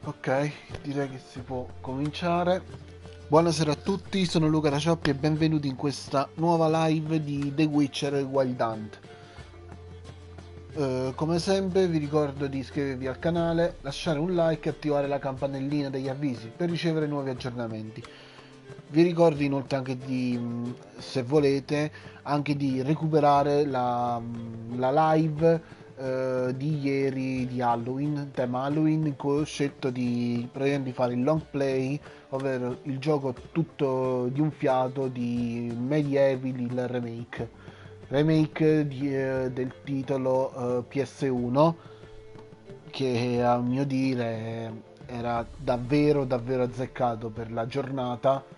Ok, direi che si può cominciare. Buonasera a tutti, sono Luca da Cioppi e benvenuti in questa nuova live di The Witcher Wild Hunt. Come sempre vi ricordo di iscrivervi al canale, lasciare un like e attivare la campanellina degli avvisi per ricevere nuovi aggiornamenti. Vi ricordo inoltre anche di, se volete, anche di recuperare la live di ieri di Halloween, tema Halloween, in cui ho scelto praticamente di fare il long play, ovvero il gioco tutto di un fiato di Medieval, il remake del titolo PS1, che a mio dire era davvero davvero azzeccato per la giornata,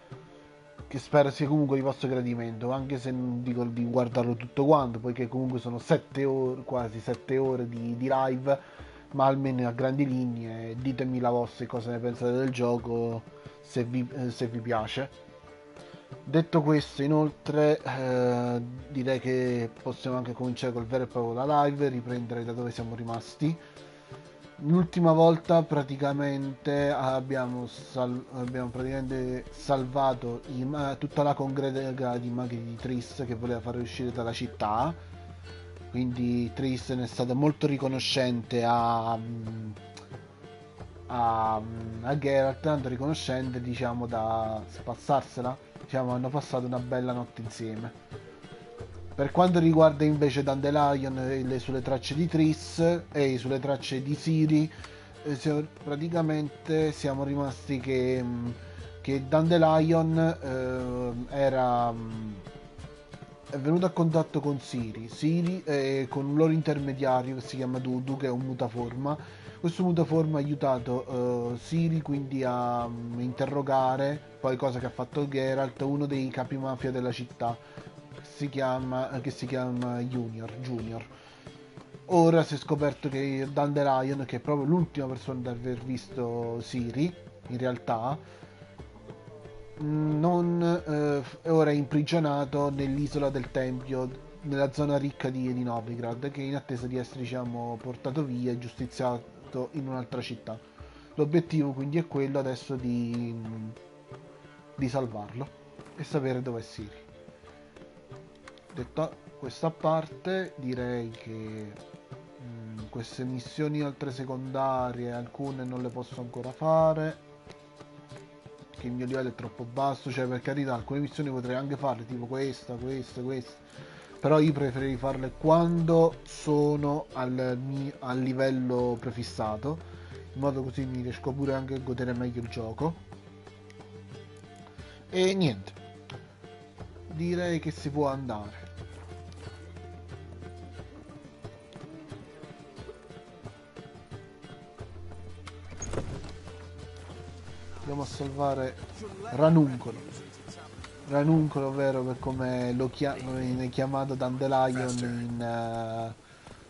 che spero sia comunque di vostro gradimento, anche se non dico di guardarlo tutto quanto, poiché comunque sono 7 ore, quasi 7 ore di live, ma almeno a grandi linee ditemi la vostra, cosa ne pensate del gioco, se vi piace. Detto questo, inoltre, direi che possiamo anche cominciare col vero e proprio la live, riprendere da dove siamo rimasti. L'ultima volta praticamente abbiamo praticamente salvato tutta la congrega di maghi di Triss che voleva fare uscire dalla città. Quindi Triss ne è stata molto riconoscente a Geralt, tanto riconoscente, diciamo, da spassarsela. Diciamo, hanno passato una bella notte insieme. Per quanto riguarda invece Dandelion sulle tracce di Triss e sulle tracce di Siri, praticamente siamo rimasti che Dandelion è venuto a contatto con Siri con un loro intermediario che si chiama Dudu, che è un mutaforma. Questo mutaforma ha aiutato Siri quindi a interrogare, poi cosa che ha fatto Geralt, uno dei capi mafia della città, che si chiama Junior. Ora si è scoperto che Dandelion, che è proprio l'ultima persona ad aver visto Siri, in realtà, non, è ora imprigionato nell'isola del Tempio, nella zona ricca di Novigrad, che è in attesa di essere, diciamo, portato via e giustiziato in un'altra città. L'obiettivo quindi è quello adesso di salvarlo e sapere dove è Siri. Detto questa a parte, direi che queste missioni altre secondarie, alcune non le posso ancora fare, che il mio livello è troppo basso. Cioè, per carità, alcune missioni potrei anche farle, tipo questa, però io preferirei farle quando sono al livello prefissato, in modo così mi riesco pure anche a godere meglio il gioco. E niente, direi che si può andare. Andiamo a salvare Ranuncolo, ovvero per come viene chiamato Dandelion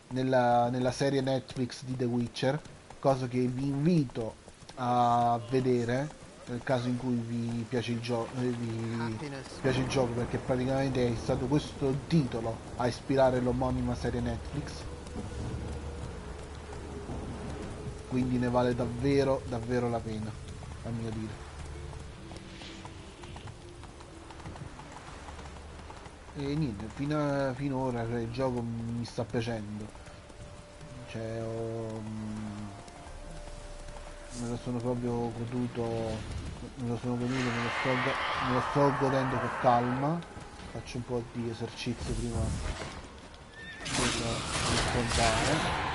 nella serie Netflix di The Witcher, cosa che vi invito a vedere nel caso in cui vi piace il gioco, perché praticamente è stato questo titolo a ispirare l'omonima serie Netflix, quindi ne vale davvero davvero la pena, a mio dire. E niente, finora il gioco mi sta piacendo. Cioè, me lo sono proprio goduto, me lo sto godendo con calma. Faccio un po' di esercizio prima di affrontare.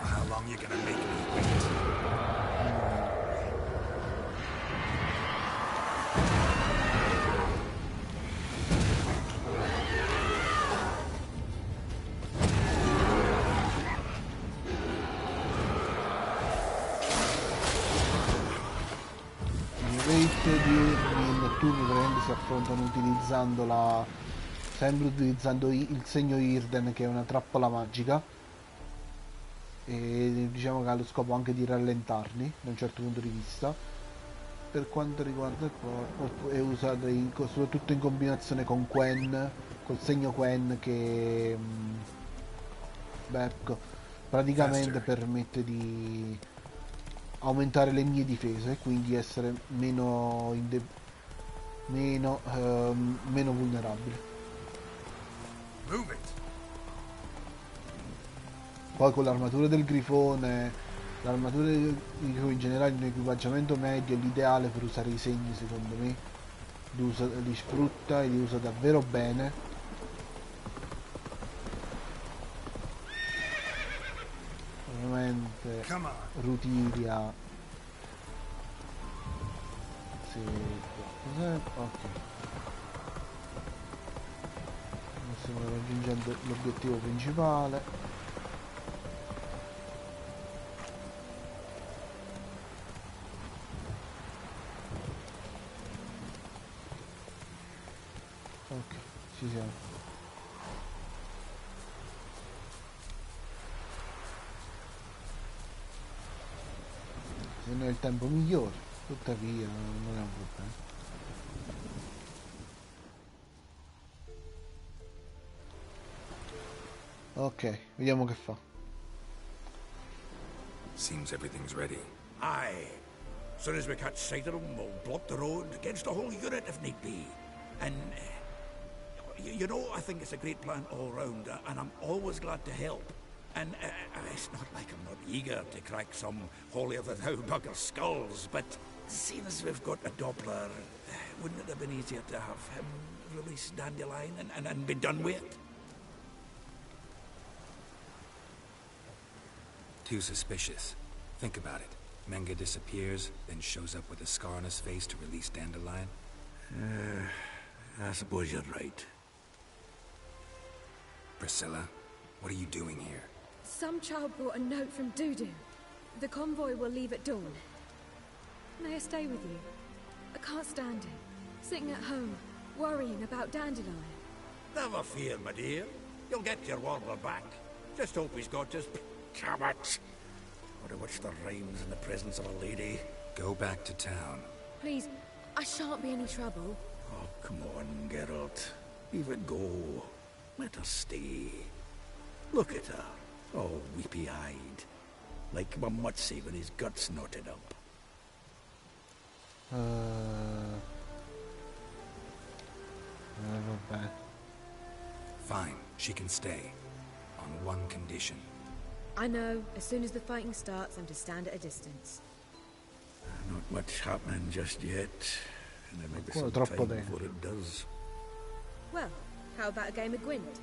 How long you gonna make me wait? I rate di Nettuno praticamente si affrontano sempre utilizzando il segno Irden, che è una trappola magica, e diciamo che ha lo scopo anche di rallentarli da un certo punto di vista. Per quanto riguarda il è usato soprattutto in combinazione con Quen, col segno Quen che beh, ecco, praticamente permette di aumentare le mie difese e quindi essere meno vulnerabile. Move it. Poi con l'armatura del grifone, l'armatura in generale in equipaggiamento medio è l'ideale per usare i segni, secondo me. Li sfrutta e li usa davvero bene. Ovviamente Rutilia. Sì, cos'è? Ok. Stiamo raggiungendo l'obiettivo principale. Ok, ci siamo. Se non è il tempo migliore, tuttavia non è un problema. Ok, vediamo che fa. Seems everything's ready. Aye. Soon as we catch sight of them, we'll block the road against the whole unit if need be. And, you know, I think it's a great plan all round, and I'm always glad to help. And it's not like I'm not eager to crack some holier-than-thou bugger skulls, but seeing as we've got a Doppler, wouldn't it have been easier to have him release Dandelion and be done with it? Too suspicious. Think about it. Menga disappears, then shows up with a scar on his face to release Dandelion. I suppose you're right. Priscilla, what are you doing here? Some child brought a note from Dudu. The convoy will leave at dawn. May I stay with you? I can't stand it. Sitting at home, worrying about Dandelion. Never fear, my dear. You'll get your warbler back. Just hope he's got his... Damn it! Or to which the rhymes in the presence of a lady. Go back to town. Please, I shan't be any trouble. Oh, come on, Geralt. Leave it go. Let her stay. Look at her, all weepy-eyed. Like my Mutsy with his guts knotted up. Vabbè. Fine, she can stay. On one condition. I know, as soon as the fighting starts, I'm to stand at a distance. Not much happening just yet. And there may be some troppo time bene. before it does. Well, how about a game of Gwent?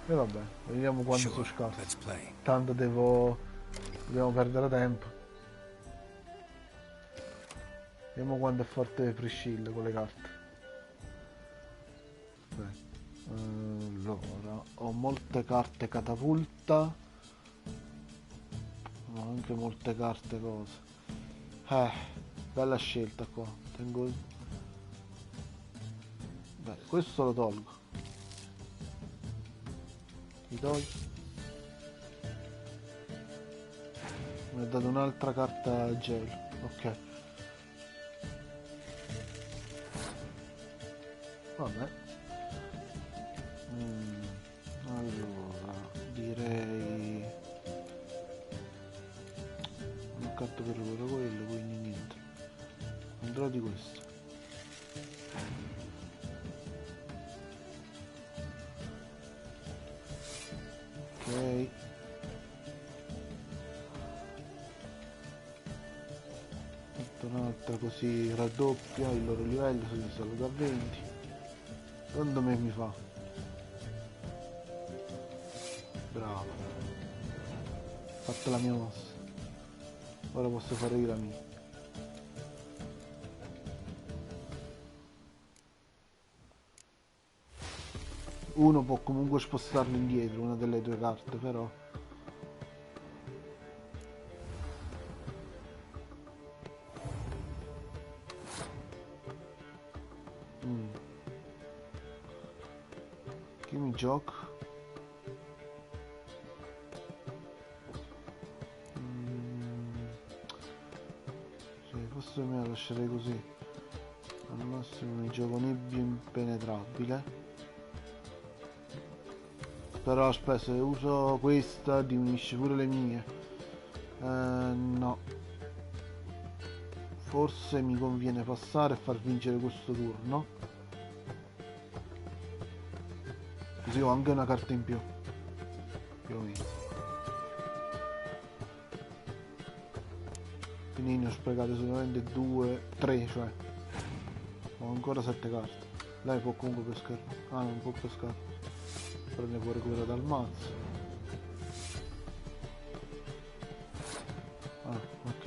E vabbè, vediamo quando Sure, sono scarso. let's play. Tanto dobbiamo perdere tempo. Vediamo quanto è forte Priscilla con le carte. Aspetta. Allora, ho molte carte catapulta, ma anche molte carte cose. Bella scelta qua. Tengo... Beh, questo lo tolgo. Li tolgo. Mi ha dato un'altra carta gelo. Ok. Vabbè. Allora, direi... Non ho carta per quello, quindi niente. Andrò di questo. Ok. Metto un'altra così raddoppia il loro livello, se si salgo a 20. Secondo me mi fa. Bravo. Ho fatto la mia mossa. Ora posso fare io la mia. Uno può comunque spostarlo indietro, una delle due carte, però. Chi mi gioca? Sì, forse me la lascerei così. Al massimo mi gioco nebbia impenetrabile. Però aspetta, se uso questa diminuisce pure le mie. No. Forse mi conviene passare e far vincere questo turno. Così ho anche una carta in più. Più o meno. Quindi ne ho sprecate solamente 2, 3, cioè. Ho ancora 7 carte. Lei può comunque pescare. Ah, non può pescare. Prende pure quella dal mazzo. Ah, ok.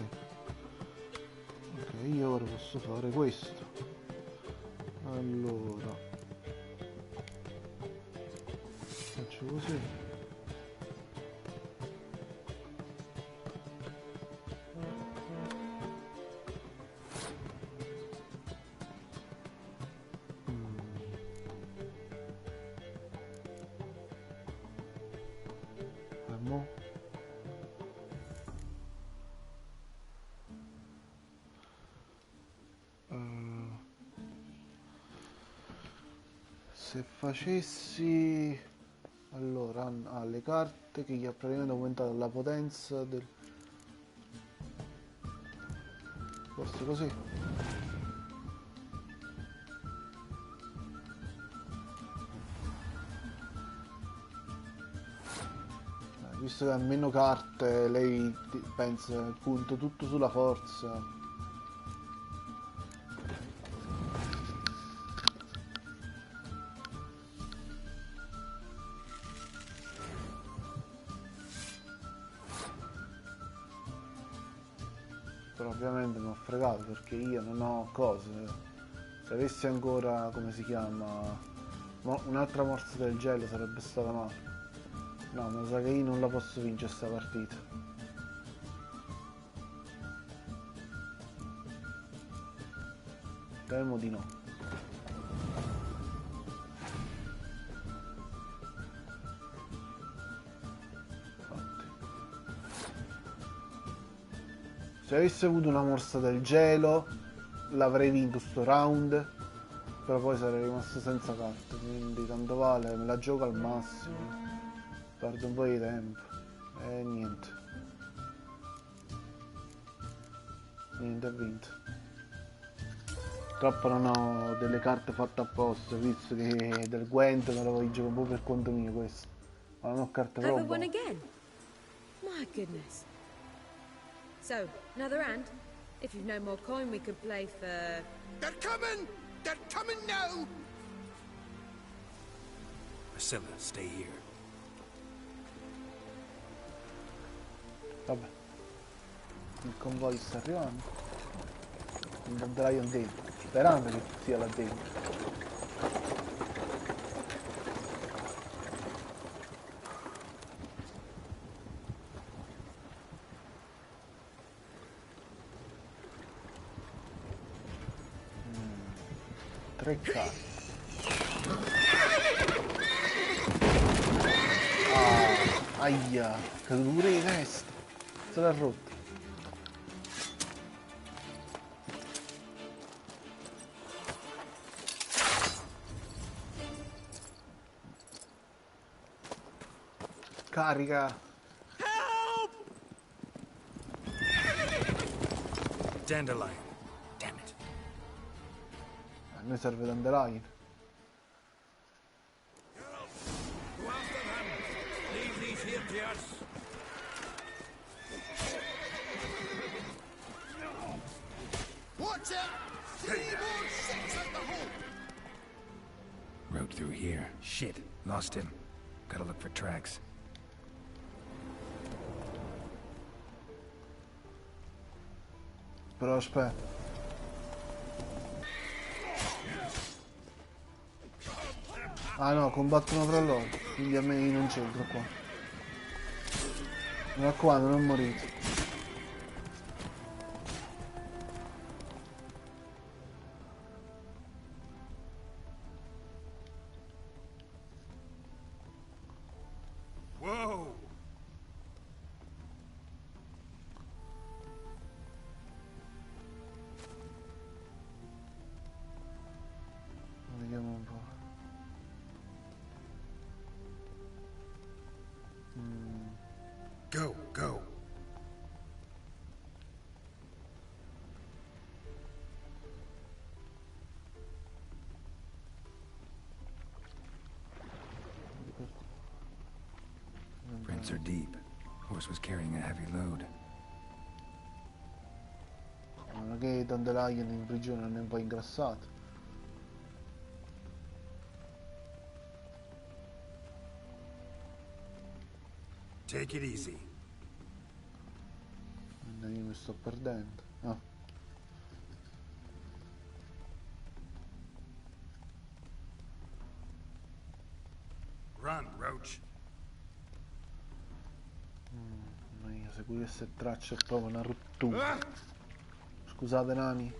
Ok, io ora posso fare questo. Allora. Faccio così. Fermo. Se facessi allora ha le carte che gli ha praticamente aumentato la potenza del forse così. Visto che ha meno carte lei pensa punto tutto sulla forza. Però ovviamente mi ho fregato perché io non ho cose. Se avessi ancora, come si chiama, un'altra morsa del gelo sarebbe stata male. No, mi sa che io non la posso vincere sta partita. Temo di no. Se avessi avuto una morsa del gelo l'avrei vinto sto round, però poi sarei rimasto senza carte, quindi tanto vale, me la gioco al massimo, perdo un po' di tempo e niente, ho vinto. Purtroppo non ho delle carte fatte apposta, visto che del Gwent me lo voglio giocare un po' per conto mio questo, ma non ho carte Over proprio. one again. My goodness. So, another hand? If you've no more coin, we could play for... They're coming! They're coming now! Priscilla, stay here. Vabbè, il convoglio sta arrivando, incontrerai un dentro, sperando che sia là dentro. Tre carte. Ah, aia, caduto pure di testa. Se l'ha rotto. Carica. Dandelion. Damn it. A noi serve Dandelion. Go after them! Leave these here to us! Watch it! 3 more shots at the hole! Road through here. Shit. Lost him. Gotta look for tracks. Però aspetta. Ah no, combattono tra loro. Quindi a me non c'entro qua. Mi raccomando, non morite. Whoa! Go, go. Prints are deep. Horse was carrying a heavy load. Non è che Dandelion in prigione non è un po' ingrassato. Take it easy. Io mi sto perdendo. Ah. Run, Roach. Io seguire queste tracce è proprio una rottura. Scusate nani.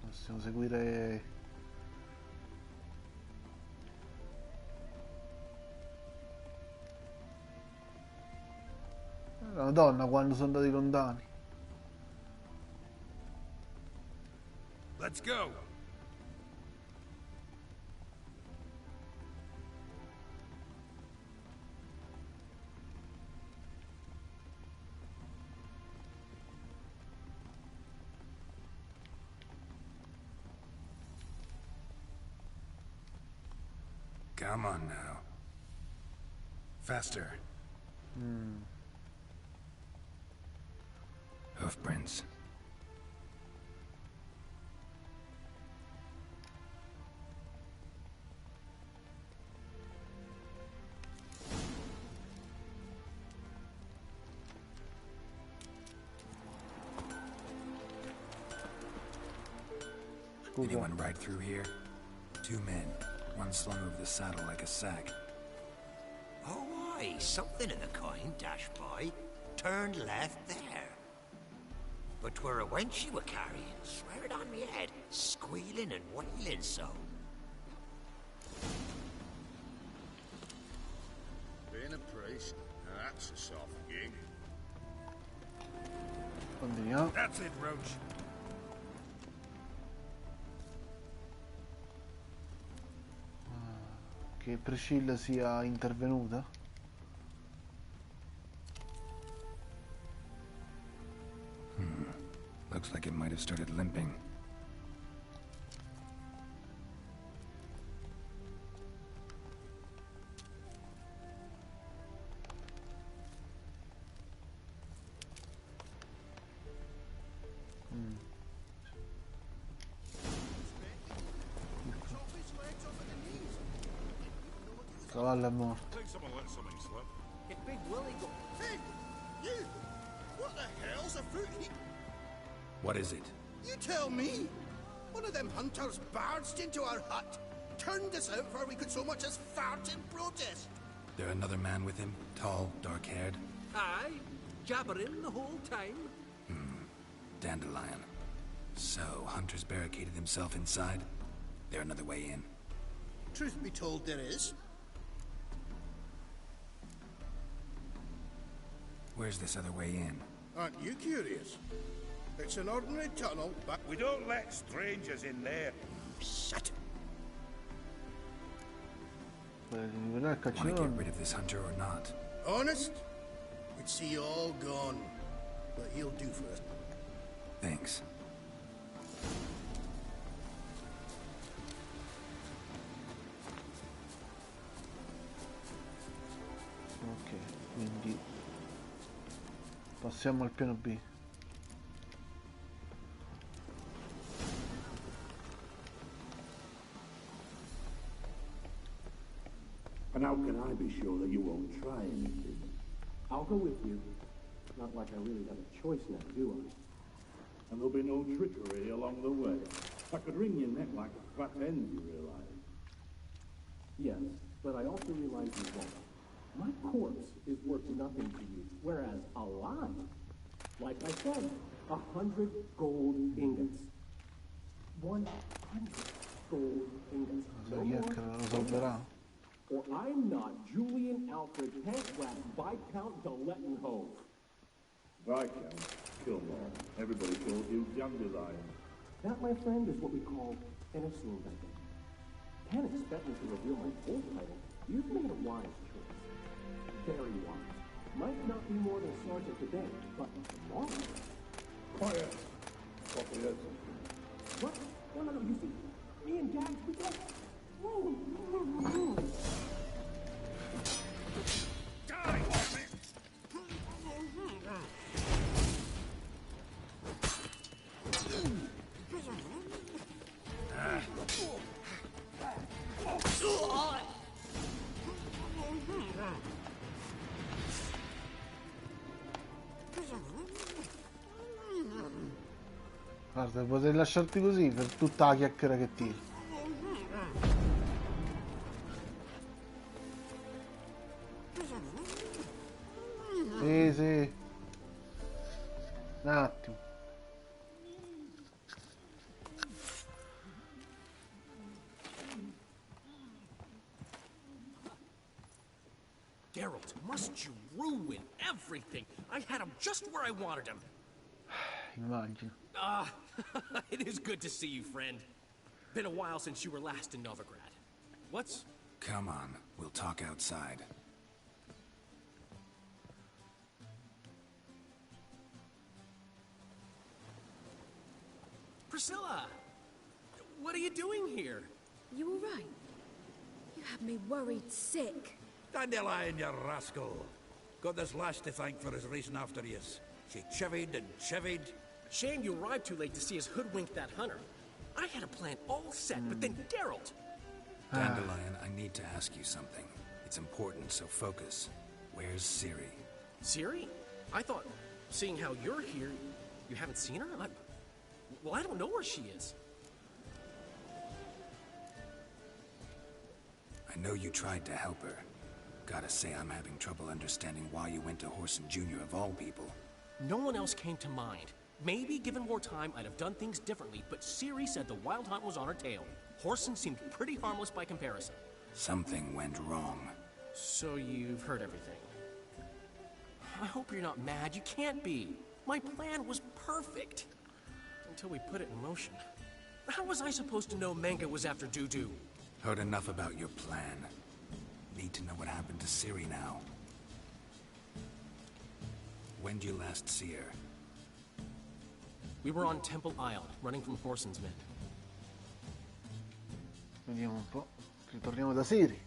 Possiamo seguire. La Madonna quando sono andati lontani. Let's go. Come on now. Faster. Hoofprints. Scusa. Anyone ride through here? 2 men. One slung over the saddle like a sack. Oh, aye, something of the kind, dash boy. Turned left there. But 'twere a wench you were carrying, swear it on me head, squealing and wailing so. Being a priest, now that's a soft gig. Continuiamo. That's it, Roach. Che Priscilla sia intervenuta. Looks like it might have started limping. Cavallo è morto. Think someone let something slip. If Big Willie go... Hey, you! What the hell's afoot here? What is it? You tell me! One of them hunters barged into our hut, turned us out before we could so much as fart in protest. There another man with him? Tall, dark-haired? Aye, jabbering the whole time. Dandelion. So, Hunter's barricaded himself inside? There another way in? Truth be told, there is. Where's this other way in? Aren't you curious? It's an ordinary tunnel, but We don't let strangers in there. Shut. Vedere il Want to get cacciatore. rid of this hunter or not? honest, we'd see you all gone. But he'll do for us. Thanks. Ok, quindi passiamo al piano B. And how can I be sure that you won't try anything? I'll go with you. Not like I really have a choice now, do I? And there'll be no trickery along the way. I could wring your neck like a fat end, you realize? Yes, but I also realize you won't. My corpse is worth nothing to you, whereas alive, like I said, 100 gold ingots. 100 gold ingots. La chiacchiera lo salverà. Or I'm not Julian Alfred Tankrat Viscount de Lettenhove. Viscount? Killmore. Everybody calls you Dandelion. That, my friend, is what we call an assumed identity. Can't expect me to reveal my full title You've made a wise choice. Very wise. Might not be more than a sergeant today, but tomorrow. Quiet. Coffee is. What? No, you see, me and Dad, we don't... Die, Warby! Guarda, potrei lasciarti così per tutta la chiacchiera che tiri. Sì, sì. Un attimo. Geralt, must you ruin everything? I had him just where I wanted him. Immagino. It is good to see you, friend. Been a while since you were last in Novigrad. What's... Come on, we'll talk outside. Priscilla! What are you doing here? You all right? You had me worried sick. Dandelion, you rascal. Got this lass to thank for his racing after yous. She chivied and chivied. Shame you arrived too late to see us hoodwink that hunter. I had a plan all set, but then Geralt... Dandelion, I need to ask you something. It's important, so focus. Where's Ciri? Ciri? I thought, seeing how you're here, you haven't seen her? Well, I don't know where she is. I know you tried to help her. Gotta say, I'm having trouble understanding why you went to Whoreson Jr. of all people. No one else came to mind. Maybe, given more time, I'd have done things differently, but Ciri said the Wild Hunt was on her tail. Whoreson seemed pretty harmless by comparison. Something went wrong. So you've heard everything. I hope you're not mad. You can't be. My plan was perfect. Until we put it in motion. How was I supposed to know Manga was after Dudu? Heard enough about your plan. Need to know what happened to Ciri now. When did you last see her? We were on Temple Isle, running from Whoreson's men. Vediamo un po'. Ritorniamo da Ciri.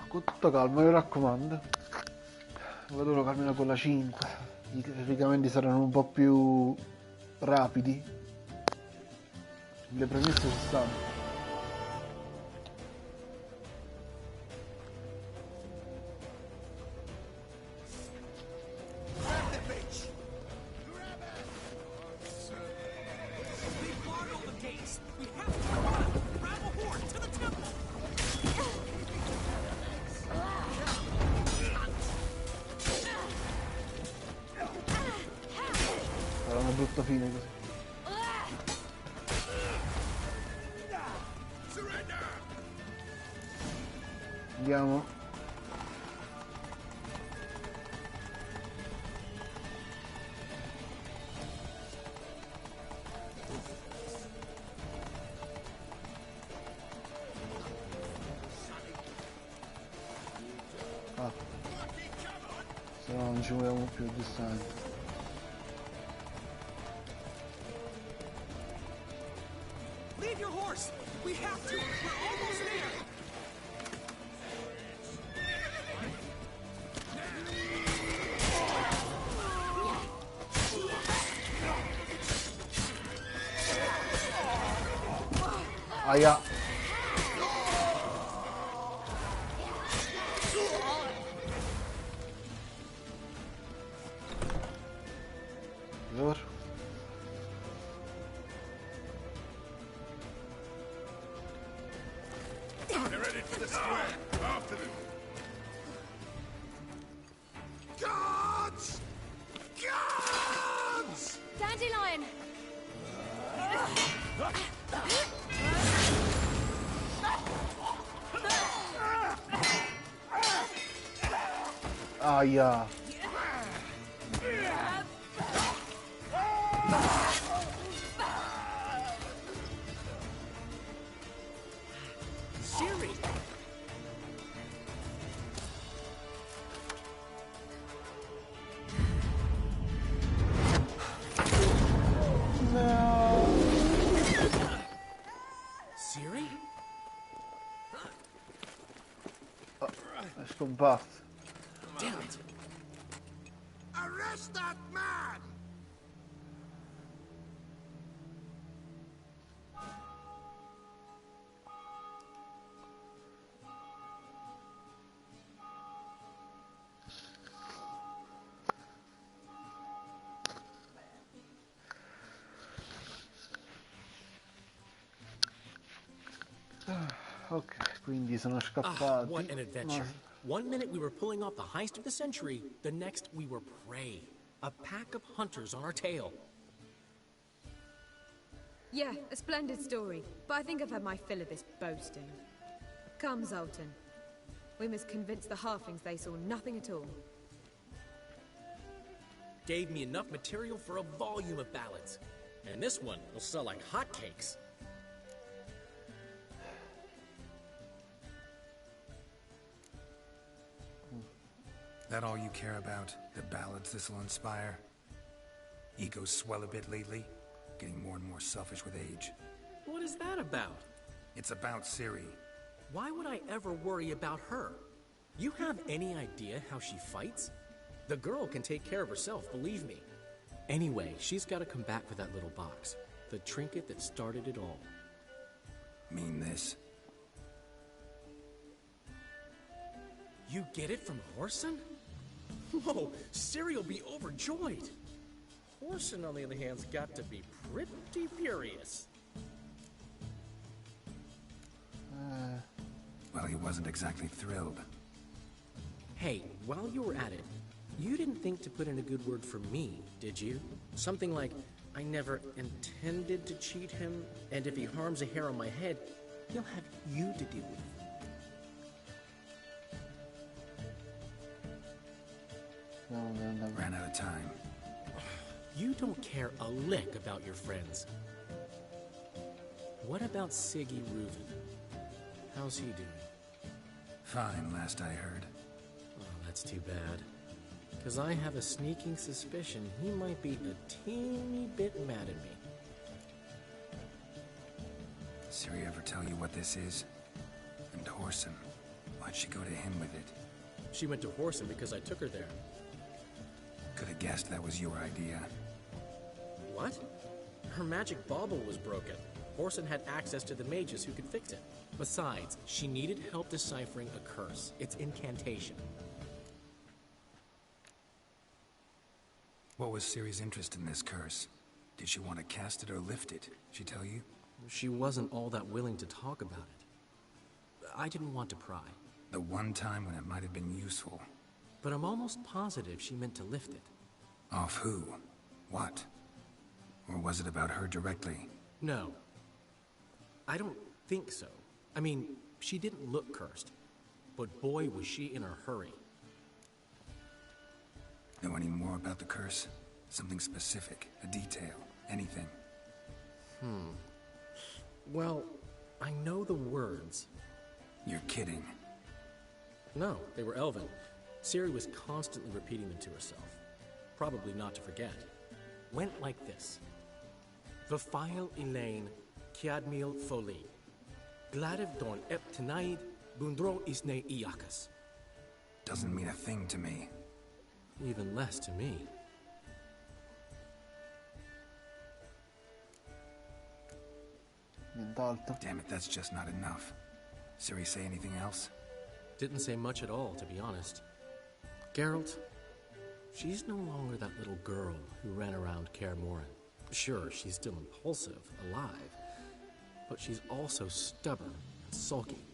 Con tutta calma, mi raccomando. Vado lo cammino con la 5. I caricamenti saranno un po' più rapidi. Le premesse ci stanno. Sarà una brutta fine così. Andiamo. Se no non ci muoviamo più giustamente. Leave your horse! We have to! We're almost there! Aia. Allora. They're ready for the square. After them. Guards! Guards! Dandelion! Aia. Siri! Siri? È scomparso. Damn it! Arrest that man! Ok, quindi sono Ah, scappati. what an adventure. Ma- One minute we were pulling off the heist of the century, the next we were prey. A pack of hunters on our tail. Yeah, a splendid story, but I think I've had my fill of this boasting. Come, Zoltan. We must convince the halflings they saw nothing at all. Gave me enough material for a volume of ballads. And this one will sell like hotcakes. That all you care about? The ballads this'll inspire? Egos swell a bit lately? Getting more and more selfish with age. What is that about? It's about Ciri. Why would I ever worry about her? You have any idea how she fights? The girl can take care of herself, believe me. Anyway, she's got to come back for that little box. The trinket that started it all. Mean this? You get it from Horson? Whoa, Ciri will be overjoyed. Horson, on the other hand's got to be pretty furious. Well, he wasn't exactly thrilled. Hey, while you were at it, you didn't think to put in a good word for me, did you? Something like, I never intended to cheat him, and if he harms a hair on my head, he'll have you to deal with. Ran out of time. You don't care a lick about your friends. What about Siggy Reuven? How's he doing? Fine, last I heard. Oh, that's too bad. Because I have a sneaking suspicion he might be a teeny bit mad at me. Ciri ever tell you what this is? And Horson, why'd she go to him with it? She went to Horson because I took her there. Could have guessed that was your idea. What? Her magic bauble was broken. Horson had access to the mages who could fix it. Besides, she needed help deciphering a curse. Its incantation. What was Ciri's interest in this curse? Did she want to cast it or lift it? She tell you? She wasn't all that willing to talk about it. I didn't want to pry. The one time when it might have been useful. But I'm almost positive she meant to lift it. Off who? What? Or was it about her directly? No. I don't think so. I mean, she didn't look cursed. But boy, was she in a hurry. Know any more about the curse? Something specific, a detail, anything? Well, I know the words. You're kidding. No, they were Elven. Ciri was constantly repeating them to herself. Probably not to forget. Went like this. Vafile Elaine, Kiadmil Foli. Gladev Dorn Ep Tenaid, Bundro Isne Iakas. Doesn't mean a thing to me. Even less to me. Nient'altro. Damn it, that's just not enough. Ciri say anything else? Didn't say much at all, to be honest. Geralt, she's no longer that little girl who ran around Kaer Morhen. Sure, she's still impulsive, alive, but she's also stubborn and sulky.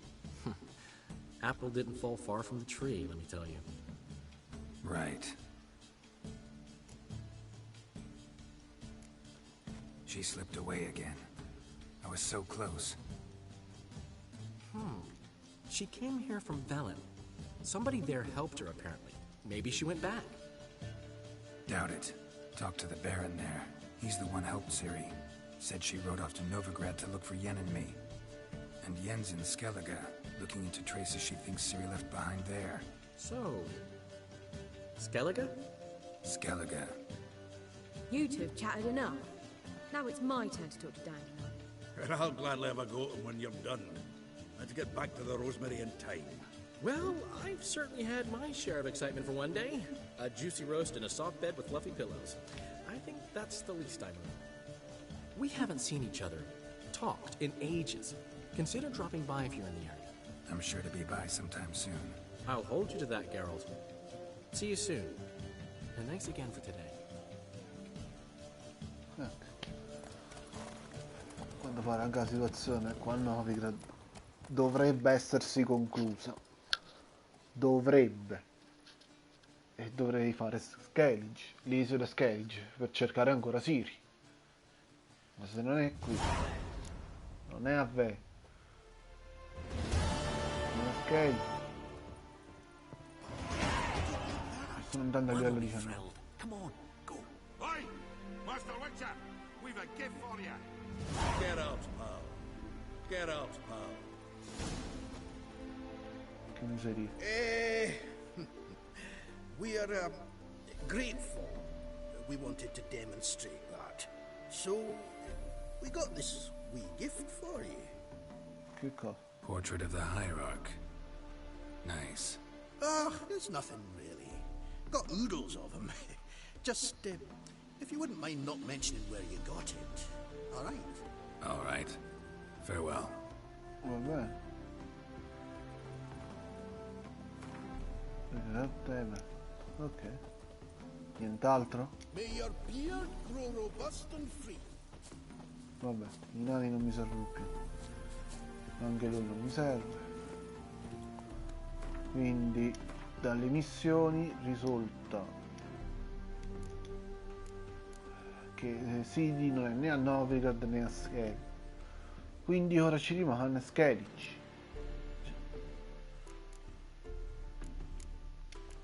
Apple didn't fall far from the tree, let me tell you. Right. She slipped away again. I was so close. She came here from Velen. Somebody there helped her, apparently. Maybe she went back. Doubt it. Talk to the Baron there. He's the one helped Ciri. Said she rode off to Novigrad to look for Yen and me. And Yen's in Skellige, looking into traces she thinks Ciri left behind there. So... Skellige? Skellige. You two have chatted enough. Now it's my turn to talk to Dandelion. And I'll gladly have a go at him when you're done. Let's get back to the Rosemary in time. Well, I've certainly had my share of excitement for one day. A juicy roast in a soft bed with fluffy pillows. I think that's the least I know. We haven't seen each other, talked, in ages. Consider dropping by if you're in the area. I'm sure to be by sometime soon. I'll hold you to that, Geralt. See you soon. And thanks again for today. Quando pare anche la situazione qua a Novigrad dovrebbe essersi conclusa. Dovrebbe. E dovrei fare Skellige, l'isola Skellige, per cercare ancora Ciri. Ma se non è qui, non è a Ve, non è Skellige. Sono andando a livello 19. Come on, go. Oi! Master Witcher! We've a gift for you. Get out, pal. Get out, pal. Che miseria. We are grateful. We wanted to demonstrate that. So, we got this wee gift for you. Che cosa? Portrait of the Hierarch. Nice. Ah, there's nothing really. Got oodles of them. Just, if you wouldn't mind not mentioning where you got it. All right? All right. Farewell. Va bene. Tema. Ok. Nient'altro? May your beard grow robust and free. Vabbè, i nani non mi servono più. Anche lui non mi serve. Quindi dalle missioni risulta che Sidi non è né a Novigrad né a Skellige. Quindi ora ci rimane Skellige.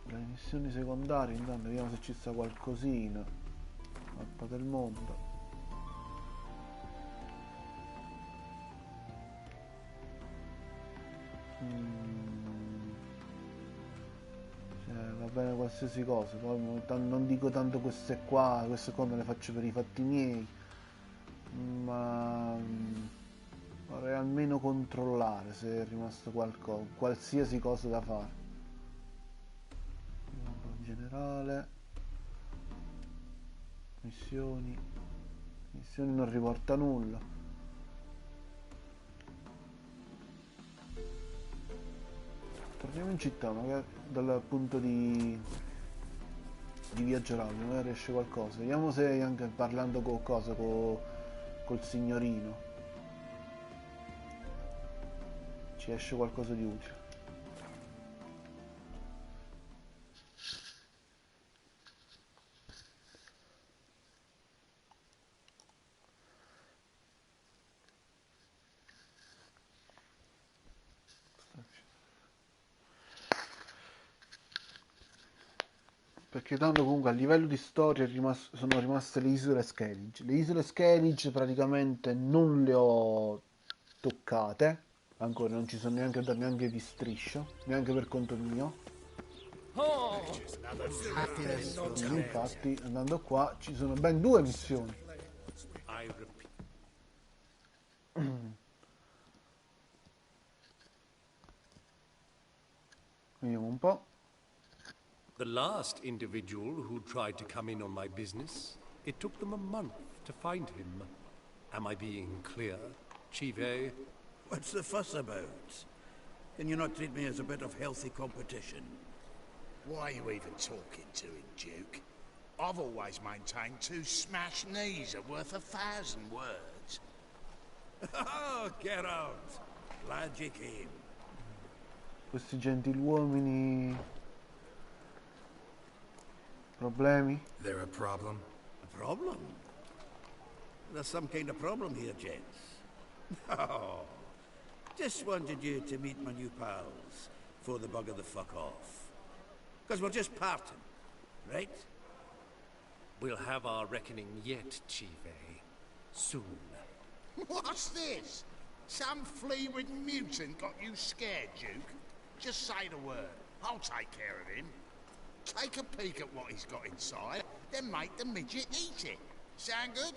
Le missioni secondarie, intanto vediamo se ci sta qualcosina. Mappa del mondo. Cioè, va bene qualsiasi cosa, poi non dico tanto queste qua me le faccio per i fatti miei, ma vorrei almeno controllare se è rimasto qualcosa, qualsiasi cosa da fare. In generale, missioni non riporta nulla. Torniamo in città, magari dal punto di viaggio rapido, magari esce qualcosa. Vediamo se anche parlando col signorino ci esce qualcosa di utile. Perché tanto comunque a livello di storia sono rimaste le isole Skellige. Le isole Skellige praticamente non le ho toccate, ancora non ci sono neanche di striscio, neanche per conto mio. Quindi infatti andando qua ci sono ben 2 missioni. Vediamo un po'. The last individual who tried to come in on my business, it took them a month to find him. Am I being clear, Chive? What's the fuss about? Can you not treat me as a bit of healthy competition? Why are you even talking to him, Duke? I've always maintained 2 smashed knees are worth 1,000 words. Oh, get out! Glad you came. Questi gentiluomini... Problemi? There a problem? A problem? There's some kind of problem here, gents. Oh, just wanted you to meet my new pals before they bugger the fuck off. Because we're just parting, right? We'll have our reckoning yet, Chief A. Soon. What's this? Some flea-ridden mutant got you scared, Duke? Just say the word. I'll take care of him. Take a peek at what he's got inside, then make the midget eat it. Sound good?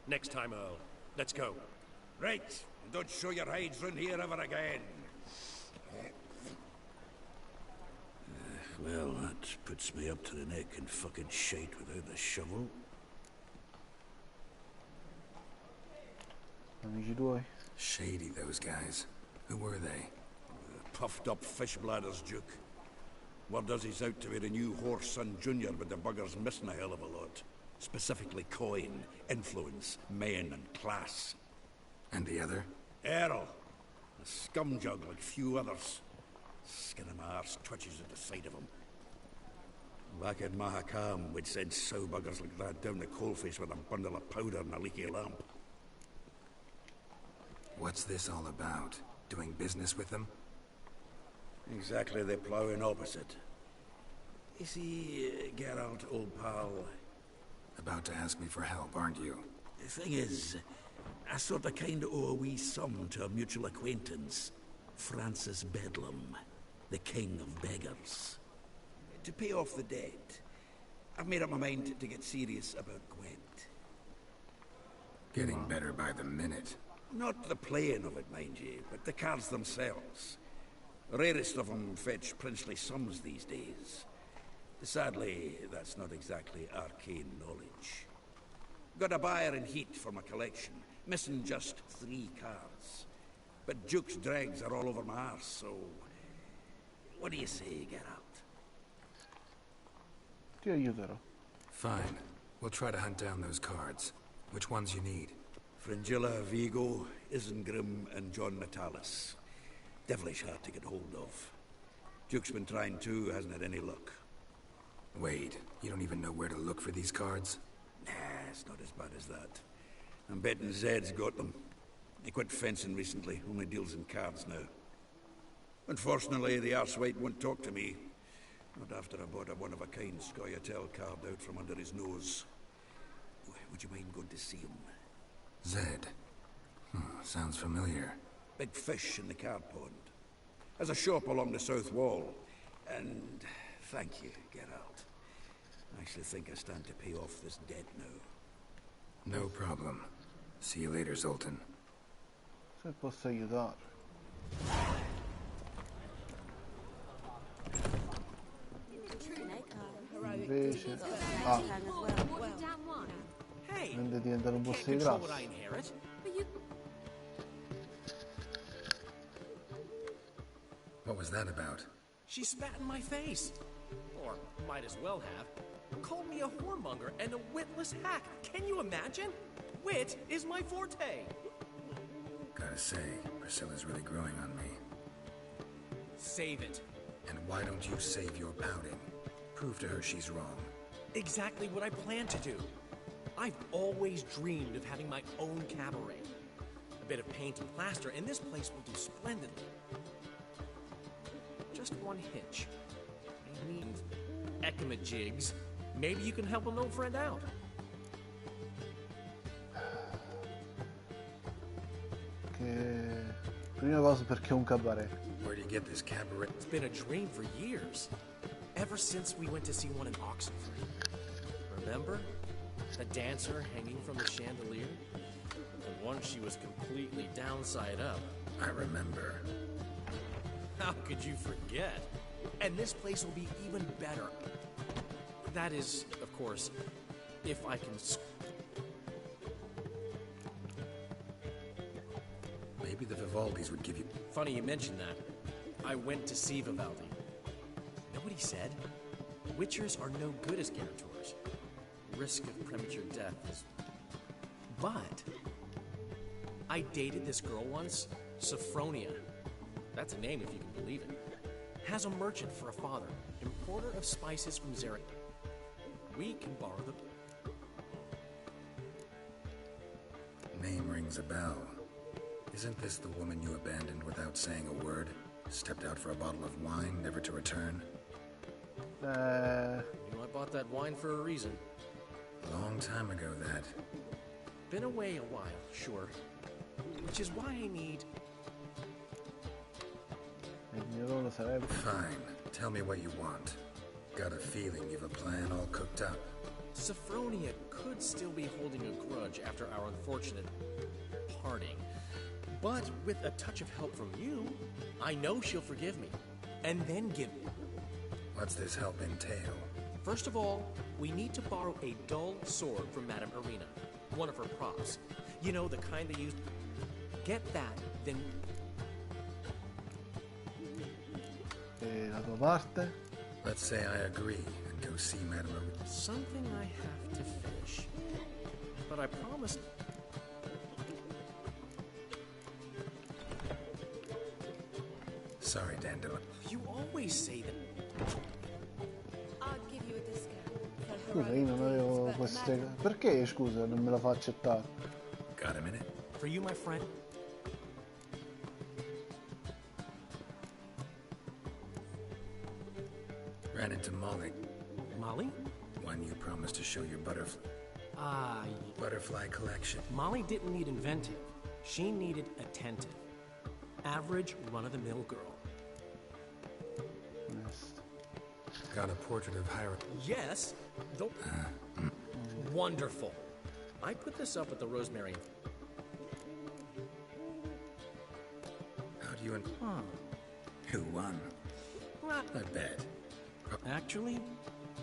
Next time, Earl. Let's go. Right. And don't show your hides round here ever again. Well, that puts me up to the neck in fucking shite without the shovel. Amici tuoi? Shady, those guys. Who were they? Puffed up fish bladders, Duke. Word does he's out to be the new horse son junior, but the bugger's missing a hell of a lot. Specifically coin, influence, men, and class. And the other? Errol. A scumjug like few others. Skin of my arse twitches at the sight of him. Back at Mahakam, we'd send sow buggers like that down the coalface with a bundle of powder and a leaky lamp. What's this all about? Doing business with them? Exactly the ploughing opposite. You see, Geralt, old pal... About to ask me for help, aren't you? The thing is, I sort of kind of owe a wee sum to a mutual acquaintance. Francis Bedlam, the king of beggars. To pay off the debt, I've made up my mind to get serious about Gwent. Getting better by the minute. Not the playing of it, mind you, but the cards themselves. The rarest of them fetch princely sums these days. Sadly, that's not exactly arcane knowledge. Got a buyer in heat for my collection, missing just 3 cards. But Duke's dregs are all over my arse, so... What do you say, Geralt? Ti aiuterò. Fine. We'll try to hunt down those cards. Which ones you need? Fringilla, Vigo, Isengrim, and John Natalis. Devilish hard to get hold of. Duke's been trying too, hasn't had any luck. Wait, you don't even know where to look for these cards? Nah, it's not as bad as that. I'm betting Zed's got them. He quit fencing recently, only deals in cards now. Unfortunately, the arsewite won't talk to me. Not after I bought a one-of-a-kind Scoia'tael card out from under his nose. Would you mind going to see him? Zed. Sounds familiar. Big fish in the card pond. Has a shop along the south wall. And thank you, Geralt. I actually think I stand to pay off this debt now. No problem. See you later, Zoltan. Se posso aiutare. Invece... Ah. Tende a diventare un posto di grasso. What was that about? She spat in my face. Or might as well have. Called me a whoremonger and a witless hack. Can you imagine? Wit is my forte. Gotta say, Priscilla's really growing on me. Save it. And why don't you save your pouting? Prove to her she's wrong. Exactly what I plan to do. I've always dreamed of having my own cabaret. A bit of paint and plaster, and this place will do splendidly. Just one hitch. I need ecamajigs. Maybe you can help an old friend out. Prima cosa perché è un cabaret. Where do you get this cabaret? It's been a dream for years. Ever since we went to see one in Oxenford. Remember? The dancer hanging from the chandelier? And once she was completely downside up. I remember. How could you forget? And this place will be even better. That is, of course, if I can... Maybe the Vivaldis would give you... Funny you mentioned that. I went to see Vivaldi. Know what he said? Witchers are no good as guarantors. Risk of premature death is... But... I dated this girl once, Sophronia. That's a name if you can believe it. Has a merchant for a father, importer of spices from Zurich. We can borrow them. Name rings a bell. Isn't this the woman you abandoned without saying a word? Stepped out for a bottle of wine, never to return. You know, I bought that wine for a reason. Long time ago, that. Been away a while, sure. Which is why I need... Fine. Tell me what you want. Got a feeling you've a plan all cooked up. Sophronia could still be holding a grudge after our unfortunate parting. But with a touch of help from you, I know she'll forgive me. And then give me. What's this help entail? First of all, we need to borrow a dull sword from Madame Irina. One of her props. You know, the kind they used... Get that, then... E la tua parte? Let's say I agree and go see Madame Irina. Something I have to finish. But I promised... Sorry, Dandelion. You always say that... I'll give you a discount. Scusa, io non avevo queste... Perché, scusa, non me la fa accettare? Got a minute? For you, my friend. Ran into Molly. Molly? One you promised to show your butterfly. Butterfly collection. Molly didn't need inventive. She needed attentive. Average, run-of-the-mill girl. Yes. Got a portrait of Hiram. Yes, though... Wonderful. I put this up at the Rosemary. How do you and... Who won? Well, I bet. actually,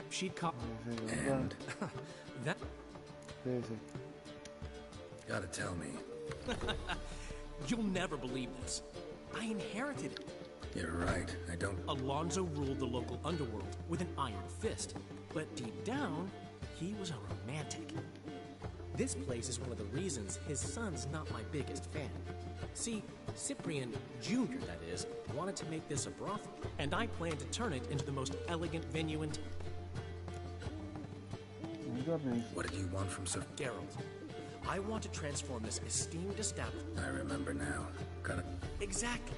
she'd caught... And? That... Sì, sì. Gotta tell me. You'll never believe this. I inherited it. You're right, I don't... Alonzo ruled the local underworld with an iron fist. But deep down, he was a romantic. This place is one of the reasons his son's not my biggest fan. See, Cyprian Jr., that is, wanted to make this a brothel, and I planned to turn it into the most elegant venue in... What did you want from Sir... Geralt, I want to transform this esteemed establishment... I remember now. Gotta... Exactly.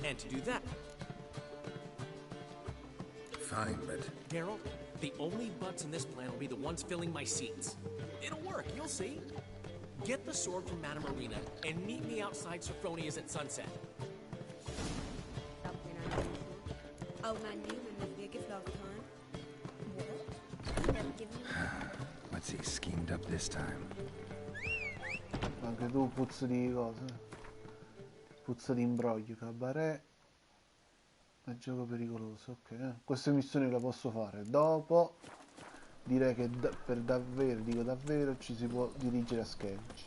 And to do that... Fine, but... Geralt, the only butts in this plan will be the ones filling my seats. It'll work, you'll see. Get the sword from Madame Irina and meet me outside Sophronia's at sunset. Something unusual. Old man Newman left me a gift last time. What? Never given me. What's he schemed up this time? Anche tu puzza di cose. Puzza di imbroglio, cabaret. E gioco pericoloso, ok. Queste missioni le posso fare dopo. Direi che per davvero, dico davvero, ci si può dirigere a Skellige.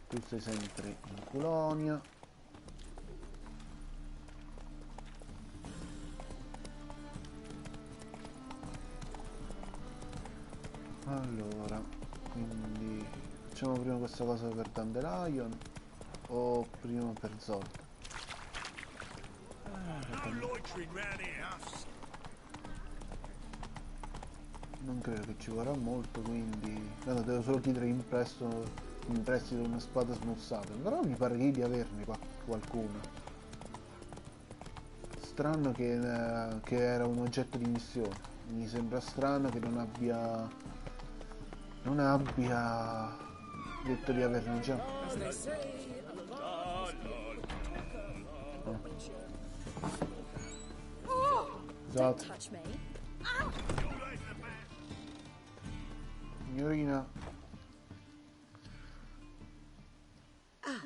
Tu sei sempre in colonia. Allora, quindi facciamo prima questa cosa per Dandelion o prima per Zoltan? Non credo che ci vorrà molto, quindi no, devo solo chiedere in prestito una spada smussata, però mi pare di averne qualcuna. Strano che era un oggetto di missione, mi sembra strano che non abbia detto di averne già. Esatto. Signorina. Ah,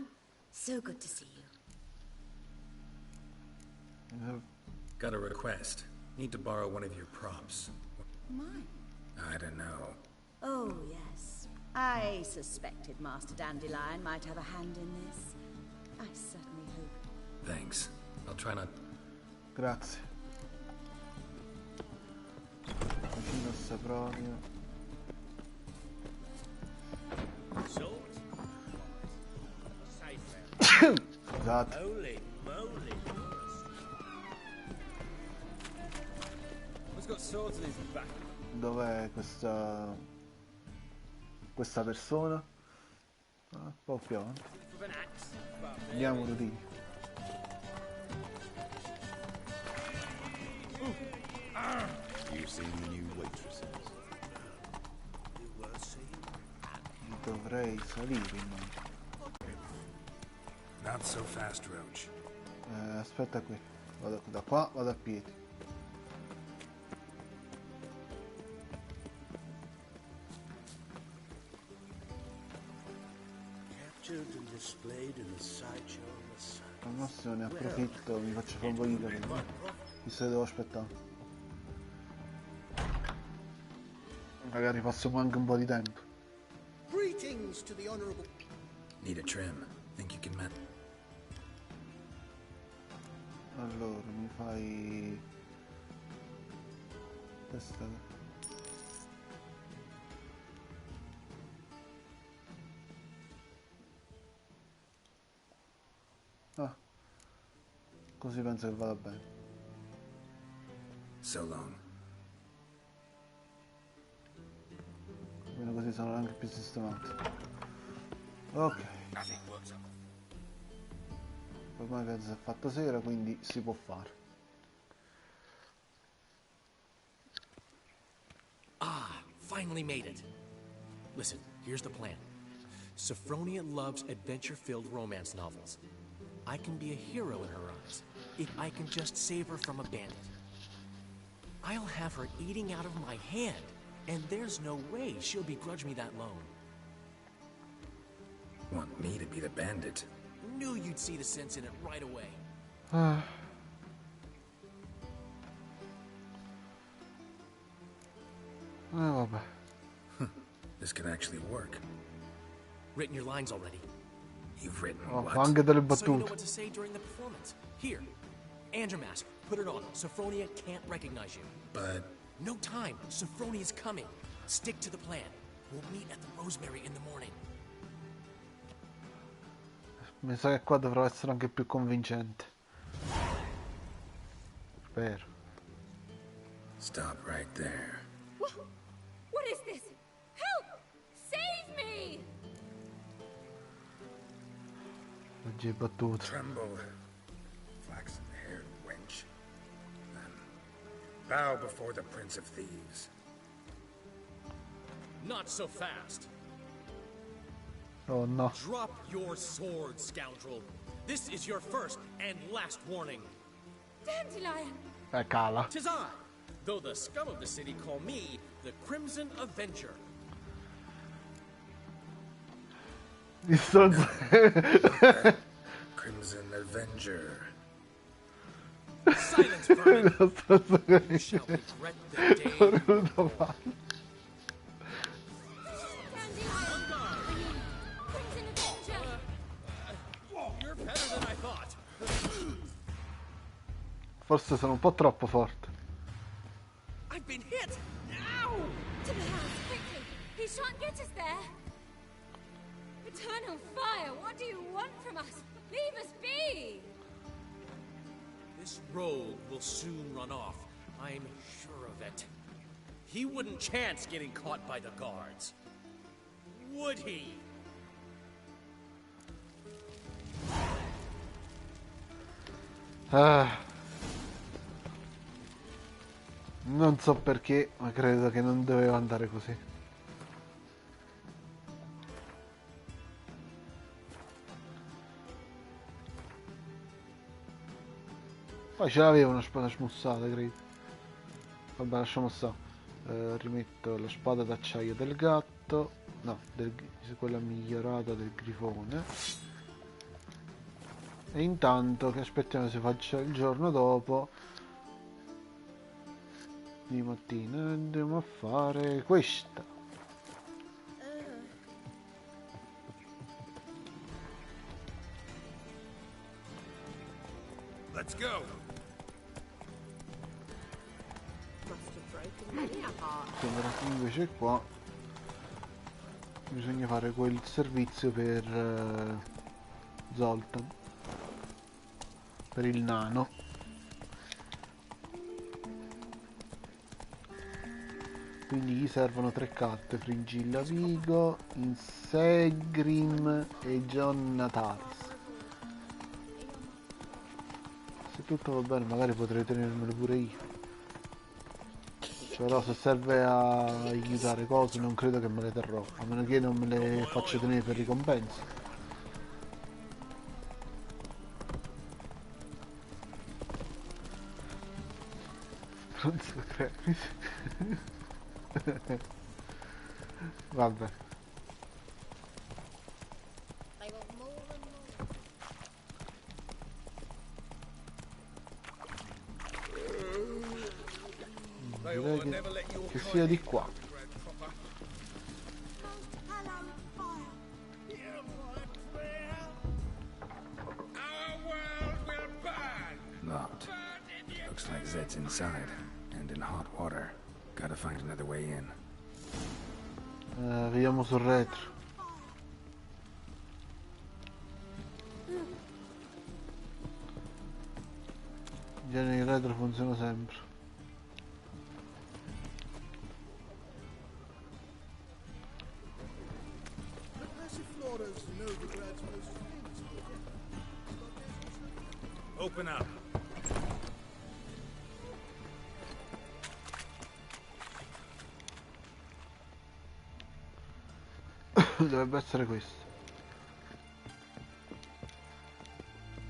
so good to see you. Got a request. Need to borrow one of your props. Mine? I don't know. Oh, yes. I suspected Master Dandelion might have a hand in this. I certainly hope. Thanks. I'll try not... Grazie. Vicino sta proprio. Esatto. Holy moly. Who's got swords in his back? Dov'è questa persona? Un po' più avanti. Andiamo Rodini. Dovrei salire, immagino. Not so fast, Roach. Aspetta qui. Vado da qua, vado a piedi. Al massimo ne approfitto, mi faccio favorire, visto che devo aspettare. Magari passiamo anche un po' di tempo. Need a trim. Think you can manage? Allora, mi fai... testa... Ah, così penso che vada bene. So long. Almeno così sono anche più sistemati. Ok. Ormai penso si è fatto sera, quindi si può fare. Ah, finally made it. Listen, here's the plan. Sophronia loves adventure-filled romance novels. I can be a hero in her eyes, if I can just save her from a bandit. I'll have her eating out of my hand, and there's no way she'll begrudge me that loan. Want me to be the bandit? Knew you'd see the sense in it right away. Vabbè. This can actually work. Written your lines already? You've written Fa anche delle So you know battute. what to say during the performance. Here, and your mask. Put it on. Sophronia can't recognize you. But... No time. Sophronia's coming. Stick to the plan. We'll meet at the Rosemary in the morning. Mi sa che qua dovrà essere anche più convincente. Spero. Stop right there. What is this? Help! Save me! Oggi è battuto. Tremble, flaxen-haired wench. Then bow before the Prince of Thieves. Not so fast. Oh no. Drop your sword, scoundrel. This is your first and last warning. Dandelion! Cala. 'Tis I, though the scum of the city call me the Crimson Avenger. Il stronzo. Crimson Avenger. Silence, vermin. Lo stronzo che You shall regret the day. ho voluto fare. You're better than I thought. Forse sono un po' troppo forte. I've been hit. Ow! To the house, quickly! He shan't get us there! Eternal fire, what do you want from us? Leave us be! This rogue will soon run off. I'm sure of it. He wouldn't chance getting caught by the guards. Would he? Non so perché, ma credo che non doveva andare così. Poi ce l'aveva una spada smussata, credo. Vabbè, lasciamo stare. Rimetto la spada d'acciaio del gatto. No, quella migliorata del grifone. E intanto che aspettiamo se faccia il giorno dopo. Di mattina andiamo a fare questa. Let's go. Sembra che invece qua bisogna fare quel servizio per Zoltan, per il nano. Quindi gli servono 3 carte: Fringilla Vigo, Insegrim e John Natars. Se tutto va bene magari potrei tenermelo pure io. Però se serve a aiutare cose non credo che me le terrò, a meno che non me le faccio tenere per ricompensa. Non so credo. Vabbè. Direi che sia di qua. Locked. Looks like Zed's inside, and in hot water. Gotta find another way in. Vediamo sul retro. In genere il retro funziona sempre. Open up. Dovrebbe essere questo.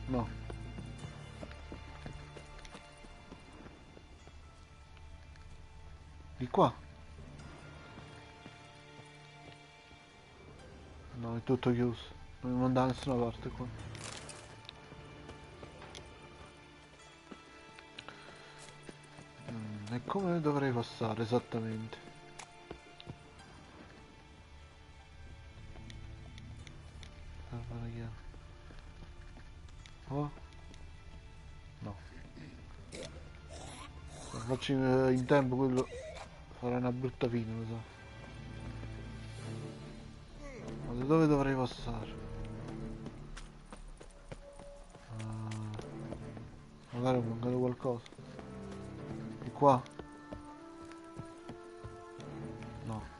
No. Di qua. No, è tutto chiuso. Non mi manda da nessuna parte qua. E come dovrei passare esattamente? Oh? No. Se faccio in tempo quello farà una brutta fine, lo so. Ma da dove dovrei passare? Magari ho mancato qualcosa. Di qua? No.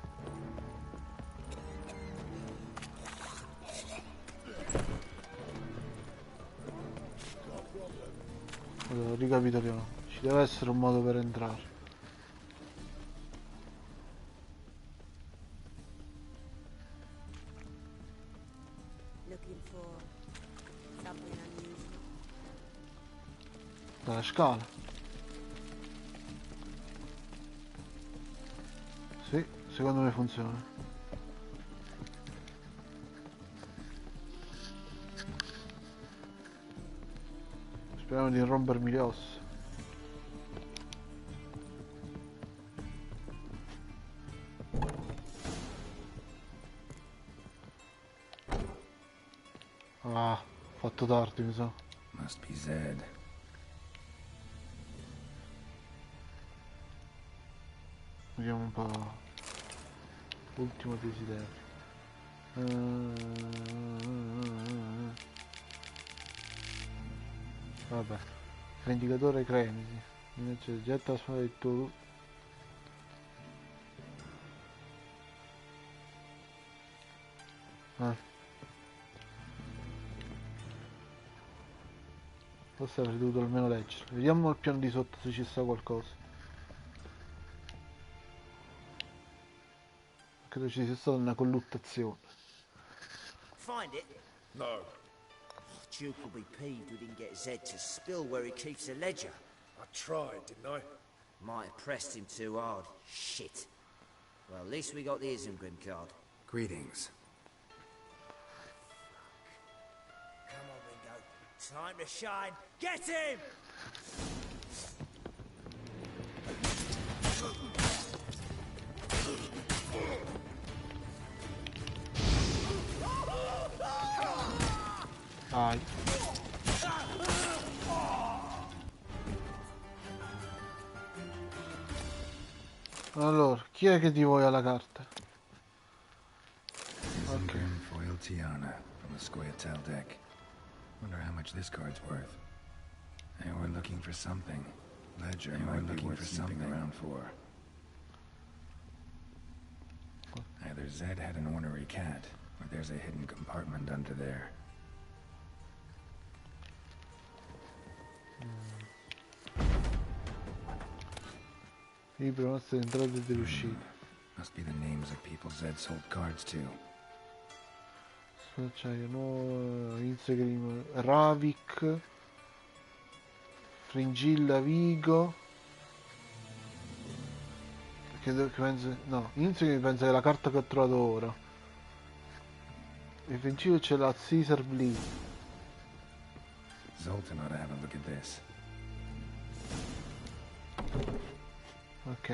Allora, ricapitoliamo. Ci deve essere un modo per entrare. Dalla scala. Sì, secondo me funziona. Speriamo di non rompermi le ossa. Ah, ho fatto tardi, mi sa. Must be Zed. Vediamo un po'. Ultimo desiderio. Vabbè. Vendicatore cremisi. Invece getta il tuo. Forse avrei dovuto almeno leggere. Vediamo al piano di sotto se ci sta qualcosa. Credo ci sia stata una colluttazione. Find it? No. Duke will be peeved we didn't get Zed to spill where he keeps the ledger. I tried, didn't I? Might have pressed him too hard. Shit. Well, at least we got the Isengrim card. Greetings. Come on, Ringo. Time to shine. Get him! Dai. Allora, chi è che ti vuoi alla carta? Okay. Foil Tiana from the Scoia'tael deck. Wonder how much this card's worth. And we're looking for something. Ledger might be worth something around for. Either Zed had an ornery cat, or there's a hidden compartment under there. Libro nostre entrate e delle uscite. Must be the names of people Zed sold cards to. Acciaio nuovo, Instagram, Ravik, Fringilla Vigo. Che penso, no, Instagram pensa che è la carta che ho trovato ora. E principale c'è la Caesar Bleed. Zoltan ought to have a look at this. Ok.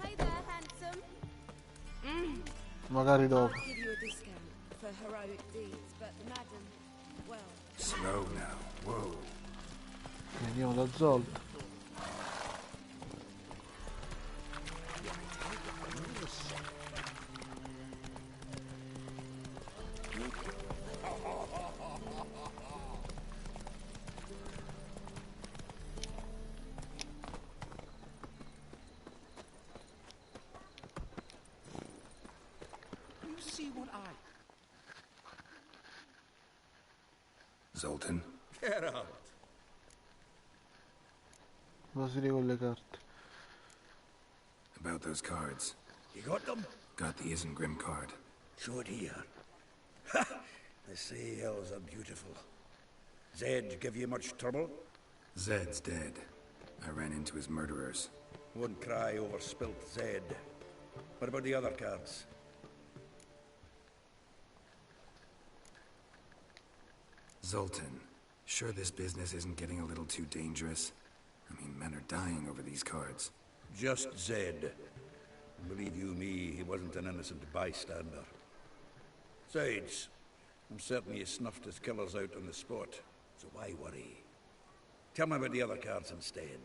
Hey there, handsome. Magari dopo. I'll give you a discount for heroic deeds, but madam, well. Slow now. Whoa. Andiamo da Zolt. Zoltan? Get out. Cosa si dice con le carte? About those cards. You got them? Got the Isengrim card. Show it here. Ha! The sails are beautiful. Zed give you much trouble? Zed's dead. I ran into his murderers. Won't cry over spilt Zed. What about the other cards? Zoltan, sure this business isn't getting a little too dangerous? I mean, men are dying over these cards. Just Zed. Believe you me, he wasn't an innocent bystander. Besides, I'm certain he snuffed his killers out on the spot, so why worry? Tell me about the other cards instead.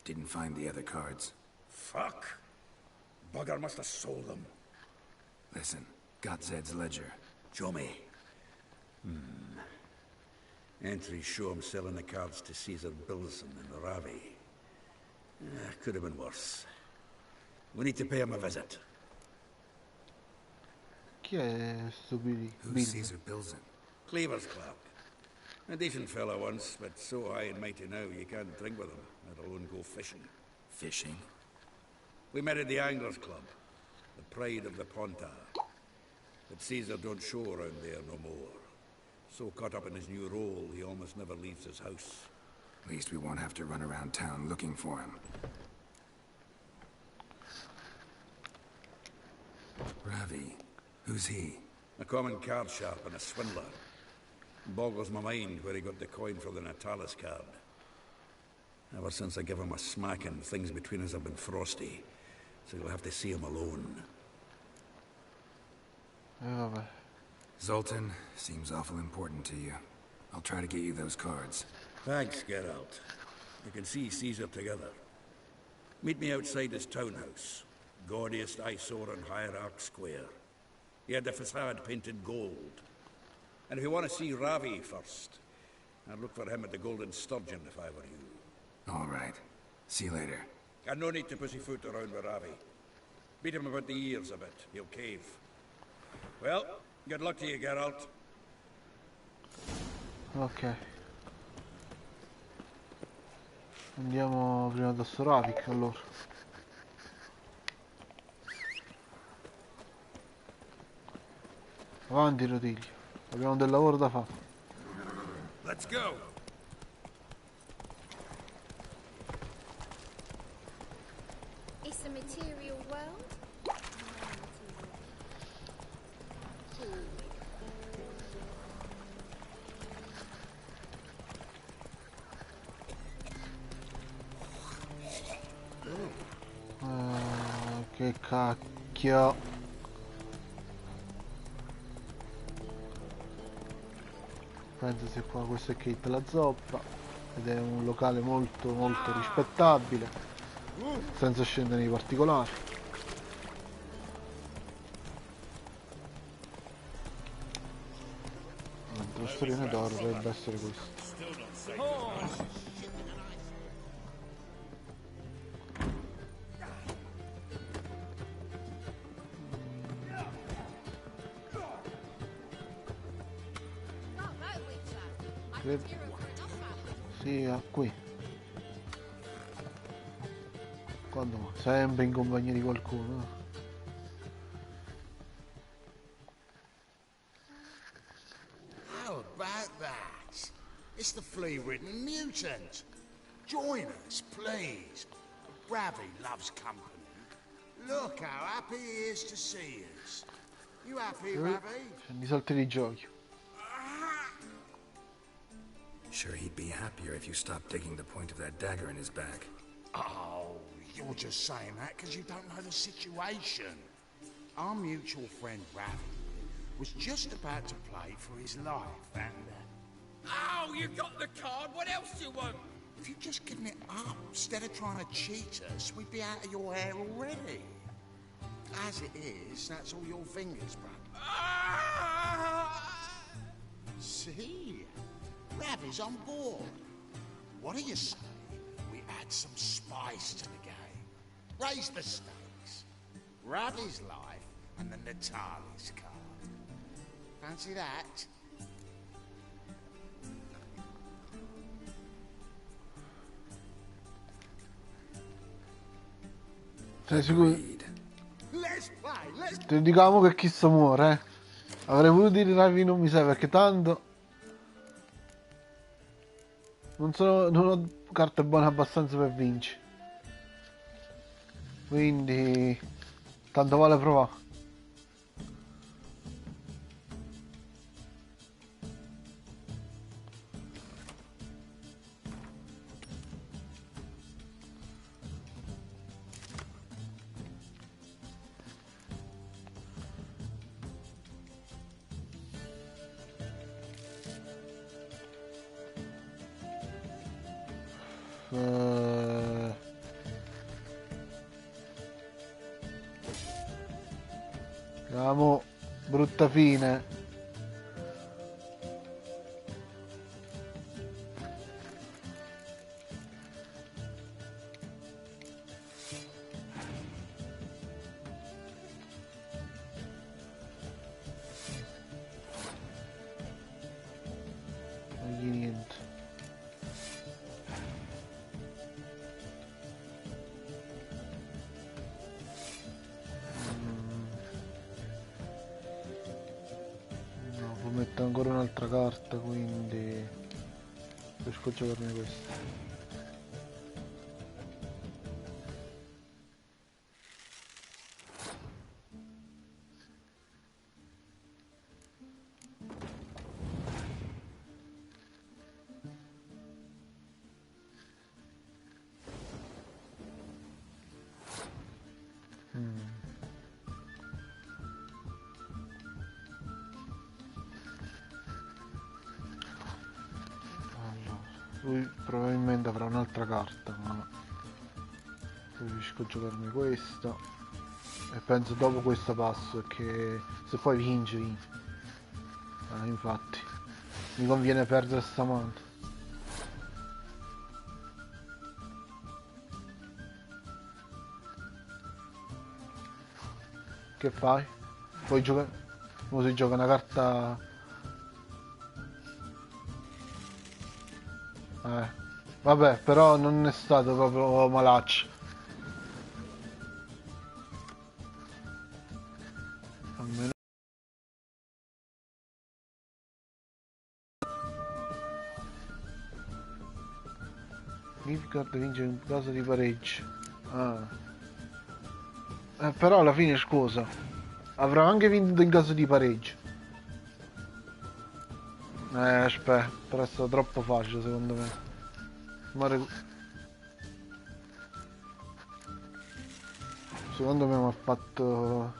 Didn't find the other cards. Fuck! Bugger must have sold them. Listen, got Zed's ledger. Show me. Entries show him selling the cards to Caesar Bilson and Ravi. Could have been worse. We need to pay him a visit. Chi è sto Who's Caesar Bilson? Cleaver's clerk. A decent fellow once, but so high and mighty now you can't drink with him, let alone go fishing. Fishing? We met at the Anglers Club, the pride of the Pontar. But Caesar don't show around there no more. So caught up in his new role, he almost never leaves his house. At least we won't have to run around town looking for him. Ravi, who's he? A common card sharp and a swindler. Boggles my mind where he got the coin for the Natalis card. Ever since I gave him a smacking, things between us have been frosty. So you'll have to see him alone. Vabbè. Zoltan, seems awful important to you. I'll try to get you those cards. Thanks, Geralt. You can see Caesar together. Meet me outside his townhouse. Gaudiest eyesore on Hierarch Square. He had the facade painted gold. And if you want to see Ravi first, I'd look for him at the Golden Sturgeon if I were you. All right. See you later. And no need to pussyfoot around with Ravi. Beat him about the ears a bit. He'll cave. Well, good luck to you, Geralt. Ok. Andiamo prima da sto Ravik allora. Avanti Rotiglio. Abbiamo del lavoro da fare. Let's go. It's a material world. Che cacchio. Penso sia qua, questo è Kate la zoppa ed è un locale molto molto rispettabile, senza scendere nei particolari. Il trasferimento d'oro dovrebbe essere questo. Sì, qui. Quando mai? Sempre in compagnia di qualcuno. How about that? It's the flea-ridden mutant. Join us, please. Ravi loves company. Look how happy he is to see us. You happy, Ravi? Scendi salti di giochi. Sure, he'd be happier if you stopped digging the point of that dagger in his back. Oh, you're just saying that because you don't know the situation. Our mutual friend Ravi was just about to play for his life, and... Oh, you got the card. What else do you want? if you'd just given it up, instead of trying to cheat us, we'd be out of your hair already. As it is, that's all your fingers, brother. See? Ravi's on board. What do you say we add some spice to the game? Raise the stakes. Ravi's life and the Natali's card. Fancy that? Sei sicuro? Let's play, let's... Ti diciamo che chi sta muore, eh. Avrei voluto dire Ravi non mi sai perché tanto non ho carte buone abbastanza per vincere. Quindi tanto vale provare. Vediamo, brutta fine. Non gli niente. Metto ancora un'altra carta, quindi riesco a giocarmi questa. Lui probabilmente avrà un'altra carta, ma riesco a giocarmi questa e penso dopo questo passo, che se poi vince infatti mi conviene perdere sta mano. Che fai? Poi gioca... si gioca una carta. Vabbè, però non è stato proprio malaccio. Almeno... Nilfgaard vince in caso di pareggio. Però alla fine, scusa, avrà anche vinto in caso di pareggio. Aspetta, però è stato troppo facile secondo me. Secondo me mi ha fatto...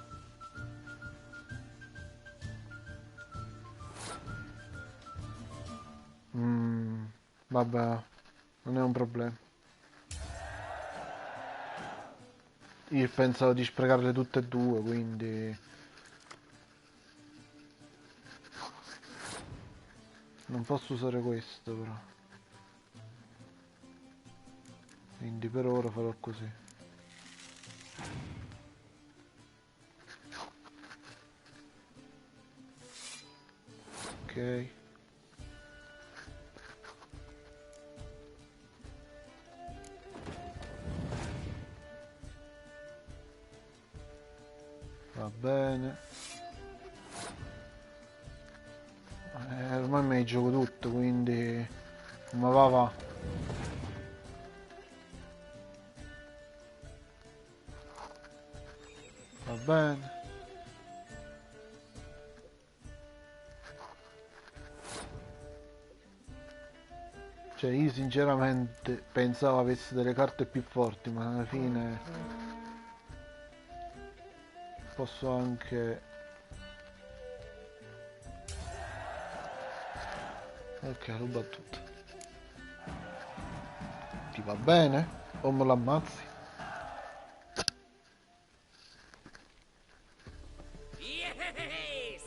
Vabbè, non è un problema. Io pensavo di sprecarle tutte e due, quindi... non posso usare questo però. Quindi per ora farò così. Ok. bene. Ormai me ne gioco tutto, quindi ma va. Va bene. Cioè io sinceramente pensavo avessi delle carte più forti, ma alla fine posso anche... Ok, l'ho battuto. Ti va bene? O me l'ammazzi? Yes!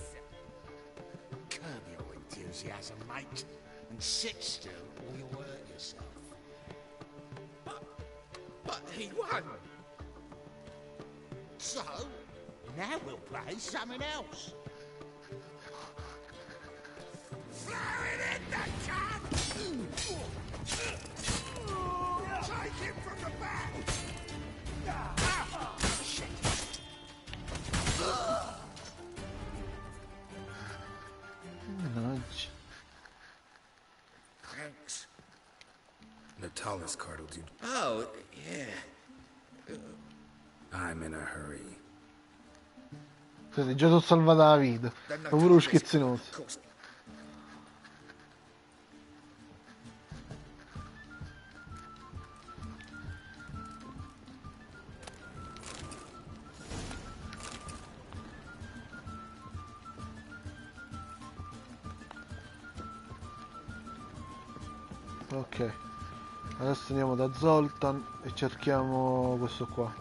Curb your enthusiasm, mate, and sit still or you'll hurt yourself. But he won! So, now we'll play something else. Throw it in the cat! Take him from the back! Shit! Mannaggia. Thanks. Natala's card will do. Oh, yeah. I'm in a hurry. Senti, già ti ho salvato la vita. Ho pure lo schizzinoso. Ok, adesso andiamo da Zoltan e cerchiamo questo qua.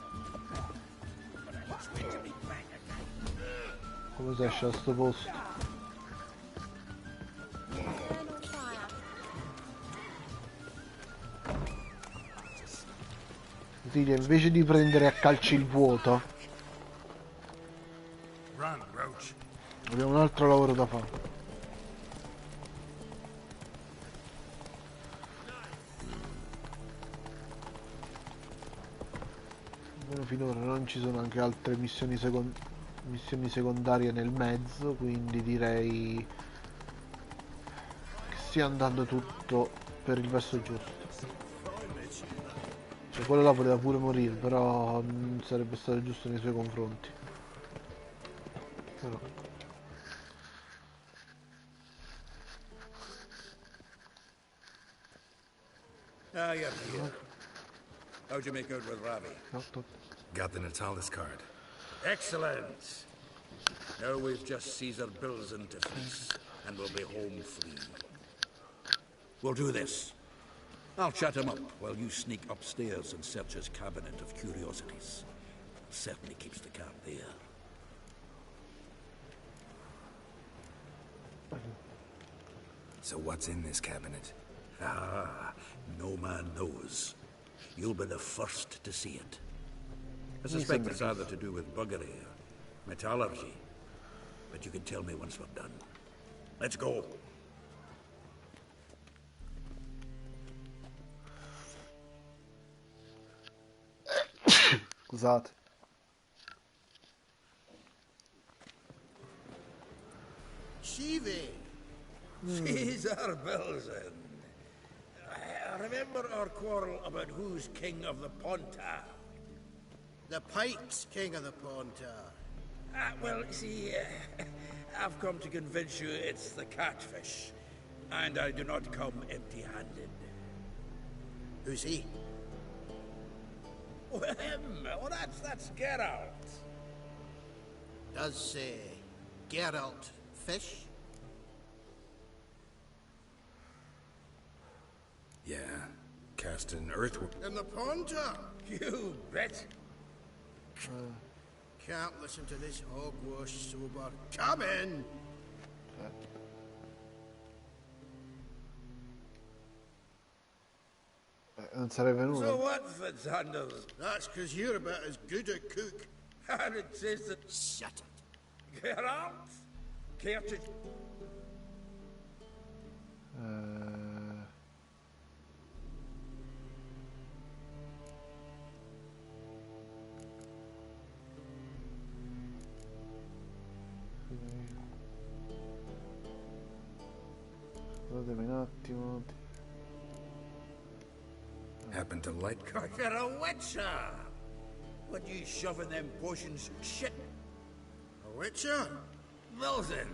Come si esce da sto posto? Dire, invece di prendere a calci il vuoto, abbiamo un altro lavoro da fare. Finora non ci sono anche altre missioni secondarie nel mezzo, quindi direi che stia andando tutto per il verso giusto. Cioè quello là poteva pure morire, però non sarebbe stato giusto nei suoi confronti. Però. Ah, you're here. How'd you make out with Ravi? Got the Natala's card. Excellent. Now we've just Caesar bills into feast, and we'll be home free. We'll do this. I'll chat him up while you sneak upstairs and search his cabinet of curiosities. Certainly keeps the cat there. So what's in this cabinet? Ah, no man knows. You'll be the first to see it. I suspect it's either to do with buggery or metallurgy. But you can tell me once we're done. Let's go. Scusate. Chivi! Caesar Belzen. Remember our quarrel about who's king of the Ponta? The Pike's king of the Ponta. Well, see, I've come to convince you it's the catfish. And I do not come empty-handed. Who's he? Oh, him! Oh, that's Geralt. Does Geralt fish? Yeah, cast an earthworm. In the Ponta? You bet. Can't listen to this hogwash sober. Come in! Non sarei venuto. So what, Fitzhandles? That's because you're about as good a cook. And it says that... Shut it. Geralt? Care to... Scusatemi un attimo. Happen to like... You're a witcher! What you shoving them potions shit? A witcher? Wilson,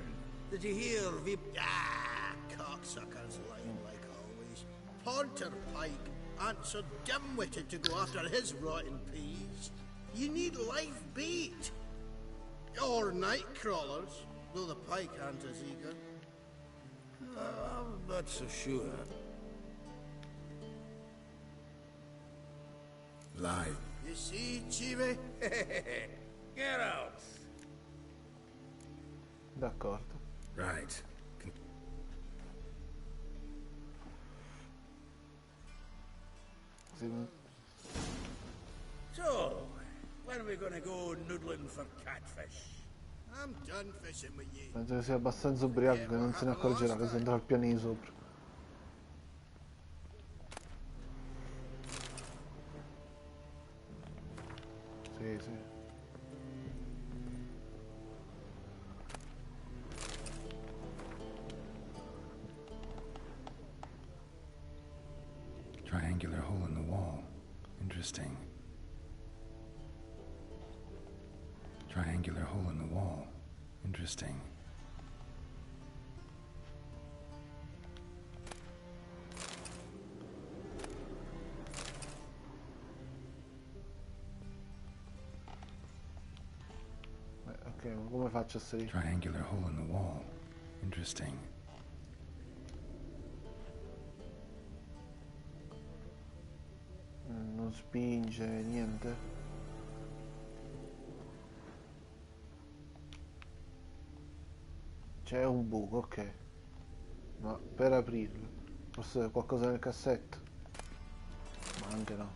did you hear the... Ah, cocksuckers lying like always. Porter Pike aren't so dim-witted to go after his rotten peas. You need life bait. Or night crawlers, though the Pike aren't as eager. I'm not so sure. Lie. You see, Chive? Get out! D'accordo. Right. So, when are we gonna go noodling for catfish? I'm done fishing with you. Penso che sia abbastanza ubriaco che non se ne accorgerà che si andrà al piano di sopra. Sì, sì. Triangular hole in the wall. Interesting. Triangular hole in the wall. Interesting. Ok, ma come faccio a salire? Triangular hole in the wall. Interesting. Non spinge, niente. C'è un buco, ok. Ma per aprirlo, forse qualcosa nel cassetto? Ma anche no.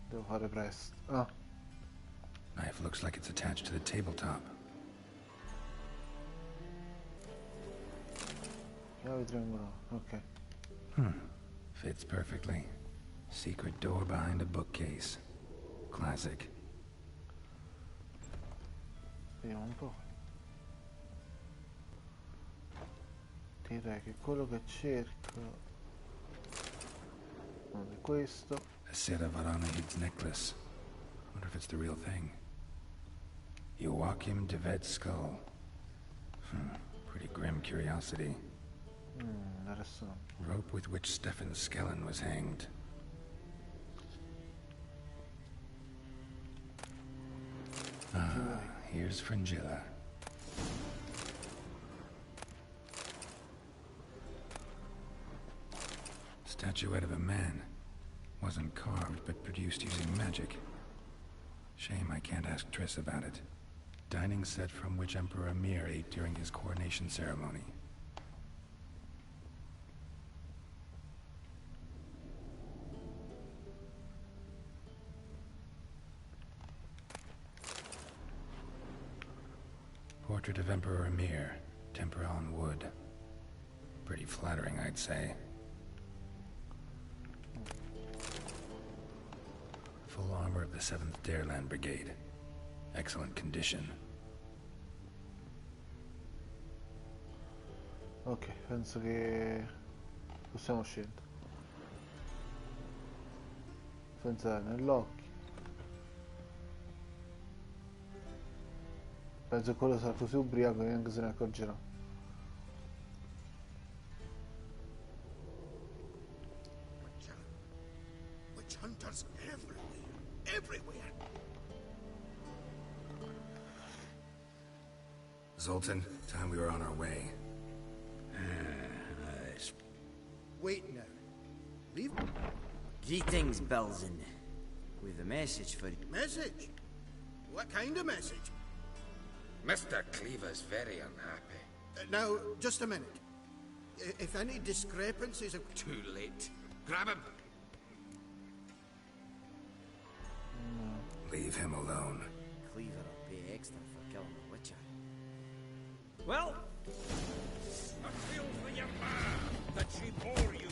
Devo fare presto. Ah. Knife looks like it's attached to the tabletop. Chiave triangolare, ok. Fits perfectly. Secret door behind a bookcase. Classic. Vediamo un po'. Direi che quello che cerco non è questo. A set of Varanahid's necklace. Wonder if it's the real thing. Joachim de Ved's skull. Pretty grim curiosity. Interessante. Rope with which Stefan Skellen was hanged. Here's Fringilla. Statuette of a man. Wasn't carved, but produced using magic. Shame I can't ask Triss about it. Dining set from which Emperor Emir ate during his coronation ceremony. Portrait of Emperor Emir, tempera on wood. Pretty flattering, I'd say. Full armor of the 7th Dareland Brigade. Excellent condition. Ok, penso che possiamo scendere. Senza nell'occhio. Penso che quello sarà così ubriaco che neanche se ne accorgerà. Witch hunters everywhere. Everywhere. Zoltan, time we were on our way. Wait now. Leave. Greetings, Belzen. With a message for you. Message? What kind of message? Mr. Cleaver's very unhappy. Now, just a minute. If any discrepancies are... Too late. Grab him. Leave him alone. Cleaver will pay extra for killing the Witcher. Well, I feel for your ma that she bore you.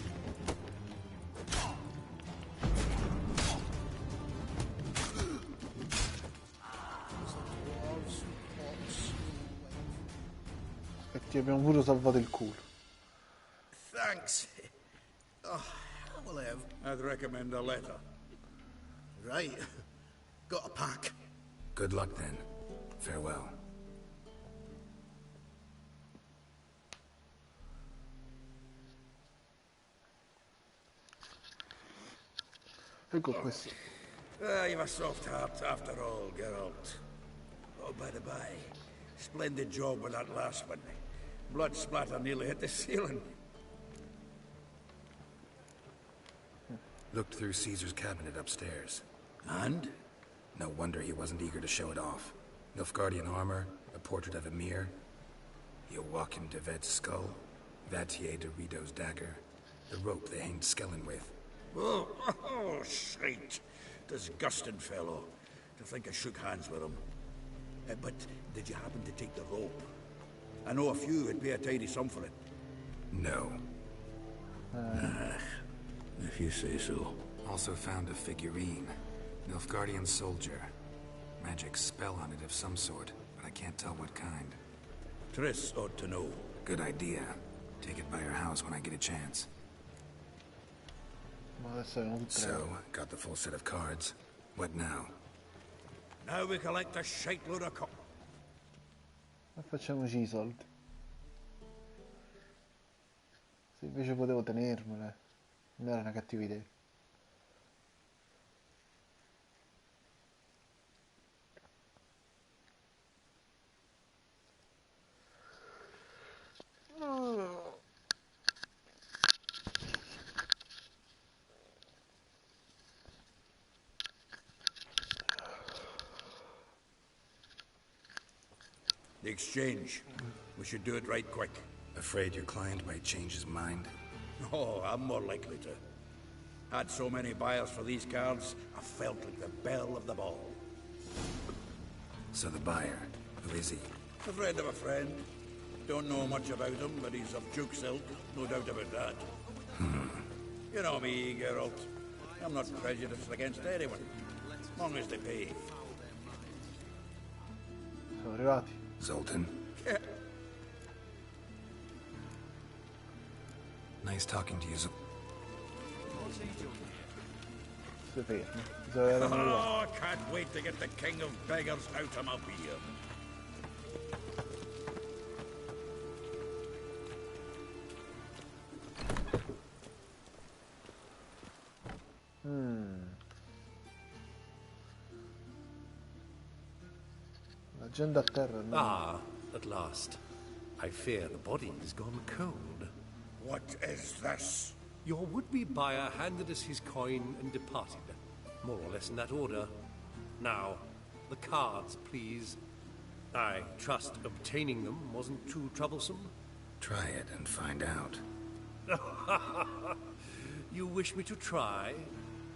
Ti abbiamo pure salvato il culo. Thanks. Oh, how will I have? I'd recommend a letter. Right. Got a pack. Good luck then. Farewell. Ecco questo. You've a soft heart after all, Geralt. Oh, by the by, splendid job with that last one. Blood splatter nearly hit the ceiling. Looked through Caesar's cabinet upstairs. And? No wonder he wasn't eager to show it off. Nilfgaardian armor, a portrait of Emir, Joachim de Vet's skull, Vatier de Rideau's dagger, the rope they hanged Skellen with. Oh, shite. Disgusting fellow. To think I shook hands with him. But did you happen to take the rope? I know a few would pay a tidy sum for it. No. If you say so. Also found a figurine. Nilfgaardian soldier. Magic spell on it of some sort, but I can't tell what kind. Triss ought to know. Good idea. Take it by her house when I get a chance. So, got the full set of cards. What now? Now we collect a shite load of E facciamoci i soldi. Se invece potevo tenermele, non era una cattiva idea. The exchange. We should do it right quick. Afraid your client might change his mind? Oh, I'm more likely to. Had so many buyers for these cards, I felt like the belle of the ball. So the buyer, who is he? A friend of a friend. Don't know much about him, but he's of Duke's ilk, no doubt about that. You know me, Geralt. I'm not prejudiced against anyone, as long as they pay. Siamo arrivati. Zoltan? Yeah. Nice talking to you, Si ferma. Bisogna avere un Oh, I can't wait to get the king of beggars out of my beer. La gente a terra. No. Ah, at last. I fear the body's gone cold. What is this? Your would-be buyer handed us his coin and departed. More or less in that order. Now, the cards, please. I trust obtaining them wasn't too troublesome? Try it and find out. You wish me to try?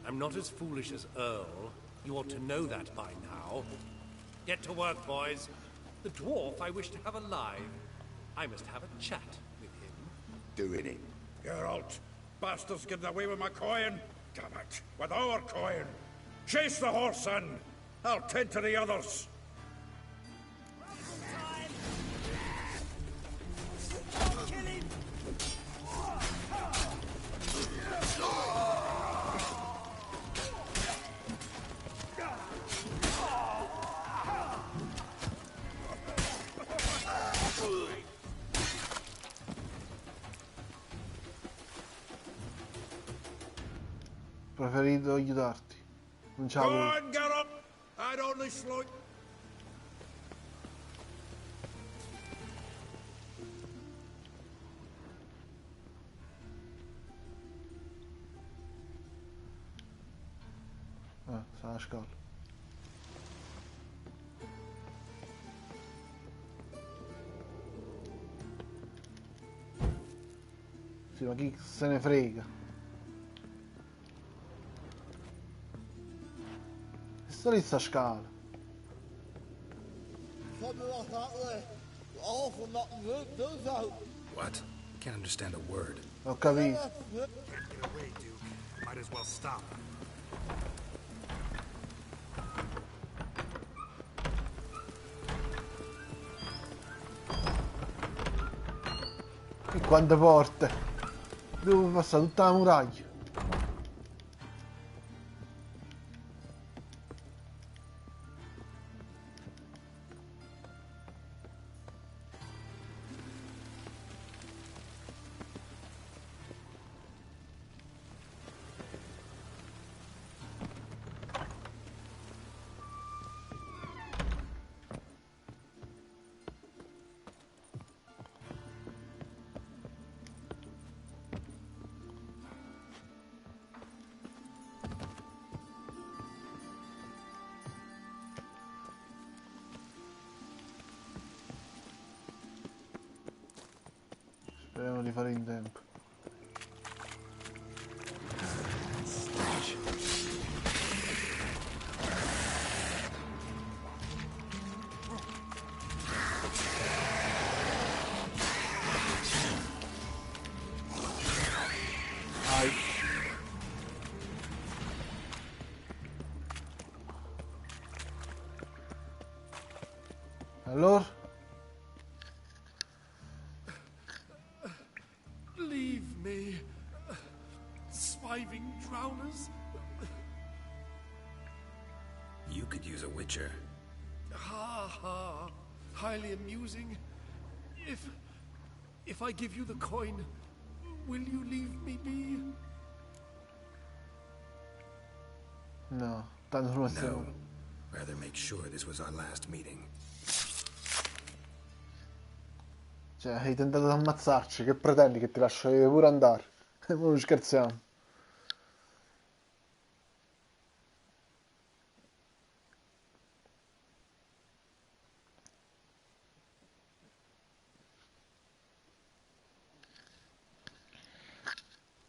I'm not as foolish as Earl. You ought to know that by now. Get to work, boys. The dwarf I wish to have alive. I must have a chat with him. Doing it. Geralt, bastards getting away with my coin. Damn it, with our coin. Chase the horse, son. I'll tend to the others. Preferito aiutarti. Non c'ha Go voluto. on, Geralt. I'd only slow... Sta alla scala. Sì, ma chi se ne frega? Sta lì sta scala. What? Can't understand a word. Ho capito. Get away, Duke. Might as well stop. E quante porte! Devo passare tutta la muraglia. Speriamo di fare in tempo. Vai. Allora? Leave me, surviving drowners. You could use a witcher. Ha ha, highly amusing. If I give you the coin, will you leave me be? No, tanto non stiamo. No. Rather make sure this was our last meeting. Cioè, hai tentato di ammazzarci, che pretendi che ti lascio pure andare? Non scherziamo.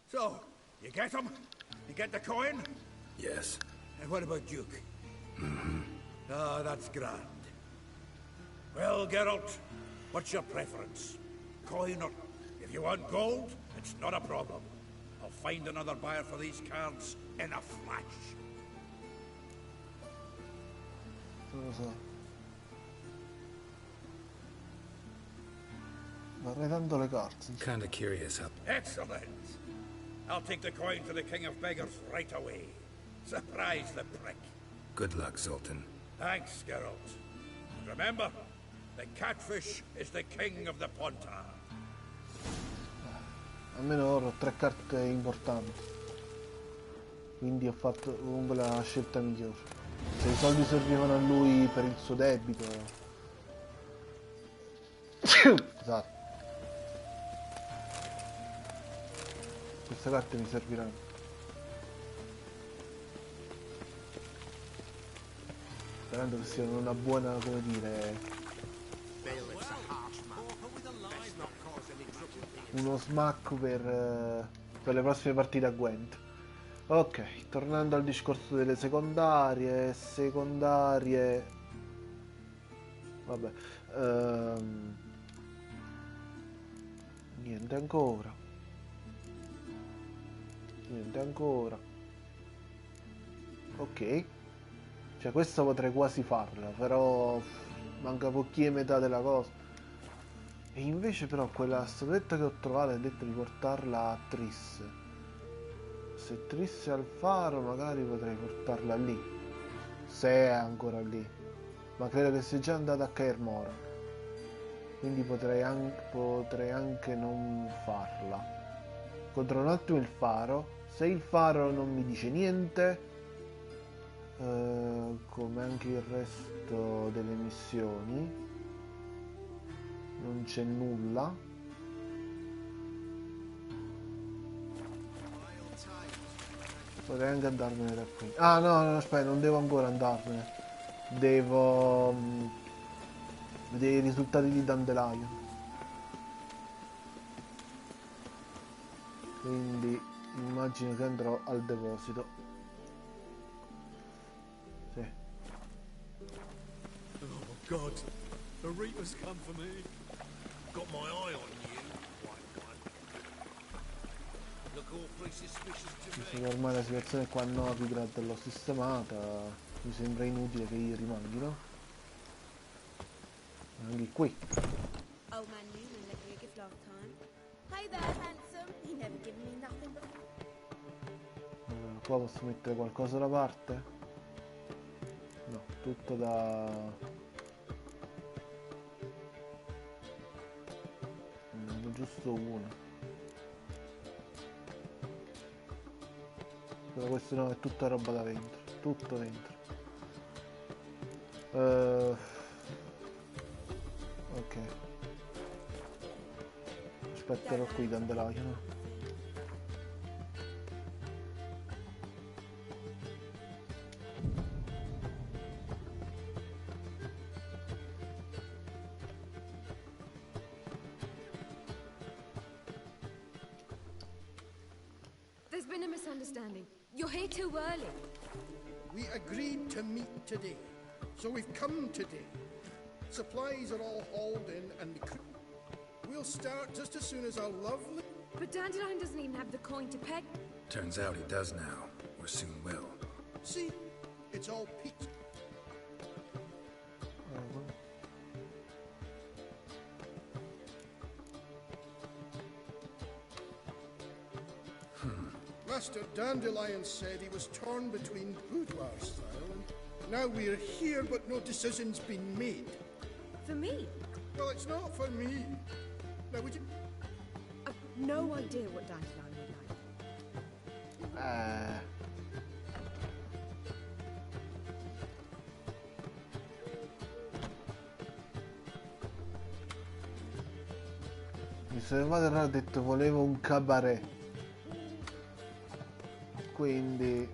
So, you get him? You get the coin? Yes. And what about Duke? Mm-hmm. Ah, that's grand. Well, Geralt, what's your preference? Coin or... If you want gold, it's not a problem. I'll find another buyer for these cards in a flash. Non lo so. Vorrei tanto le carte. Kinda curious how... Excellent. I'll take the coin to the King of Beggars right away. Surprise the prick. Good luck, Sultan. Thanks, Geralt. And remember, the catfish is the king of the Pontar. Almeno ora ho 3 carte importanti. Quindi ho fatto comunque la scelta migliore. Se i soldi servivano a lui per il suo debito. Scusate. Queste carte mi serviranno. Sperando che siano una buona, come dire, uno smack per le prossime partite a Gwent. Ok, tornando al discorso delle secondarie, vabbè, niente ancora, ok, cioè questa potrei quasi farla, però manca pochi metà della cosa. E invece però quella statuetta che ho trovato ha detto di portarla a Triss. Se Triss è al faro magari potrei portarla lì, se è ancora lì, ma credo che sia già andata a Kaer Morhen, quindi potrei anche non farla. Controllo un attimo il faro. Se il faro non mi dice niente, come anche il resto delle missioni, non c'è nulla. Potrei anche andarmene da qui. Ah no, aspetta, non devo ancora andarmene. Devo vedere i risultati di Dandelion. Quindi immagino che andrò al deposito. Sì. Oh God, the Reaper's come for me. Got my eye on you, white one. Look awfully suspicious to Visto me. che ormai la situazione qua a Novigrad l'ho sistemata, mi sembra inutile che io rimanghino. Anche qui. Old man Newman let you a gift last time. Hey there, handsome. You never given me nothing but... Qua posso mettere qualcosa da parte? No, tutto da... giusto uno. Però questo no, è tutta roba da dentro. Tutto dentro. Ok. Aspetterò qui dandelaio, no? There's been a misunderstanding. You're here too early. We agreed to meet today, so we've come today. Supplies are all hauled in, and we'll start just as soon as our lovely... But Dandelion doesn't even have the coin to peg. Turns out he does now, or soon will. See? It's all peach. Master Dandelion said he was torn between boudoir style and now we're here but no decision's been made. For me? Well, it's not for me. Now would you... I've no idea what Dandelion would like. Mr. Madden ha detto volevo un cabaret. Quindi...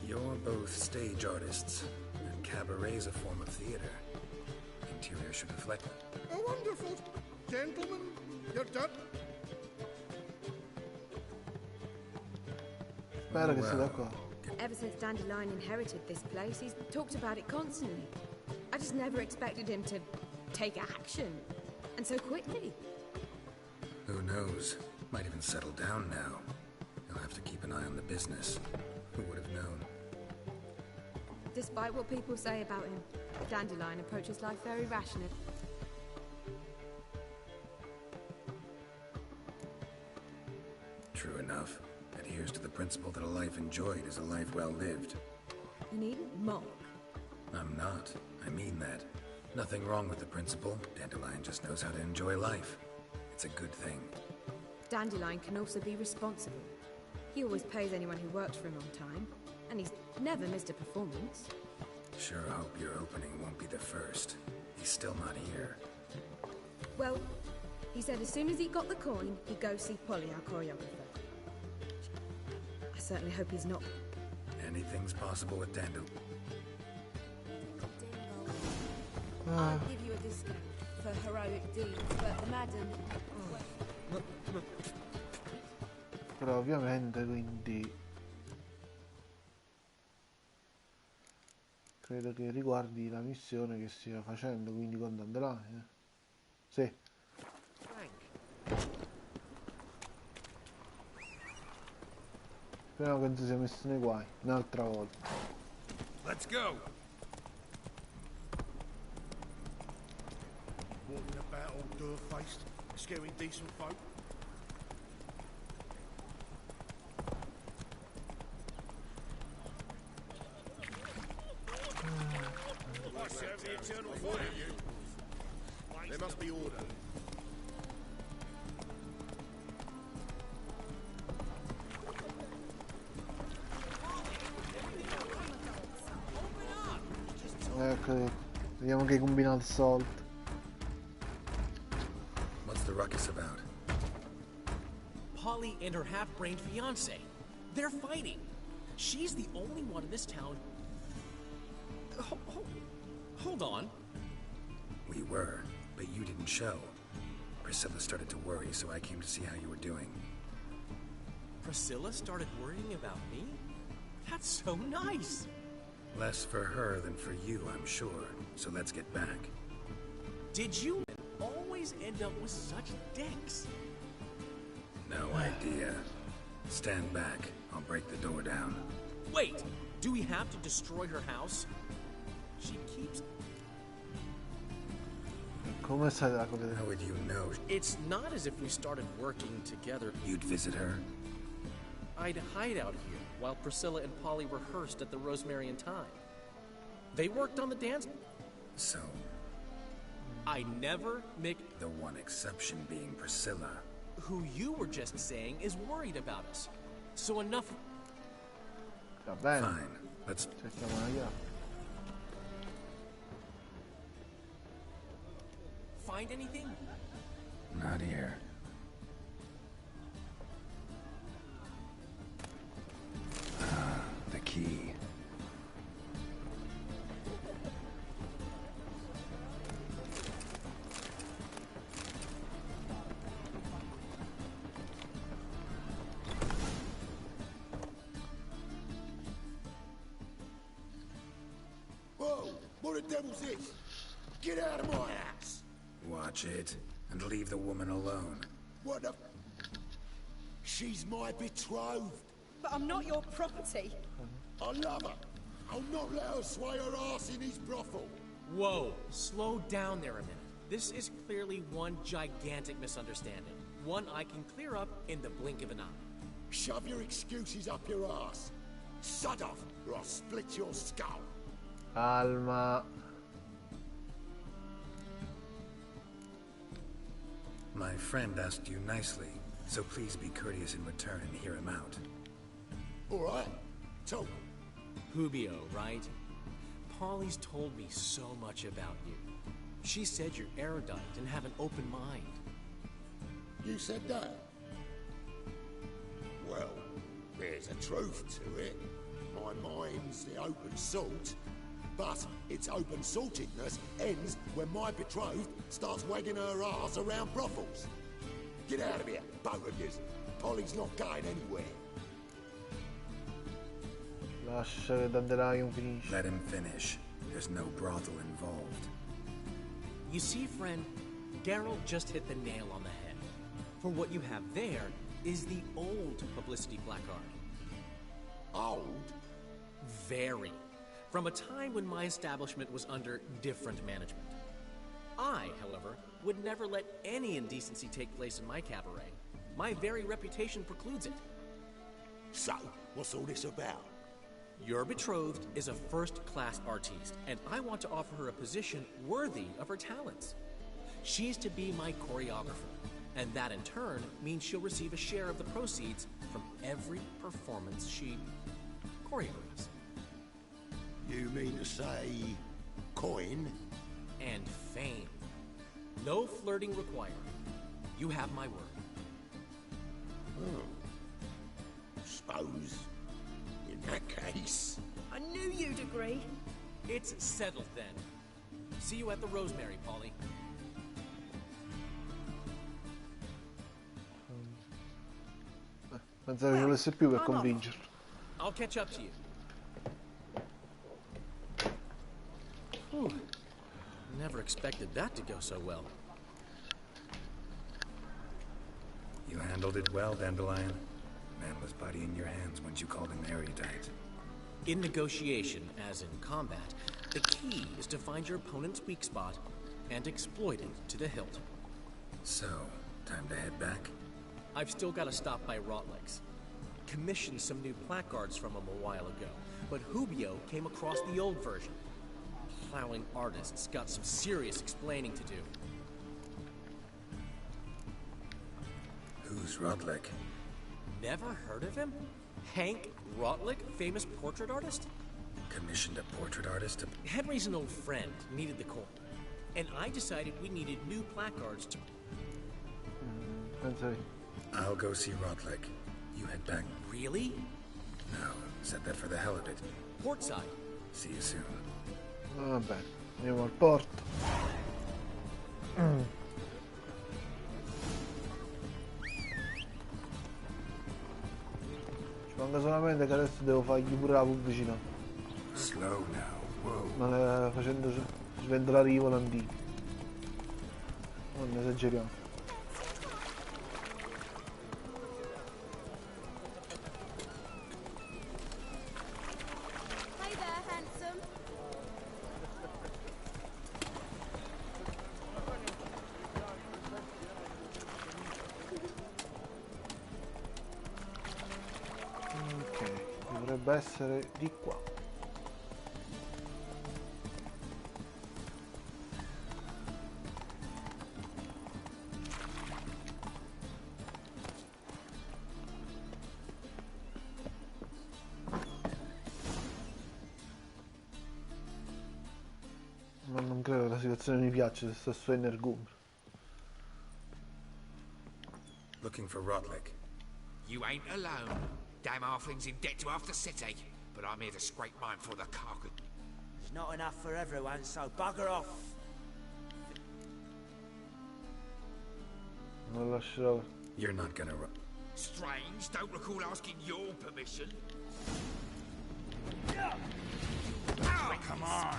You're both stage artists, and cabaret's a form of theater. Interior should reflect that. A wonderful gentleman. You're done. Spero che sia d'accordo. Ever since Dandelion inherited this place, he's talked about it constantly. I just never expected him to take action. And so quickly. Who knows? Might even settle down now. He'll have to keep an eye on the business. Who would have known? Despite what people say about him, Dandelion approaches life very rationally. True enough. Adheres to the principle that a life enjoyed is a life well lived. You needn't mock. I'm not. I mean that. Nothing wrong with the principle. Dandelion just knows how to enjoy life. It's a good thing. Dandelion can also be responsible. He always pays anyone who works for him on time, and he's never missed a performance. Sure hope your opening won't be the first. He's still not here. Well, he said as soon as he got the coin, he'd go see Polly, our choreographer. I certainly hope he's not. Anything's possible with Dandelion. I'll give you a discount for heroic deeds, but the madam... Però ovviamente quindi credo che riguardi la missione che stia facendo, quindi con Dandelion. Sì. Speriamo che non si sia messo nei guai un'altra volta. Let's go. Walking about all door-faced, scaring decent folk. I serve the eternal fire. There must be order. Ecco, vediamo che combina il salt. What's the ruckus about? Polly and her half-brained fiancé. They're fighting. She's the only one in this town. Hold on. We were, but you didn't show. Priscilla started to worry, so I came to see how you were doing. Priscilla started worrying about me? That's so nice. Less for her than for you, I'm sure. So let's get back. Did you always end up with such dicks? No idea. Stand back. I'll break the door down. Wait! Do we have to destroy her house? She keeps... come è stata la cosa? How would you know? It's not as if we started working together. You'd visit her? I'd hide out here while Priscilla and Polly rehearsed at the Rosemary and Thyme. They worked on the dance. So, I never make... the one exception being Priscilla. Who you were just saying is worried about us. So enough... Va bene. Fine, let's... Cerchiamo una chiave. Find anything? Not here. The key. Whoa! What the devil's this? Get out of my house! Watch it, and leave the woman alone. What the... She's my betrothed. But I'm not your property. I love her. I'll not let her sway her ass in his brothel. Whoa, slow down there a minute. This is clearly one gigantic misunderstanding. One I can clear up in the blink of an eye. Shove your excuses up your ass. Sod off, or I'll split your skull. Calma. My friend asked you nicely, so please be courteous in return and hear him out. All right, talk. Hubio, right? Polly's told me so much about you. She said you're erudite and have an open mind. You said that? Well, there's a truth to it. My mind's the open salt, but its open saltedness ends when my betrothed starts wagging her ass around brothels. Get out of here, both of yous. Polly's not going anywhere. Lascia che Dandelion finisce. Let him finish. There's no brothel involved. You see, friend, Geralt just hit the nail on the head. For what you have there is the old publicity placard. Old? Very. From a time when my establishment was under different management. I, however, would never let any indecency take place in my cabaret. My very reputation precludes it. So, what's all this about? Your betrothed is a first-class artiste, and I want to offer her a position worthy of her talents. She's to be my choreographer, and that in turn means she'll receive a share of the proceeds from every performance she choreographs. You mean to say... coin? And fame. No flirting required. You have my word. Oh. Suppose... in that case... I knew you'd agree. It's settled then. See you at the Rosemary, Polly. Pensavo ci volesse più per convincerlo. I'll catch up to you. Whew. Never expected that to go so well. You handled it well, Dandelion. Man was bloody in your hands once you called him erudite. In negotiation, as in combat, the key is to find your opponent's weak spot and exploit it to the hilt. So, time to head back? I've still got to stop by Rotlegs. Commissioned some new placards from him a while ago, but Hubio came across the old version. Plowing artists got some serious explaining to do. Who's Rodlick? Never heard of him? Hank Rotlick, famous portrait artist? Commissioned a portrait artist to... Henry's an old friend, needed the coin. And I decided we needed new placards to... I'll go see Rodlick. You head back. Really? No, said that for the hell of it. Portside. See you soon. Vabbè, andiamo al porto. Ci manca solamente che adesso devo fargli pure la pubblicità. Slow now, whoa. Facendo sventolare i volantini. Non esageriamo. Dovrebbe essere di qua. Ma non credo che la situazione mi piaccia se sto su Energum. Looking for Rodlick. You ain't alone. Damn halfling's in debt to half the city. But I'm here to scrape mine for the carcass. There's not enough for everyone, so bugger off. Non lascerò. You're not gonna run. Strange, don't recall asking your permission. Oh, come on.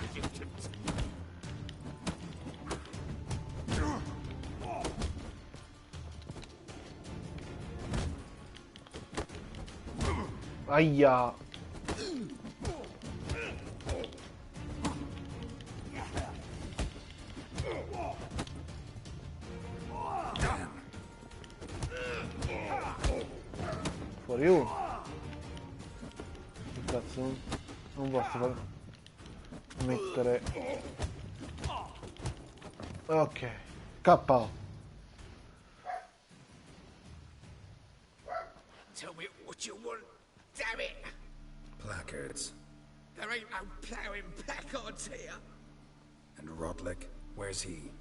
Aia! Fuori uno. Che cazzo? Non posso fare. Mettere. Ok. KO. Tell me what you want, damn it! Placards. There ain't no ploughing placards here. And Rodlick? Where's he?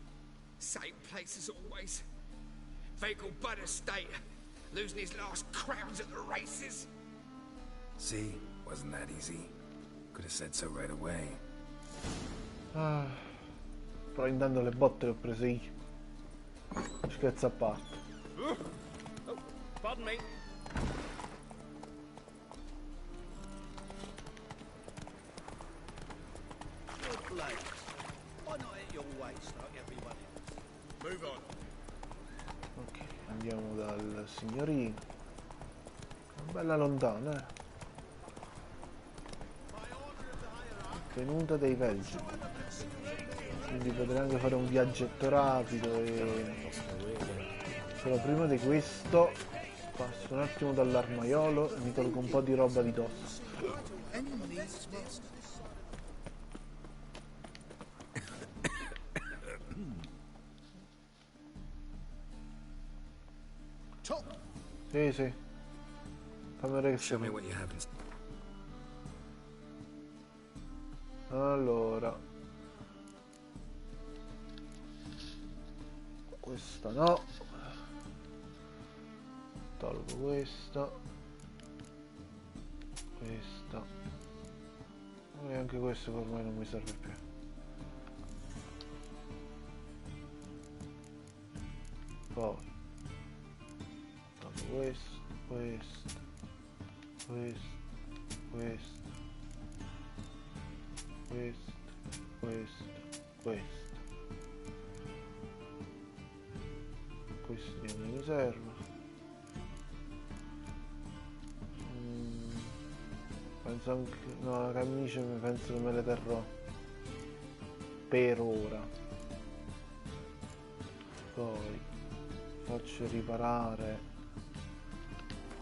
Same place as always. Vehicle butter state. Losing his last crowns at the races. See? Wasn't that easy? Could have said so right away. Ah, però intanto le botte le ho prese io. Scherzo a parte. Oh, pardon me. Good blade. Why not at your waist like everyone else? Move on. Ok, andiamo dal signorino. Bella lontana, eh. Tenuta dei Velgi. Quindi potrei anche fare un viaggetto rapido e... Però prima di questo passo un attimo dall'armaiolo e mi tolgo un po' di roba di dosso. Sì, sì. Fammi vedere che Show me siamo. what you have in... Allora, questa no, tolgo questa, e anche questo che ormai non mi serve più. Poi tolgo questo, questo, questo non mi serve. Penso anche no, la camicia penso che me le terrò per ora. Poi faccio riparare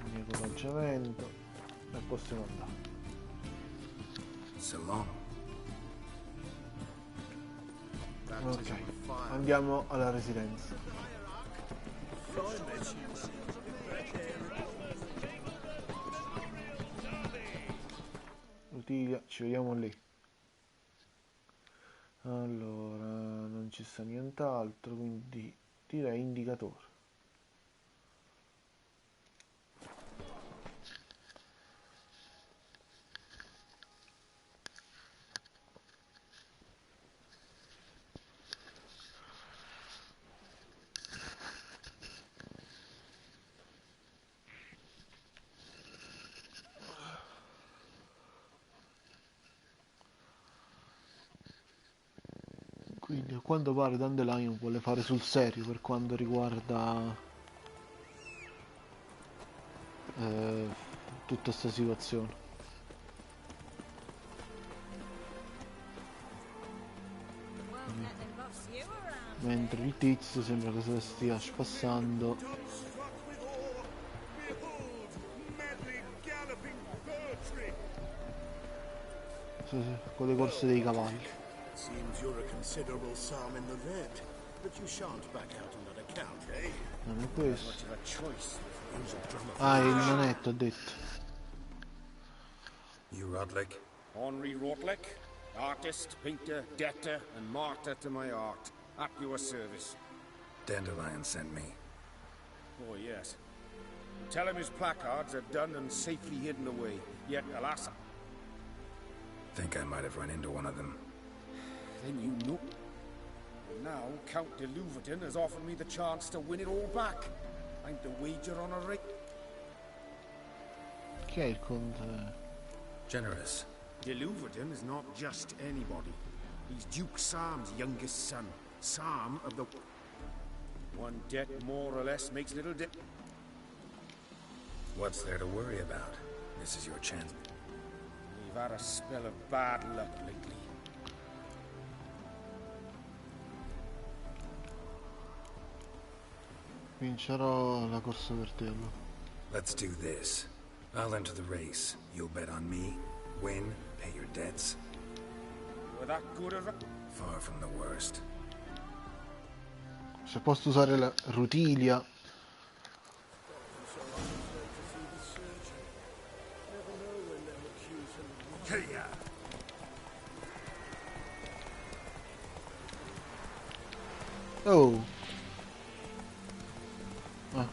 il mio equipaggiamento e possiamo andare. So long. Ok, andiamo alla residenza. Utilia, ci vediamo lì. Allora, non ci sta nient'altro, quindi direi indicatore. Quindi a quanto pare Dandelion vuole fare sul serio per quanto riguarda tutta questa situazione. Mentre il tizio sembra che se la stia spassando. con le corse dei cavalli. Seems you're a considerable sum in the red, but you shan't back out on that account, eh? Non è questo. Much of a choice with the usual drum of Ah, il monetto, ho detto. You Rodlick? Henri Rotlick, artist, painter, debtor, and martyr to my art. At your service. Dandelion sent me. Oh, yes. Tell him his placards are done and safely hidden away. Yet, alas... Think I might have run into one of them. Then you know... Now, Count de Louverton has offered me the chance to win it all back. I'm to wager on a rate. Chi è il conte? Generous. De Louverton is not just anybody. He's Duke Sam's youngest son. Sam of the... One debt more or less makes little What's there to worry about? This is your chance. We've had a spell of bad luck lately. Vincerò la corsa per tempo. Let's do this. I'll enter the race. You'll bet on me, win, pay your debts. Were that good of... Far from the worst. Se posso usare la Rutilia. Oh. Ah.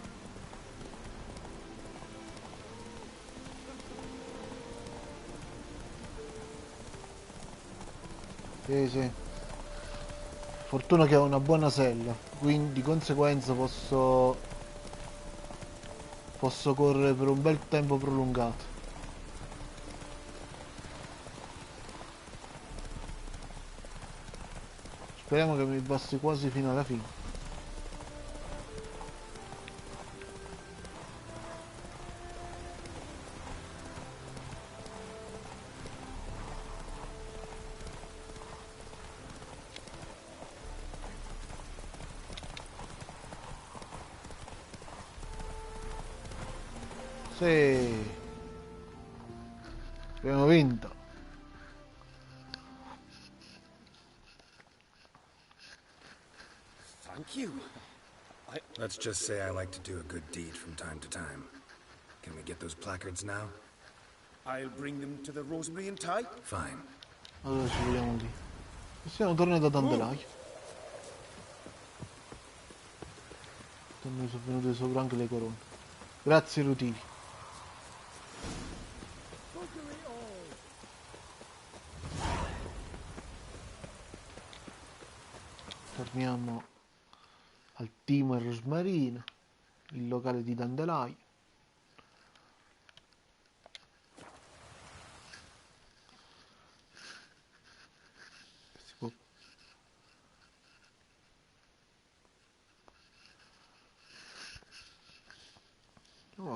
Sì. Fortuna che ho una buona sella, quindi di conseguenza posso correre per un bel tempo prolungato. Speriamo che mi basti quasi fino alla fine. Sì, abbiamo vinto. Thank you. Let's just say I like to do a good deed from time to time. Can we get those placards now? I'll bring them to the Rosemary and Tye. Fine. Allora ci vediamo lì. Siamo tornati da Dandelion. Mi sono venute sopra anche le corone. Grazie Rutili. Torniamo al Timo e Rosmarino, il locale di Dandelion.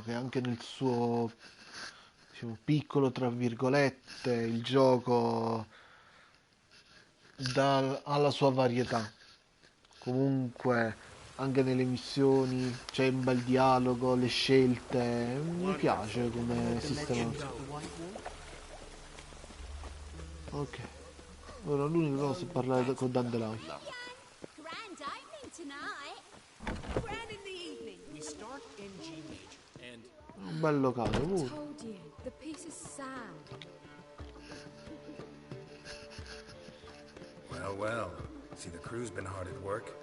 Che anche nel suo, diciamo, piccolo tra virgolette, il gioco ha la sua varietà. Comunque anche nelle missioni c'è un bel dialogo, le scelte, mi piace come sistema. Ok, ora l'unica cosa è parlare con Dandelion. Un bel locale pure. Well. See, the crew's been hard at work.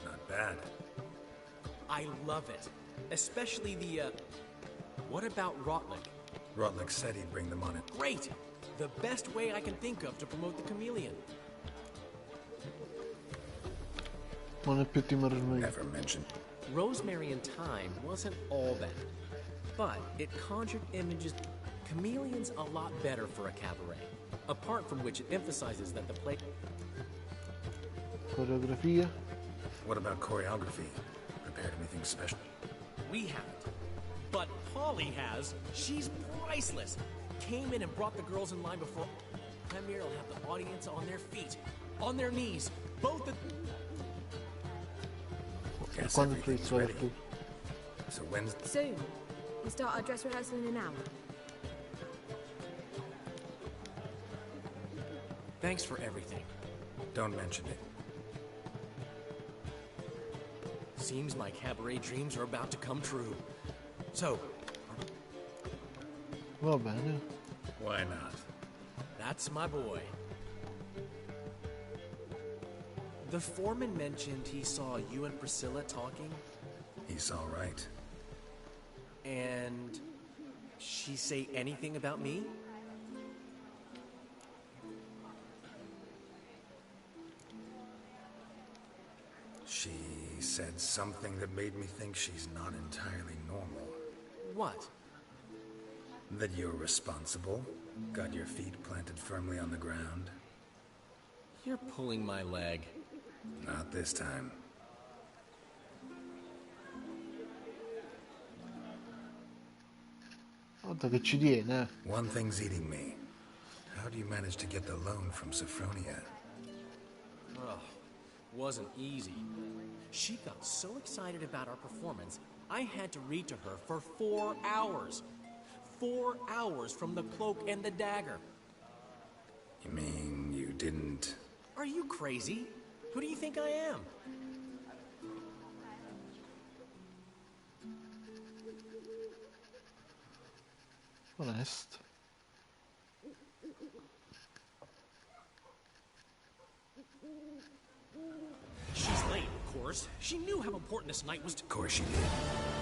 Not bad. I love it. Especially the, what about Rotlick? Rotlick said he'd bring them on it. Great! The best way I can think of to promote the chameleon. Non è più Timo e Rosmarino. Never mentioned. Rosemary in Time wasn't all bad, but it conjured images. Chameleon's a lot better for a cabaret, apart from which it emphasizes that the play... Choreografia? What about choreography? Prepared anything special? We haven't, but Polly has. She's priceless. Came in and brought the girls in line before premiere. Will have the audience on their feet, on their knees, both the... Guess everything's ready. So when's... Soon. We start our dress rehearsal in an hour. Thanks for everything. Don't mention it. Seems my cabaret dreams are about to come true. So, Va bene. Why not? that's my boy. The foreman mentioned he saw you and Priscilla talking, He's all right. and she say anything about me? She said something that made me think she's not entirely normal. What? That you're responsible, got your feet planted firmly on the ground. You're pulling my leg. Not this time. Guarda che ci tiene. One thing's eating me. How do you manage to get the loan from Sophronia? Ugh, wasn't easy. She got so excited about our performance, I had to read to her for 4 hours. 4 hours from the cloak and the dagger. You mean you didn't... Are you crazy? Who do you think I am? Honest. She's late, of course. She knew how important this night was to... Of course she did.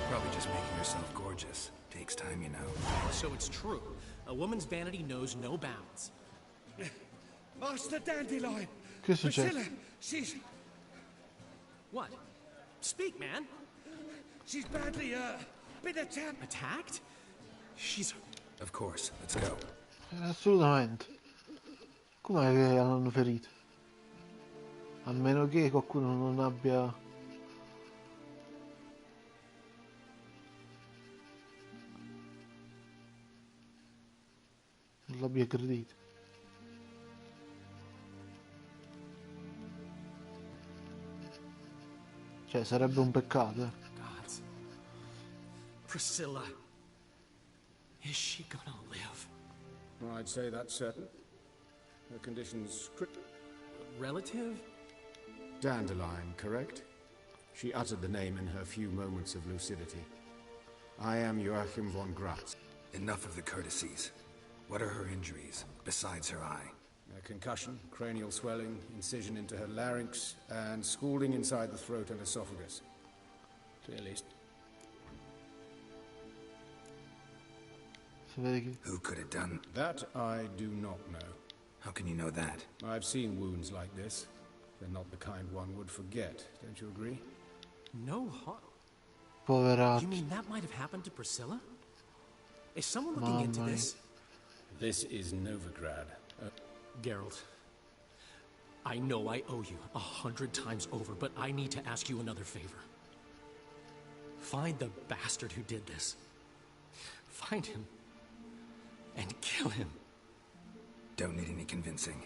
Probably just making herself gorgeous. Takes time, you know. So it's true. A woman's vanity knows no bounds. Master Dandelion! Che succede? Priscilla, she's... What? Speak, man. She's badly, been attacked. Attacked? She's... Of course. Let's go. Assolutamente. Com'è che l'hanno ferito? A meno che qualcuno non abbia... non l'abbia aggredito. Cioè, sarebbe un peccato, eh. Gods. Priscilla. Is she gonna live? I'd say that's certain. Her condition's critical. Relative? Dandelion, correct? She uttered the name in her few moments of lucidity. I am Joachim von Gratz. Enough of the courtesies. What are her injuries, besides her eye? A concussion, cranial swelling, incision into her larynx, and scalding inside the throat and esophagus. Clearly. Who could have done? That I do not know. How can you know that? I've seen wounds like this. They're not the kind one would forget, don't you agree? No harm. Poveraccio. You mean that might have happened to Priscilla? Is someone looking into this? This is Novigrad. Geralt, I know I owe you 100 times over, but I need to ask you another favor. Find the bastard who did this. Find him and kill him. Don't need any convincing.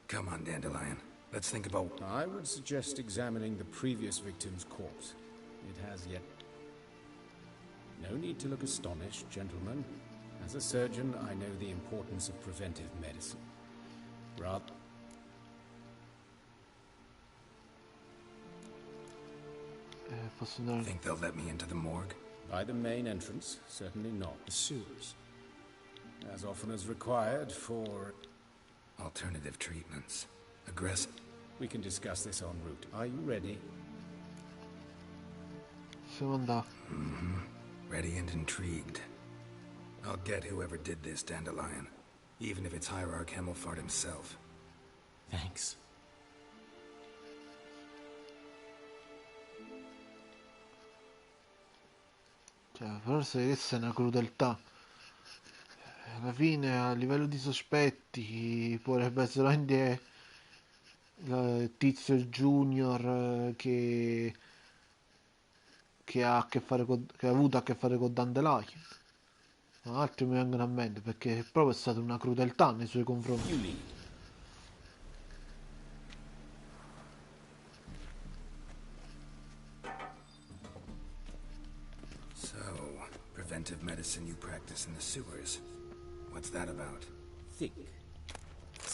Come on, Dandelion. Let's think about... I would suggest examining the previous victim's corpse. It has yet... No need to look astonished, gentlemen. As a surgeon, I know the importance of preventive medicine. Rather... Posso andare... Think they'll let me into the morgue? By the main entrance, certainly not. The sewers. As often as required for... Alternative treatments. Aggressive. We can discuss this en route. Are you ready? Possiamo andare. Ready and intrigued. I'll get whoever did this, Dandelion. Even if it's Hierarch Hemmelfart himself. Thanks. Cioè, forse questa è una crudeltà. Alla fine, a livello di sospetti, potrebbe essere anche il tizio junior che ha a che fare che ha avuto a che fare con Dandelion. Ma altri mi vengono a mente perché proprio è stata una crudeltà nei suoi confronti. Preventive medicine you practice in the sewers. What's that about? Think.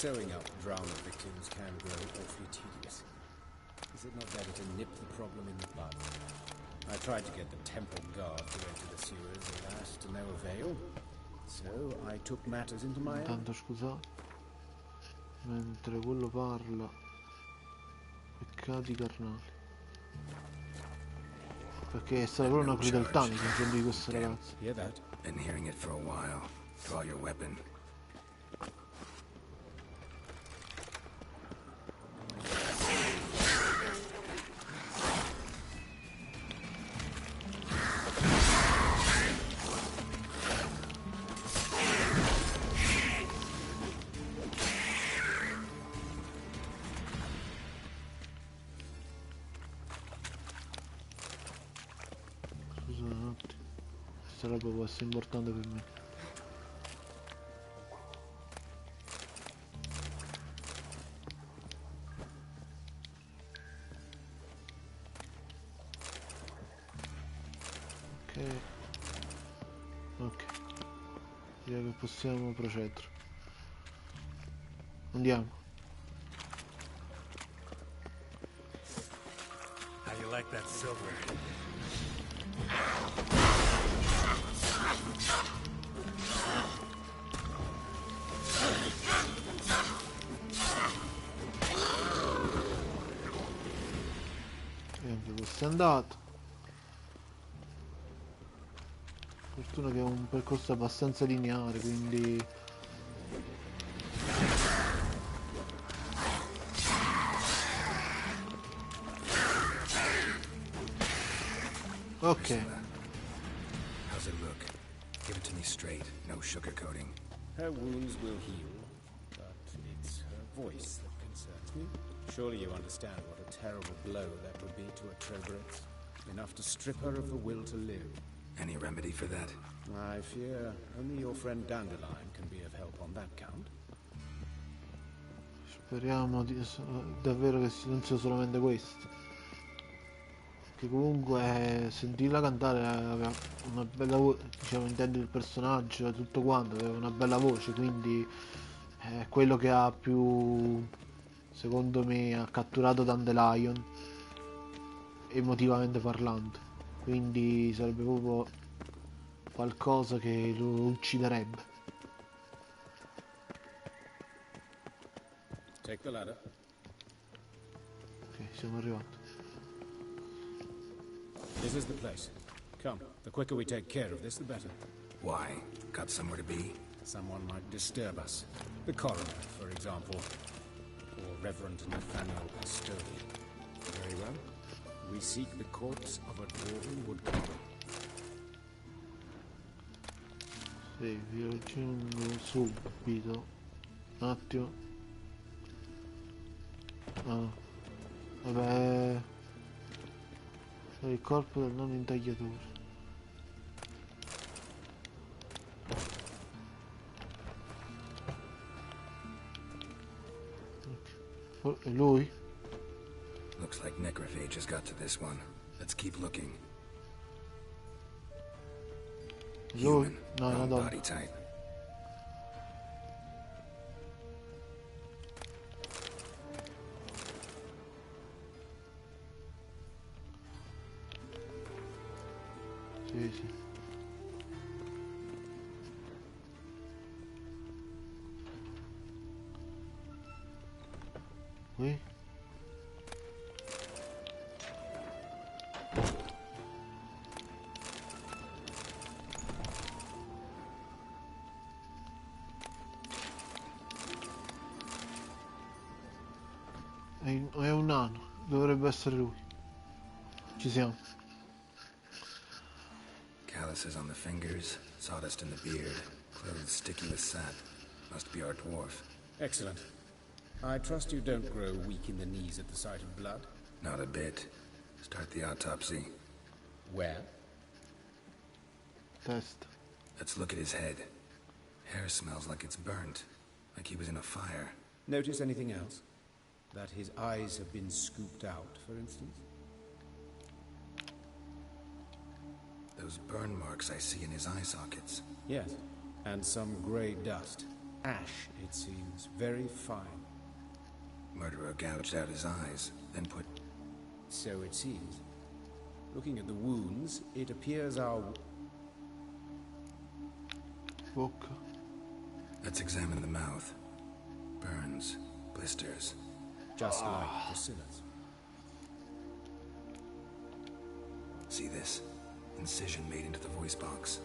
Sewing up drowner victims can grow awfully tedious. Is it not better to nip the problem in the bud? I tried to get the temple guard to enter the sewers, alas, to no avail. So I took matters into my own. Intanto scusate, mentre quello parla, peccati carnali. Perché è stata proprio una crudeltà nei confronti di questa ragazza. Hear that? Been hearing it for a while. Draw your weapon. Questa roba può essere importante per me. Ok, direi che possiamo procedere. Andiamo. How you like that silver? Questo è andato. Fortuna che è un percorso abbastanza lineare, quindi ok. How's it look? Give it to me straight, no sugarcoating. Her wounds will heal, but it's her voice that concerns me. Surely you understand what a terrible blow that would be to a Trobrex. Enough to strip her of the will to live. Any remedy for that? I fear only your friend Dandelion can be of help on that count. Speriamo davvero che non sia solamente questo. Che comunque sentirla cantare aveva una bella voce, diciamo, intendo il personaggio e tutto quanto, aveva una bella voce, quindi è quello che ha più, secondo me, ha catturato Dandelion emotivamente parlando, quindi sarebbe proprio qualcosa che lo ucciderebbe. Take the ladder. Ok, siamo arrivati. This is the place. Come, the quicker we take care of this, the better. Why? Got somewhere to be? Someone might disturb us. The coroner, for example. Or Reverend Nathaniel Custodian. Very well. We seek the corpse of a dwarven woodcutter. Sì, vi raggiungo subito. Un attimo. Ah, vabbè. Il corpo del non intagliatore. Oh, è lui? Looks like necrophage has got to this one. Let's keep looking. Lui? Human, No, è una wrong donna. body type. Sì, sì. Qui? È un nano, dovrebbe essere lui. Ci siamo. Calluses on the fingers, sawdust in the beard, clothes sticky with sap. Must be our dwarf. Excellent. I trust you don't grow weak in the knees at the sight of blood? Not a bit. Start the autopsy. Where? Testa. Let's look at his head. Hair smells like it's burnt, like he was in a fire. Notice anything else? That his eyes have been scooped out, for instance? Those burn marks I see in his eye sockets. Yes, and some grey dust. Ash, it seems. Very fine. Murderer gouged out his eyes, then put... So it seems. Looking at the wounds, it appears our... Book. Let's examine the mouth. Burns, blisters. Just like Priscilla's. See this? Incision made into the voice box.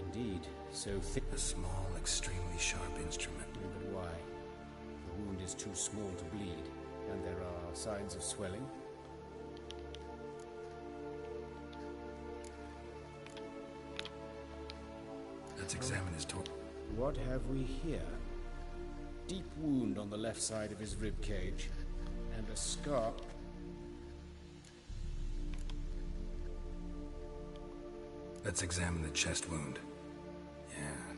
Indeed, so thick. A small, extremely sharp instrument. But why? The wound is too small to bleed, and there are signs of swelling. Let's examine his torso. What have we here? Deep wound on the left side of his rib cage, and a scar. Let's examine the chest wound. Yeah.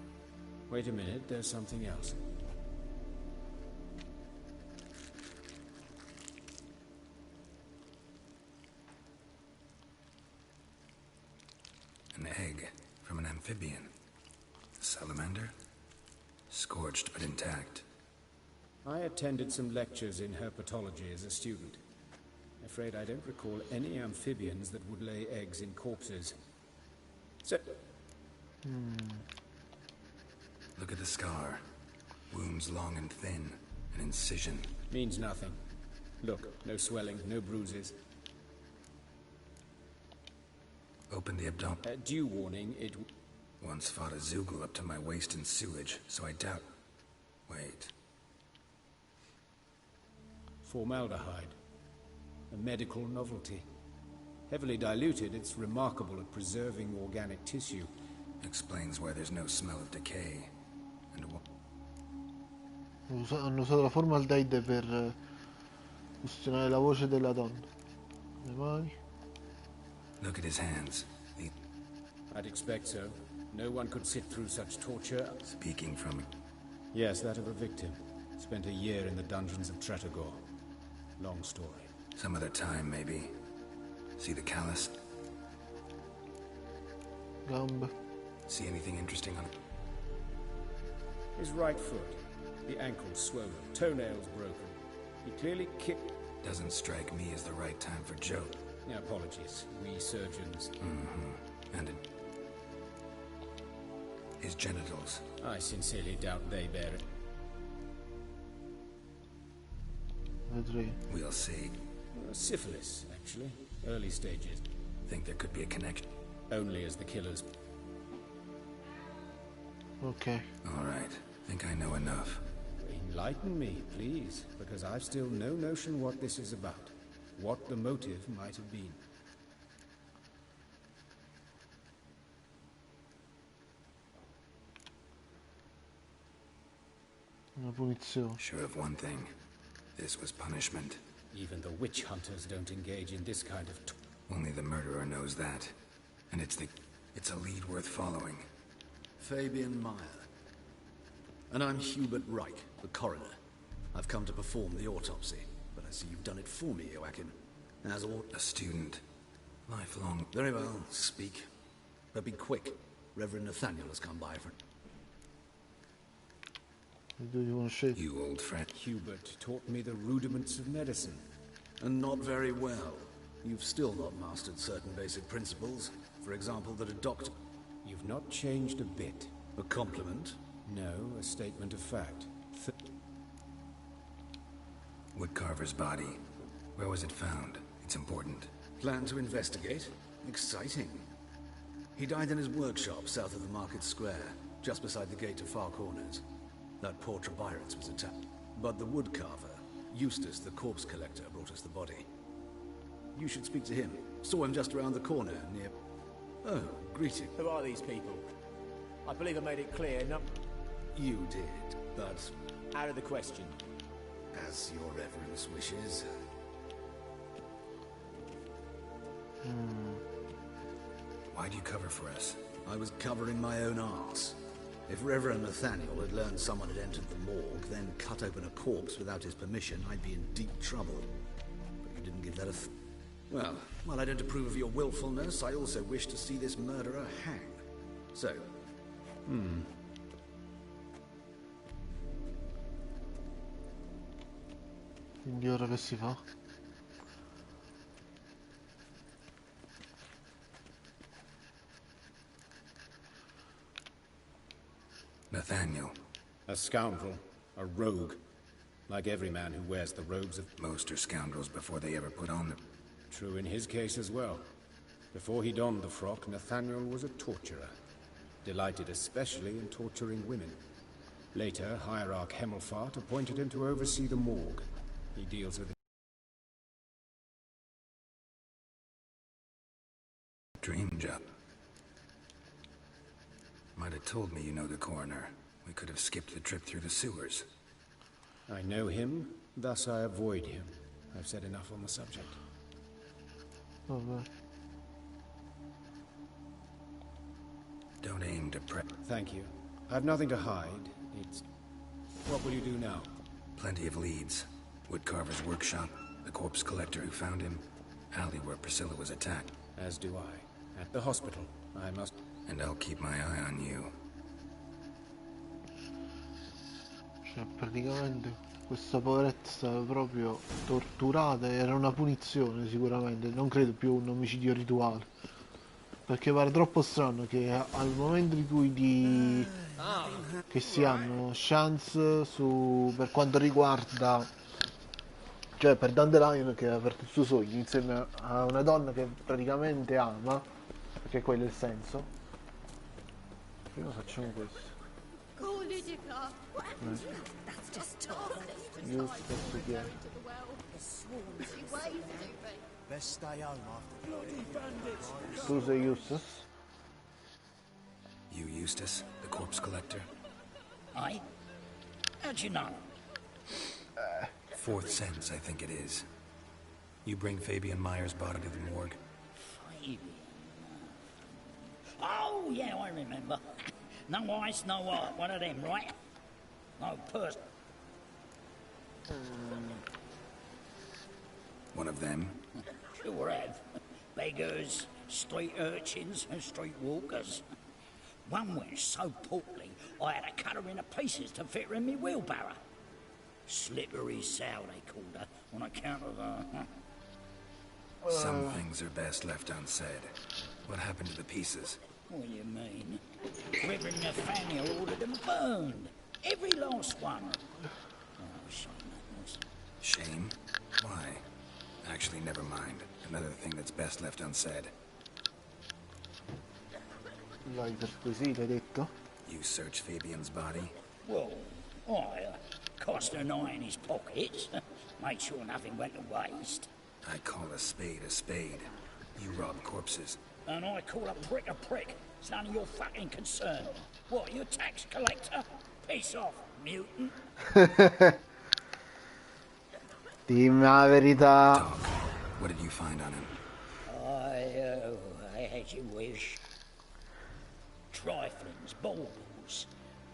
Wait a minute, there's something else. An egg from an amphibian. A salamander? Scorched but intact. I attended some lectures in herpetology as a student. Afraid I don't recall any amphibians that would lay eggs in corpses. So... Look at the scar. Wounds long and thin. An incision. Means nothing. Look, no swelling, no bruises. Open the abdomen. Due warning, it... Once fought a Zoogle up to my waist in sewage, so I doubt... Wait. Formaldehyde. A medical novelty. Heavily diluted, it's remarkable at preserving organic tissue. Explains why there's no smell of decay. And what... Hanno usato la formaldehyde per ustionare la voce della donna. Le mani. Look at his hands. I'd expect so. No one could sit through such torture. Speaking from... Yes, that of a victim. Spent a year in the dungeons of Tretogor. Long story. Some other time, maybe. See the callus? Gambe. See anything interesting on it? His right foot. The ankle swollen. Toenails broken. He clearly kicked... Doesn't strike me as the right time for joke. Yeah, apologies. We surgeons... And his genitals. I sincerely doubt they bear it. We'll see. Syphilis, actually. Early stages. Think there could be a connection? Only as the killers... Okay. All right. Think I know enough. Enlighten me, please, because I've still no notion what this is about. What the motive might have been. Una punizione. Sure of one thing. This was punishment. Even the witch hunters don't engage in this kind of... Only the murderer knows that. And it's a lead worth following. Fabian Meyer. And I'm Hubert Reich, the coroner. I've come to perform the autopsy, but I see you've done it for me, Joachim. As all... A student. Lifelong... Very well, speak. But be quick. Reverend Nathaniel has come by for... You old friend. Hubert taught me the rudiments of medicine. And not very well. You've still not mastered certain basic principles. For example, that a doctor... You've not changed a bit. A compliment? No, a statement of fact. Woodcarver's body. Where was it found? It's important. Plan to investigate? Exciting. He died in his workshop south of the market square, just beside the gate to Far Corners. That poor Trebirans was attacked. But the woodcarver, Eustace the corpse collector, brought us the body. You should speak to him. Saw him just around the corner, near... Oh, greeting. Who are these people? I believe I made it clear, no... You did, but... Out of the question. As your reverence wishes. Why'd you cover for us? I was covering my own arse. If Reverend Nathaniel had learned someone had entered the morgue, then cut open a corpse without his permission, I'd be in deep trouble. But you didn't give that a Well, while I don't approve of your willfulness, I also wish to see this murderer hang. So... Quindi ora che si fa? Nathaniel. A scoundrel. A rogue. Like every man who wears the robes of... Most are scoundrels before they ever put on them. True in his case as well. Before he donned the frock, Nathaniel was a torturer. Delighted especially in torturing women. Later, Hierarch Hemmelfart appointed him to oversee the morgue. He deals with... Dream job. Might have told me you know the coroner. We could have skipped the trip through the sewers. I know him, thus I avoid him. I've said enough on the subject. Vabbè. Don't aim to prep. Thank you. I've nothing to hide. It's... What will you do now? Plenty of leads. Woodcarver's workshop, the corpse collector who found him, alley where Priscilla was attacked. As do I. At the hospital. I must... And I'll keep my eye on you. Cioè, praticamente questa poveretta stava proprio torturata, era una punizione sicuramente, non credo più un omicidio rituale. Perché pare troppo strano che al momento in cui che si hanno chance per quanto riguarda, cioè per Dandelion che ha aperto il suo sogno insieme a una donna che praticamente ama, perché quello è il senso. Prima facciamo questo. That's just talk. Io stesso chiaro. Best stay home after. Tu sei Eustace? You Eustace, the corpse collector? Aye? How'd you know? Fourth sense, I think it is. You bring Fabian Meyer's body to the morgue? Fabian. Oh, yeah, I remember. No eyes, no heart. One of them, right? No person. One of them? Sure have. Beggars, street urchins, and street walkers. One went so portly, I had to cut her into pieces to fit her in me wheelbarrow. Slippery sow, they called her, on account of her. Some things are best left unsaid. What happened to the pieces? What do you mean? Reverend Nathaniel ordered them burned. Every last one. Oh, shame that was. Shame? Why? Actually, never mind. Another thing that's best left unsaid. L'hai perquisito, hai detto? You search Fabian's body? Well, I cast an eye in his pockets. Made sure nothing went to waste. I call a spade a spade. You rob corpses. And I call a prick. It's none of your fucking concern. What, you a tax collector? Piss off, mutant. Dimmi la verità. Talk. What did you find on him? I as you wish. Triflings, baubles,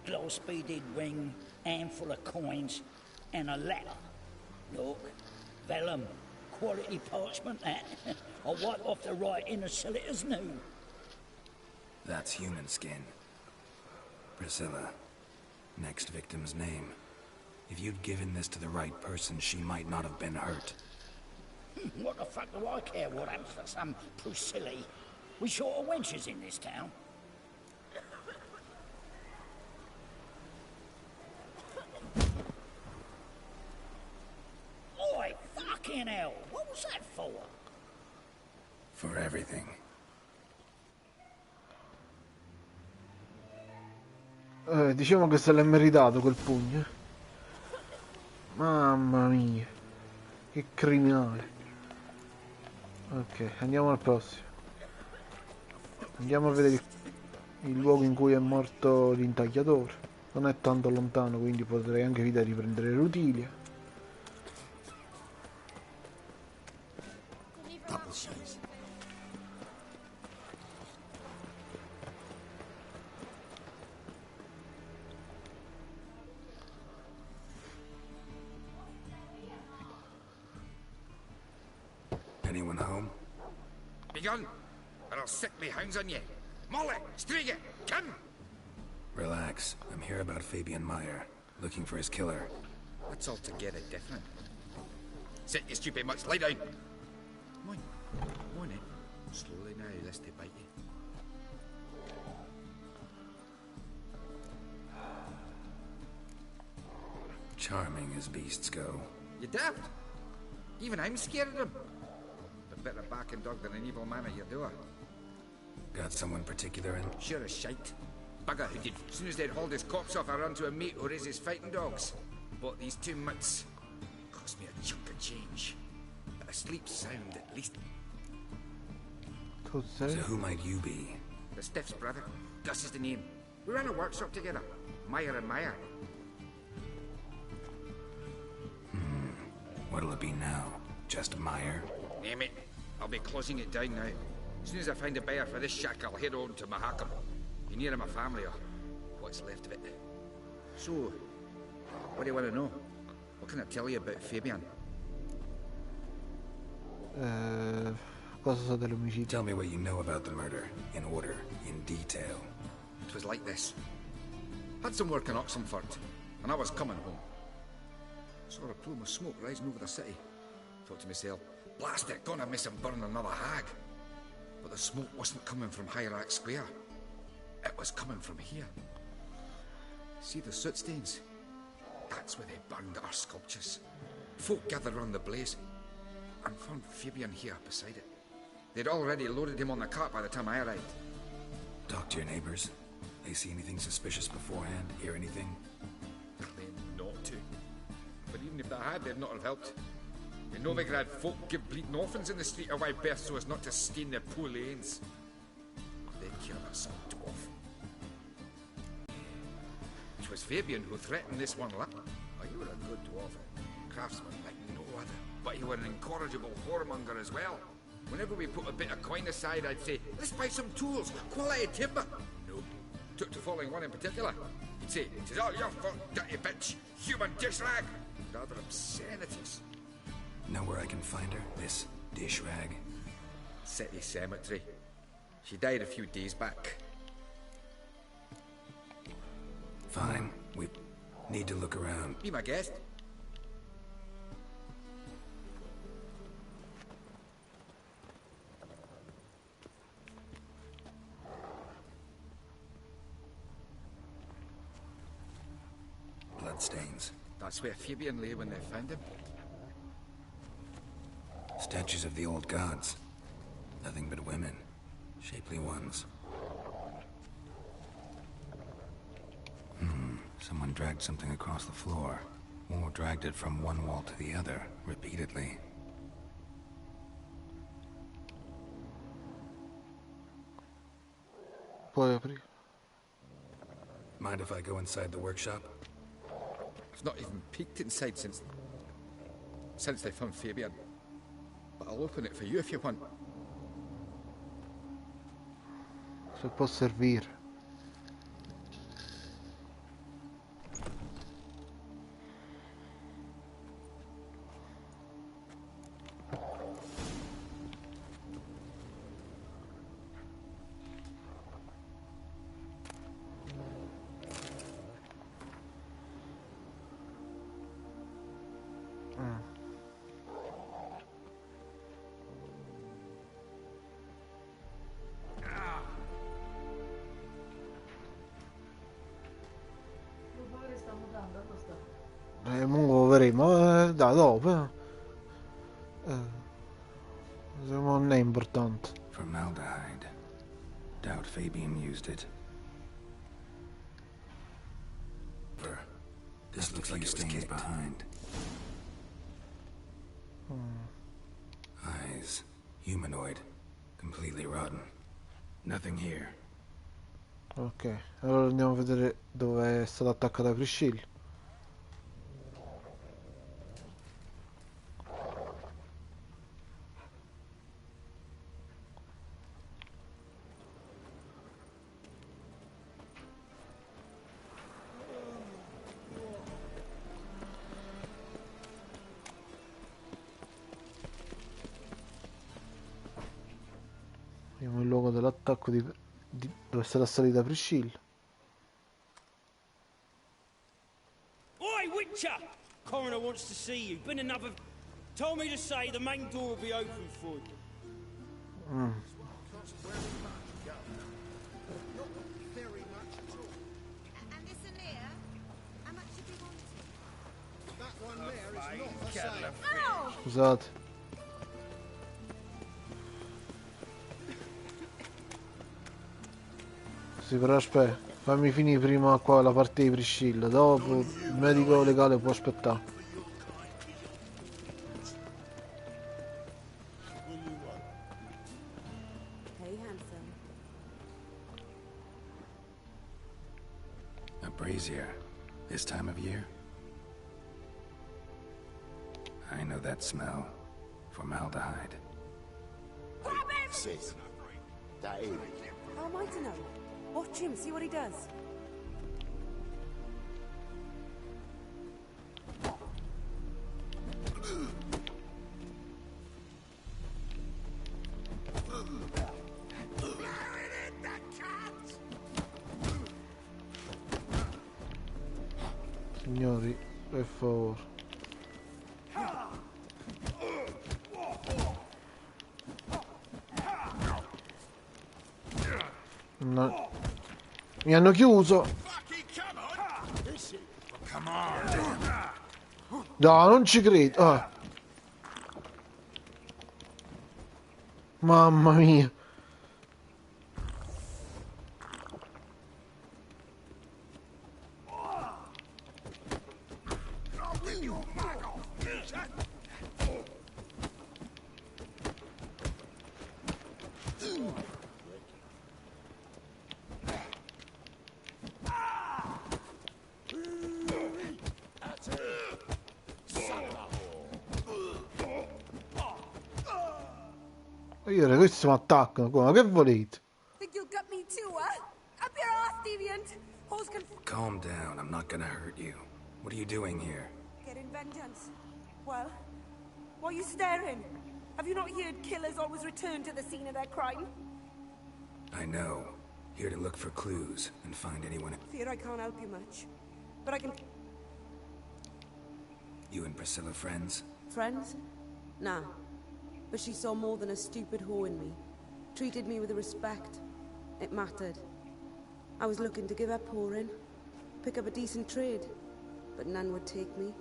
gloss-beaded ring, handful of coins, and a letter. Look, vellum, quality parchment that. I'll wipe off the writing and sell it as new. That's human skin. Priscilla. Next victim's name. If you'd given this to the right person, she might not have been hurt. What the fuck do I care what happens to some Priscilla? We short of wenches in this town. Oi, fucking hell! What was that for? For everything. Diciamo che se l'è meritato quel pugno. Mamma mia. Che criminale. Ok, andiamo al prossimo. Andiamo a vedere il luogo in cui è morto l'intagliatore. Non è tanto lontano, quindi potrei anche evitare di prendere Rutilia. Anyone home? Be gone, or I'll set me hounds on you. Molly, Striga, come! Relax. I'm here about Fabian Meyer, looking for his killer. That's altogether different. sit, you stupid mutts. Lie down. Come on. Come on, then. Slowly now, lest they bite you. Charming as beasts go. You daft? Even I'm scared of them. But better barking dog than an evil man at your door. Got someone particular in? Sure as shite. Bugger who did. As soon as they'd hauled his corpse off, I run to a mate who raises fighting dogs. Bought these 2 mutts. Cost me a chunk of change. But I sleep sound at least. So who might you be? The Stiff's brother. Gus is the name. We ran a workshop together. Meyer and Meyer. What'll it be now? Just Meyer? Name it. I'll be closing it down now. As soon as I find a buyer for this shack, I'll head on to Mahakam. Be near my family, or what's left of it. So, what do you want to know? What can I tell you about Fabian? Cosa so dell'omicidio? Tell me what you know about the murder, in order, in detail. It was like this. Had some work in Oxenford, and I was coming home. Saw a plume of smoke rising over the city. Thought to myself, blast it, gonna miss him burn another hag. But the smoke wasn't coming from Hierarch Square. It was coming from here. See the soot stains? That's where they burned our sculptures. Folk gathered around the blaze and found Fabian here beside it. They'd already loaded him on the cart by the time I arrived. Talk to your neighbors. They see anything suspicious beforehand? Hear anything? Claim not to. But even if they had, they'd not have helped. In Novigrad, folk give bleeding orphans in the street a wide berth so as not to stain their poor lanes. They'd care about some dwarf. It was Fabian who threatened this one lad. Oh, you were a good dwarf. Craftsman like no other. But you were an incorrigible whoremonger as well. Whenever we put a bit of coin aside, I'd say, let's buy some tools, quality timber. Nope. Took to following one in particular. He'd say, it is all your fault, dirty bitch, human dish rag. Rather obscenities. Know where I can find her? This dish rag? City Cemetery. She died a few days back. Fine. We need to look around. Be my guest. Bloodstains. That's where Fabian lay when they found him. Statues of the old gods. Nothing but women. Shapely ones. Someone dragged something across the floor. Or dragged it from one wall to the other, repeatedly. Mind if I go inside the workshop? I've not even peeked inside since they found Fabian. But I'll open it for you if you want. Se può servire. Mo vedremo, da dopo. Non è importante. Formaldehyde. Doubt Fabian used it. This looks like stains behind. Eyes. Humanoid. Completely rotten. Nothing here. Ok, allora andiamo a vedere dove è stata attaccata Priscilla. Vediamo il luogo dell'attacco dove è stata salita Priscilla. Oi, Witcher! Coroner wants to see you. Been another... Told me to say the main door will be open for you. Mm. Scusate. Sì, però aspetta, fammi finire prima qua la parte di Priscilla, dopo il medico legale può aspettare. A brazier, this time of year? I know that smell. Formaldehyde. Sis, that is. How am I to know? Watch him, see what he does. Signori, per favore. No. Mi hanno chiuso. No, non ci credo. Ah. Mamma mia. Io questi mi attaccano qua, ma che volete? Think you'll gut me too, huh? Up your ass, deviant! Hoes can Calm down, I'm not gonna hurt you. What are you doing here? getting vengeance. Well, why are you staring? Have you not heard killers always return to the scene of their crime? I know. Here to look for clues and find anyone. Fear I can't help you much. But I can... You and Priscilla friends? Friends? Nah. But she saw more than a stupid whore in me. Treated me with respect. It mattered. I was looking to give up whoring. Pick up a decent trade. But none would take me.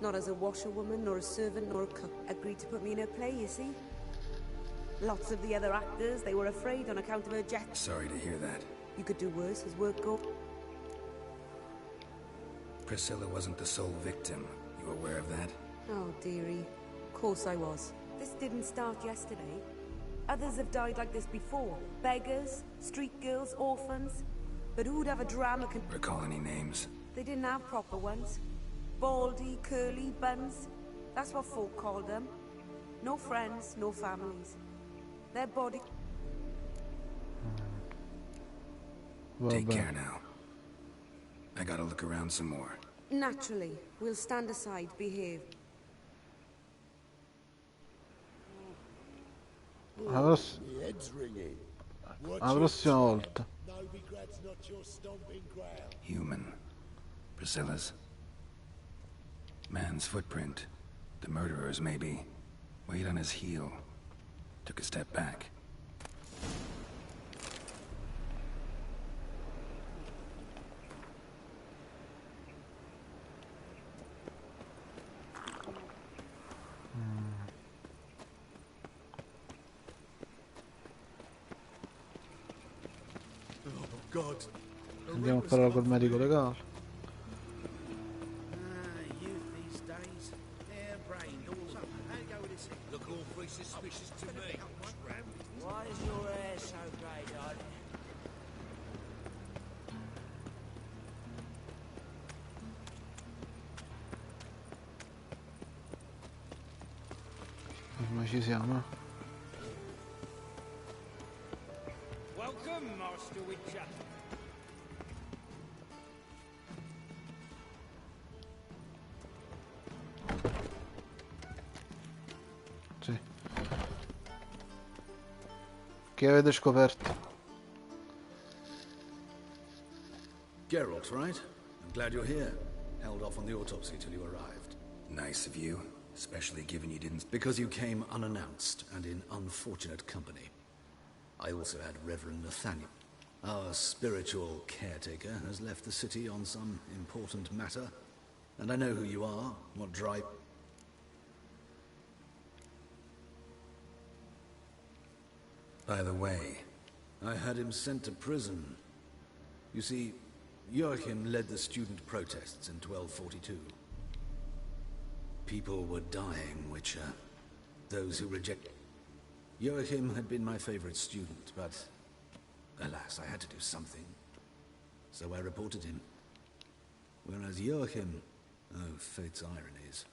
Not as a washerwoman, nor a servant, nor a cook. Agreed to put me in her play, you see? Lots of the other actors, they were afraid on account of her jet. Sorry to hear that. You could do worse as work go. Priscilla wasn't the sole victim. You aware of that? Oh, dearie. Of course I was. This didn't start yesterday. Others have died like this before. Beggars, street girls, orphans. But who'd have a drama con- Recall any names? They didn't have proper ones. Baldy, curly, buns. That's what folk called them. No friends, no families. Their body... Take care now. I gotta look around some more. Naturally. We'll stand aside, behave. La prossima volta. Human. Priscilla's. Man's footprint. The murderer's, maybe. Weight on his heel. Took a step back. Andiamo a parlare col medico legale. Look awfully suspicious to me. Why is your hair so grey, darling? Ma ci siamo. Welcome, Master Witcher. Sì. Che avete scoperto? Geralt, right? I'm glad you're here. Held off on the autopsy till you arrived. Nice of you. Especially given you didn't... Because you came unannounced and in unfortunate company. I also had Reverend Nathaniel. Our spiritual caretaker has left the city on some important matter. And I know who you are, what drive... By the way... I had him sent to prison. You see, Joachim led the student protests in 1242. People were dying, Witcher. Those who reject... Joachim had been my favorite student, but... alas, I had to do something. So I reported him. Whereas Joachim... oh, fate's ironies.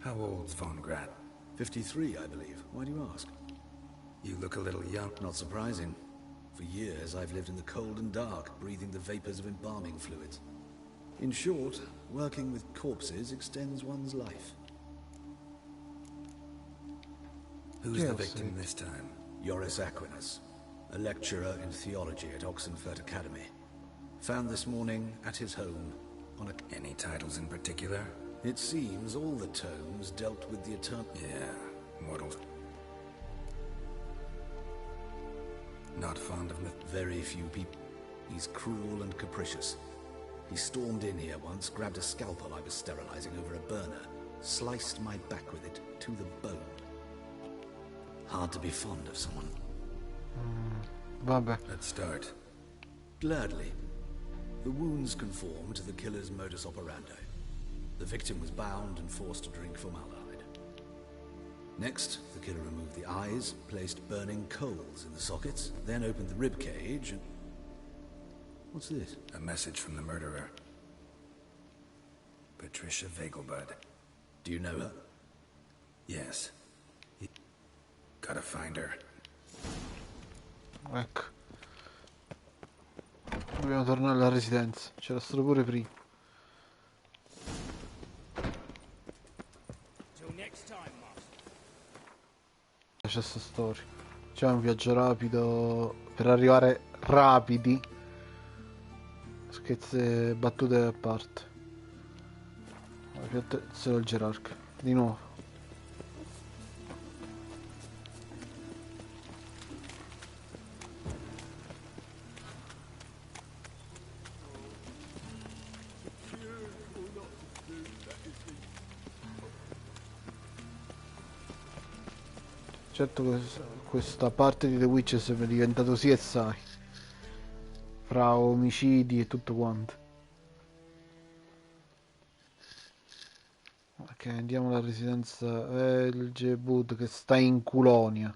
How old's Von Grat? 53, I believe. Why do you ask? You look a little young. Not surprising. For years, I've lived in the cold and dark, breathing the vapors of embalming fluids. In short, working with corpses extends one's life. Who's the victim this time? Joris Aquinas, a lecturer in theology at Oxenfurt Academy. Found this morning at his home on a... Any titles in particular? It seems all the tomes dealt with the eternal... Yeah, mortals. Not fond of myth. Very few people. He's cruel and capricious. He stormed in here once, grabbed a scalpel I was sterilizing over a burner, sliced my back with it to the bone. Hard to be fond of someone. Let's start. Gladly. The wounds conform to the killer's modus operandi. The victim was bound and forced to drink formaldehyde. Next, the killer removed the eyes, placed burning coals in the sockets, then opened the rib cage and... What's this? A message from the murderer. Patricia Vegelbud. Do you know her? Yes. Gotta find her. Ecco. Dobbiamo tornare alla residenza. C'era stato pure prima. C'è sta storia. C'è un viaggio rapido per arrivare rapidi. Scherzi, battute a parte. Solo il gerarca. Di nuovo. Certo, questa parte di The Witches è diventato CSI fra omicidi e tutto quanto. Ok, andiamo alla residenza Elgebud che sta in Culonia.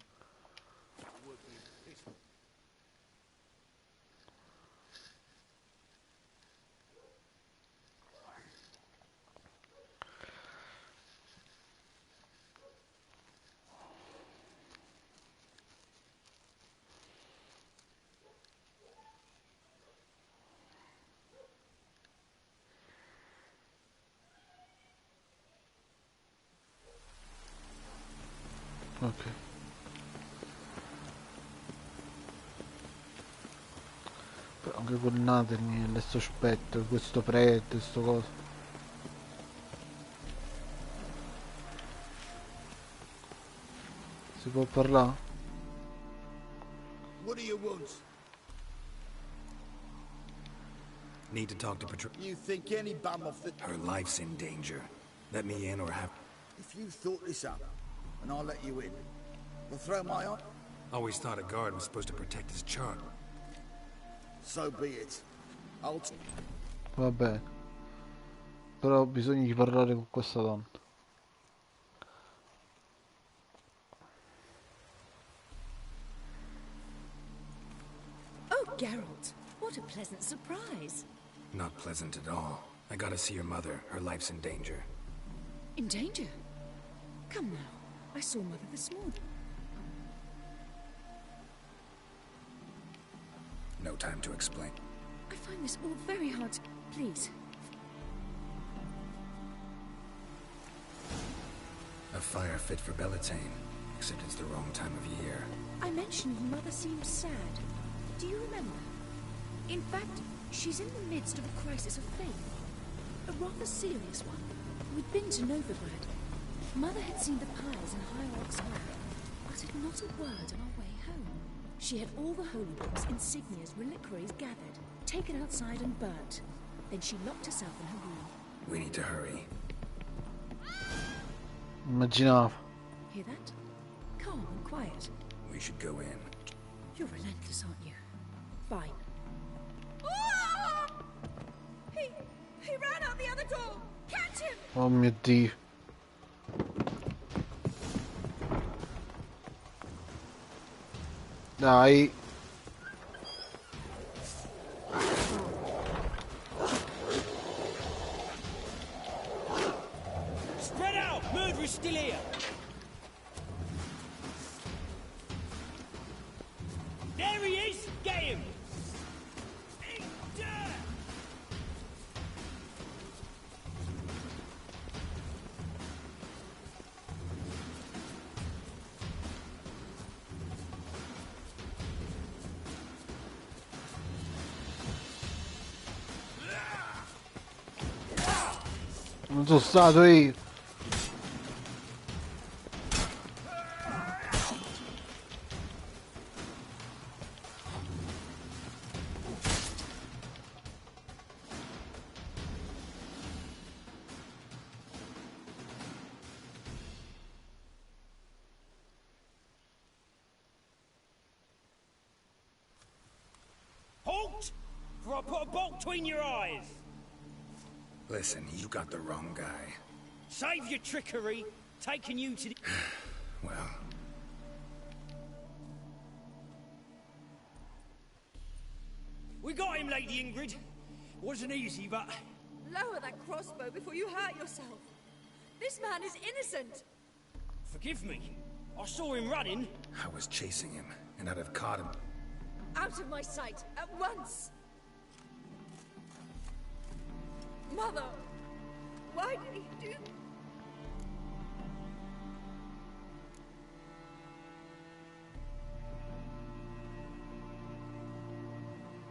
Ok. Però anche quel Nathan è sospetto, questo prete, sto coso. Si può parlare? What do you want? Need to talk to Patricia. You think any bum off the... Her life's in danger. Let me in or have... If you thought this up, and I'll let you in, you'll throw my eye? Always thought a guard was supposed to protect his charm. So be it. I'll... Va bene. Però bisogna di parlare con questa donna. Oh, Geralt, what a pleasant surprise. Not pleasant at all. I gotta see your mother. Her life's in danger. In danger? Come now. I saw Mother this morning. No time to explain. I find this all very hard to... Please. A fire fit for Bellatane, except it's the wrong time of year. I mentioned Mother seemed sad. Do you remember? In fact, She's in the midst of a crisis of faith. A rather serious one. We'd been to Novigrad. Mother had seen the piles in Hierarch's Hall, uttered not a word on our way home. She had all the holy books, insignias, reliquaries gathered, taken outside and burnt. Then she locked herself in her room. We need to hurry. Immaginavo. Hear that? Calm and quiet. We should go in. You're relentless, aren't you? Fine. Ah! He ran out the other door! Catch him! Oh mio Dio. Dai. Spread out! Murderer's still here! There he is! Get him! Non sono stato io. Halt! For I put a bolt between your eyes! Listen, you got the wrong guy. Save your trickery, taking you to the... Well... We got him, Lady Ingrid. Wasn't easy, but... Lower that crossbow before you hurt yourself. This man is innocent. Forgive me. I saw him running. I was chasing him, and I'd have caught him. Out of my sight, at once! Mother! Why did he do...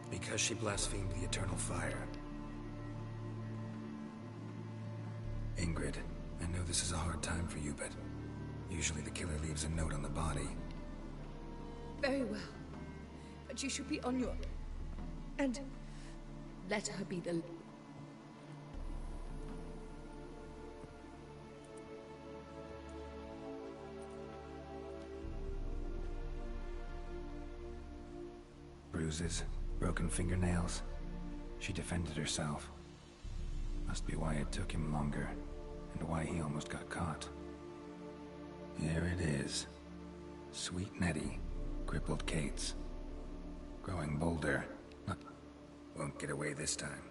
Because she blasphemed the eternal fire. Ingrid, I know this is a hard time for you, but usually the killer leaves a note on the body. Very well. But you should be on your... And let her be the... Bruises, broken fingernails. She defended herself. Must be why it took him longer, and why he almost got caught. Here it is. Sweet Nettie, crippled Kate's. Growing bolder. Won't get away this time.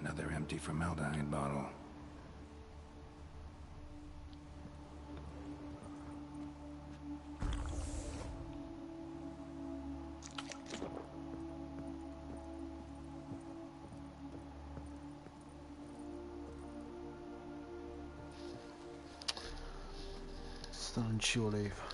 Another empty formaldehyde bottle. Sto non ci voleva.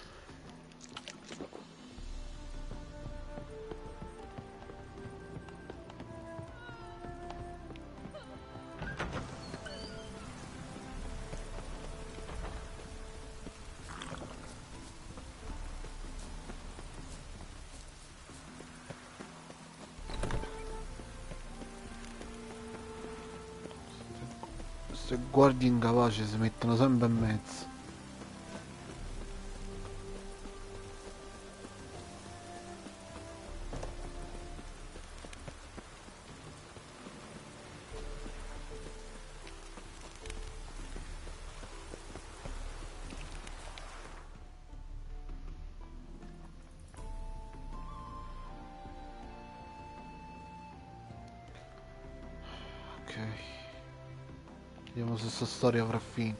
Se guardi incapaci si mettono sempre in mezzo. Ok. Vediamo se sta storia avrà fine.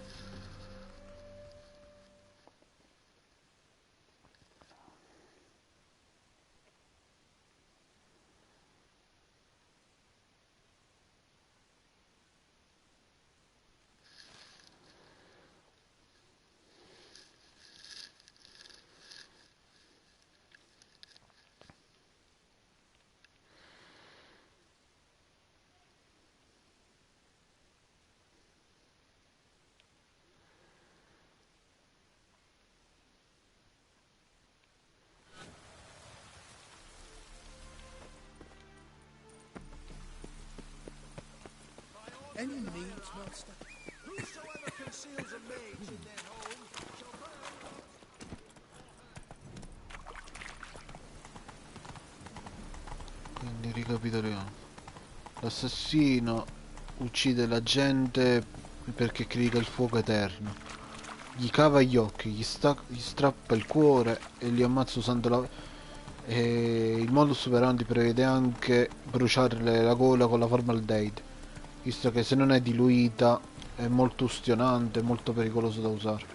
Any needs, master? Whosoever conceals a mage in their home shall Quindi ricapitoliamo. L'assassino uccide la gente perché critica il fuoco eterno. Gli cava gli occhi, gli strappa il cuore e li ammazza usando la... E il modus operandi prevede anche bruciarle la gola con la formaldeide, visto che se non è diluita è molto ustionante e molto pericoloso da usare.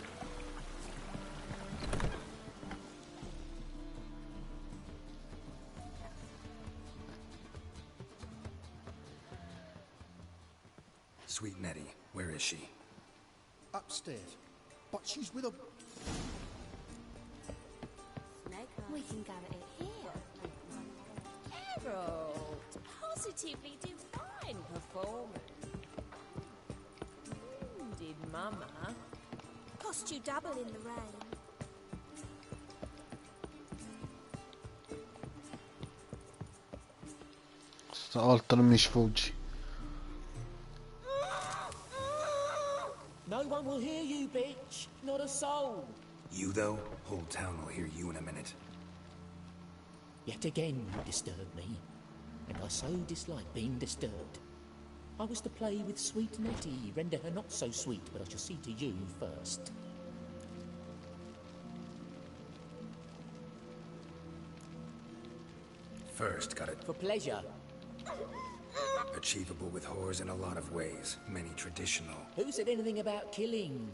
Sweet Nettie, where is she? upstairs. But she's with a... We can go at it here. Harold, positively divine performance. Did Mama? Cost you double in the rain. Stavolta non mi sfuggi. No one will hear you, bitch. Not a soul. You, though? Whole town will hear you in a minute. Yet again you disturb me, and I so dislike being disturbed. I was to play with sweet Nettie, render her not so sweet, but I shall see to you first. First, got it. For pleasure. Achievable with whores in a lot of ways, many traditional. Who said anything about killing?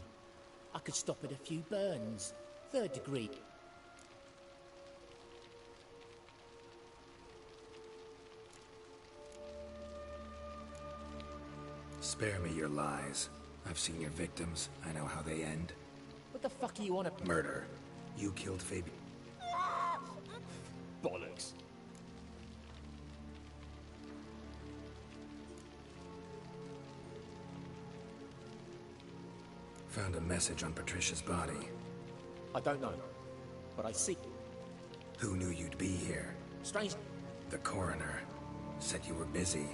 I could stop at a few burns. 3rd degree. Spare me your lies. I've seen your victims. I know how they end. What the fuck are you on about? Murder. You killed Fabian. Bollocks. Found a message on Patricia's body. I don't know, but I see. Who knew you'd be here? Strange. The coroner said you were busy.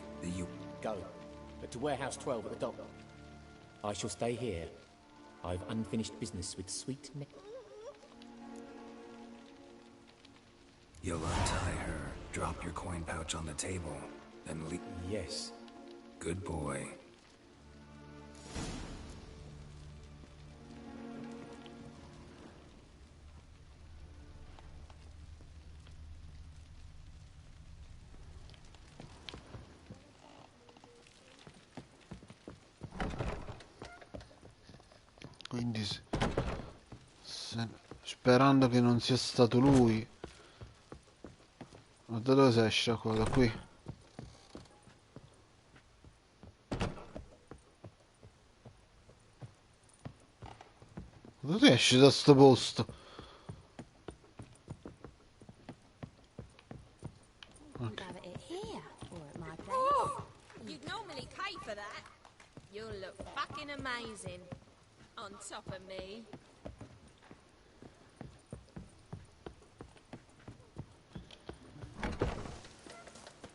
Go, but to warehouse 12 at the dock. I shall stay here. I've unfinished business with sweet Nick. You'll untie her, drop your coin pouch on the table, then leave. Yes. Good boy. Quindi sperando che non sia stato lui. Ma da dove si esce qua? Da qui? Dove esci da sto posto? Okay. Have it here or at my place. Oh, you'd normally pay for that. You'll look fucking amazing on top of me.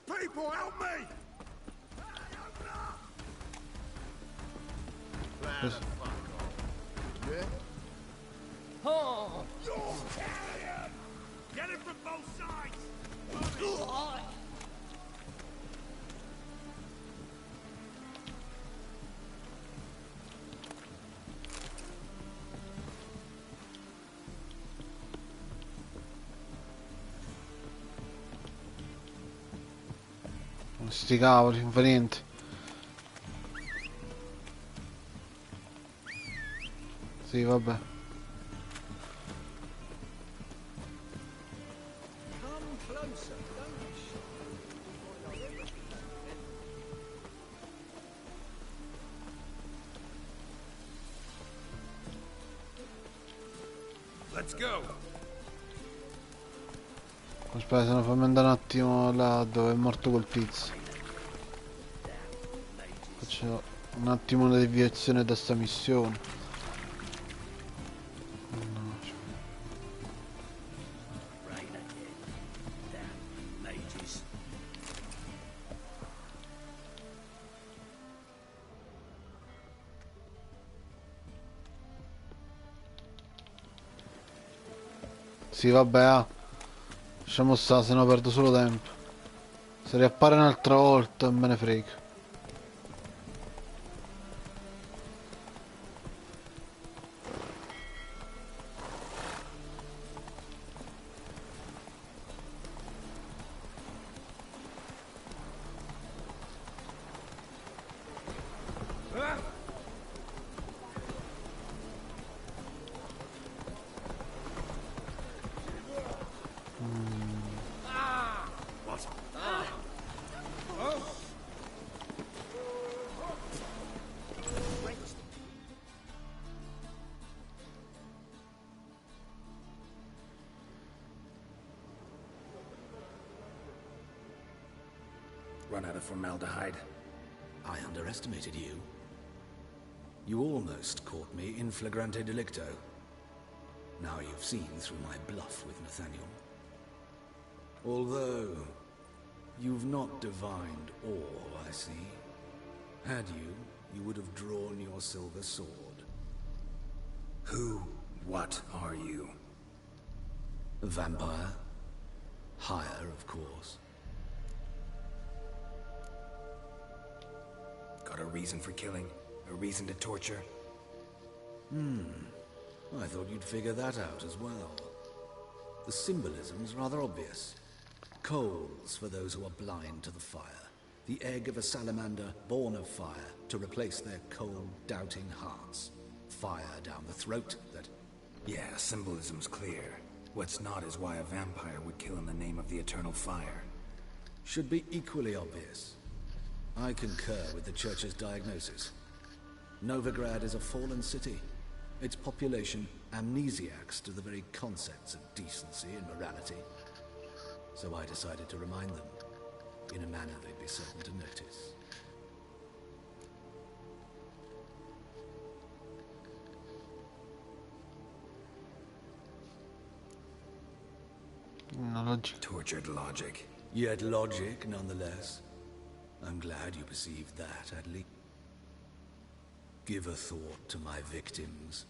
People, help me! Yes. Yeah? Oh! You're carrying! Get him from both sides! Sti cavoli, non fa niente. Sì, vabbè. Come closer, don't be shy. Let's go! Aspetta, se no fammi andare un attimo là dove è morto quel tizio. Faccio un attimo una deviazione da sta missione. Sì, vabbè, lasciamo stare, se no perdo solo tempo. Se riappare un'altra volta, non me ne frega. Run out of formaldehyde. I underestimated you. You almost caught me in flagrante delicto. Now you've seen through my bluff with Nathaniel. Although, you've not divined all, I see. Had you, you would have drawn your silver sword. What are you? A vampire. Higher, of course. Got a reason for killing? A reason to torture? I thought you'd figure that out as well. The symbolism's rather obvious. Coals for those who are blind to the fire. The egg of a salamander born of fire to replace their cold, doubting hearts. Fire down the throat that... Yeah, symbolism's clear. What's not is why a vampire would kill in the name of the eternal fire. Should be equally obvious. I concur with the Church's diagnosis. Novigrad is a fallen city. Its population amnesiacs to the very concepts of decency and morality. So I decided to remind them, in a manner they'd be certain to notice. Tortured logic. Yet logic, nonetheless. I'm glad you perceived that, at least. Give a thought to my victims.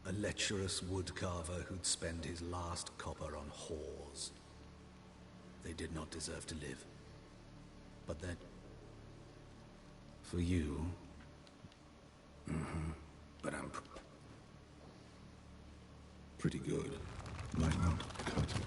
A lecherous woodcarver who'd spend his last copper on whores. They did not deserve to live. But that... for you... But I'm... Pretty good. Might not cut it.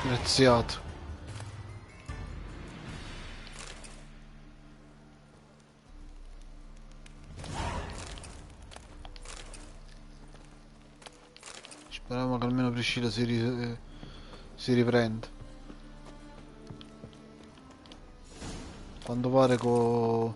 Disgraziato. Speriamo che almeno Priscilla si riprenda. Quando pare con...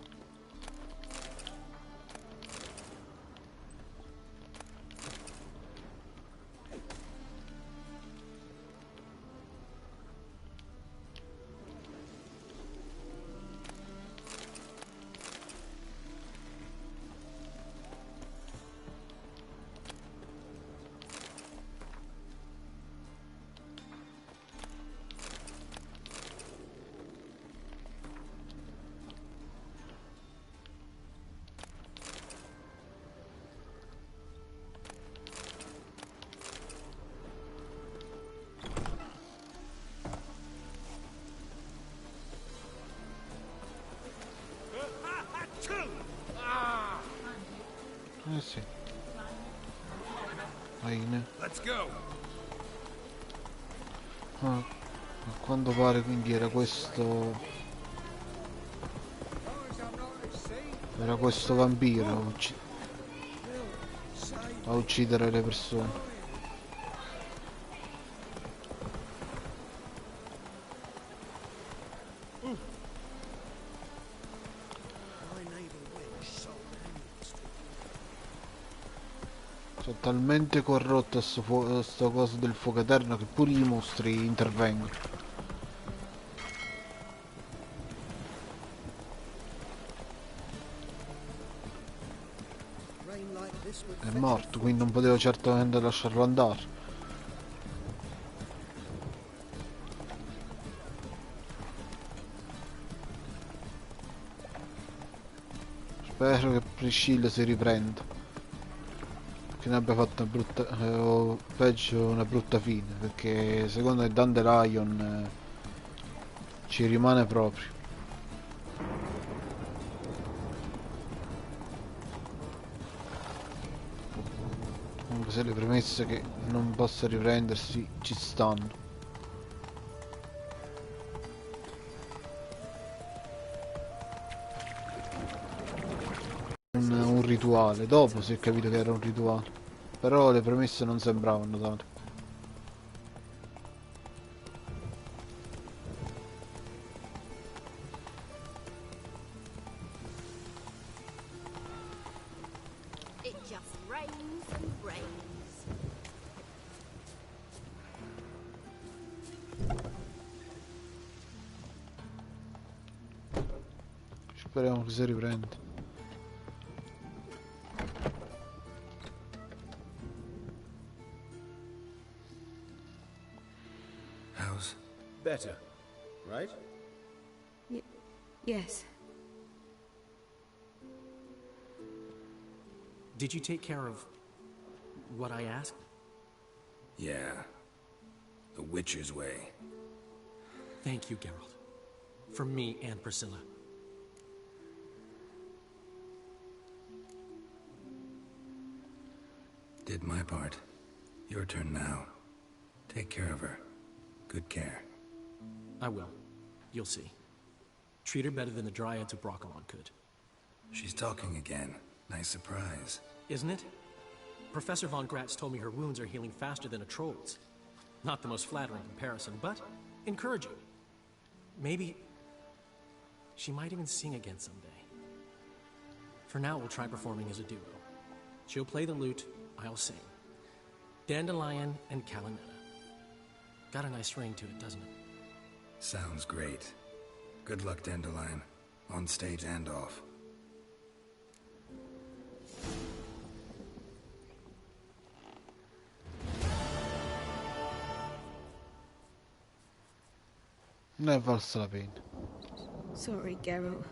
sì. Bene. Let's go. Ah. A quanto pare quindi era questo... Era questo vampiro a uccidere le persone. C'è talmente corrotto sto coso del fuoco eterno che pure i mostri intervengono. È morto, quindi non potevo certamente lasciarlo andare. Spero che Priscilla si riprenda, che ne abbia fatto una brutta, o peggio una brutta fine, perché secondo me Dandelion ci rimane proprio. Comunque se le premesse che non possa riprendersi ci stanno. Un rituale, dopo si è capito che era un rituale, però le premesse non sembravano tale. It just rains and rains. Speriamo che si riprenda. Better, right? Yes. Did you take care of what I asked? Yeah. The Witcher's way. Thank you, Geralt. For me and Priscilla. Did my part. Your turn now. Take care of her. Good care. I will. You'll see. Treat her better than the Dryads of Broccolon could. She's talking again. Nice surprise. Isn't it? Professor von Gratz told me her wounds are healing faster than a troll's. Not the most flattering comparison, but encouraging. Maybe she might even sing again someday. For now, we'll try performing as a duo. She'll play the lute, I'll sing. Dandelion and Calinetta. Got a nice ring to it, doesn't it? Sounds great. Good luck, Dandelion. On stage and off. Ne è valsa la pena. Sorry, Geralt.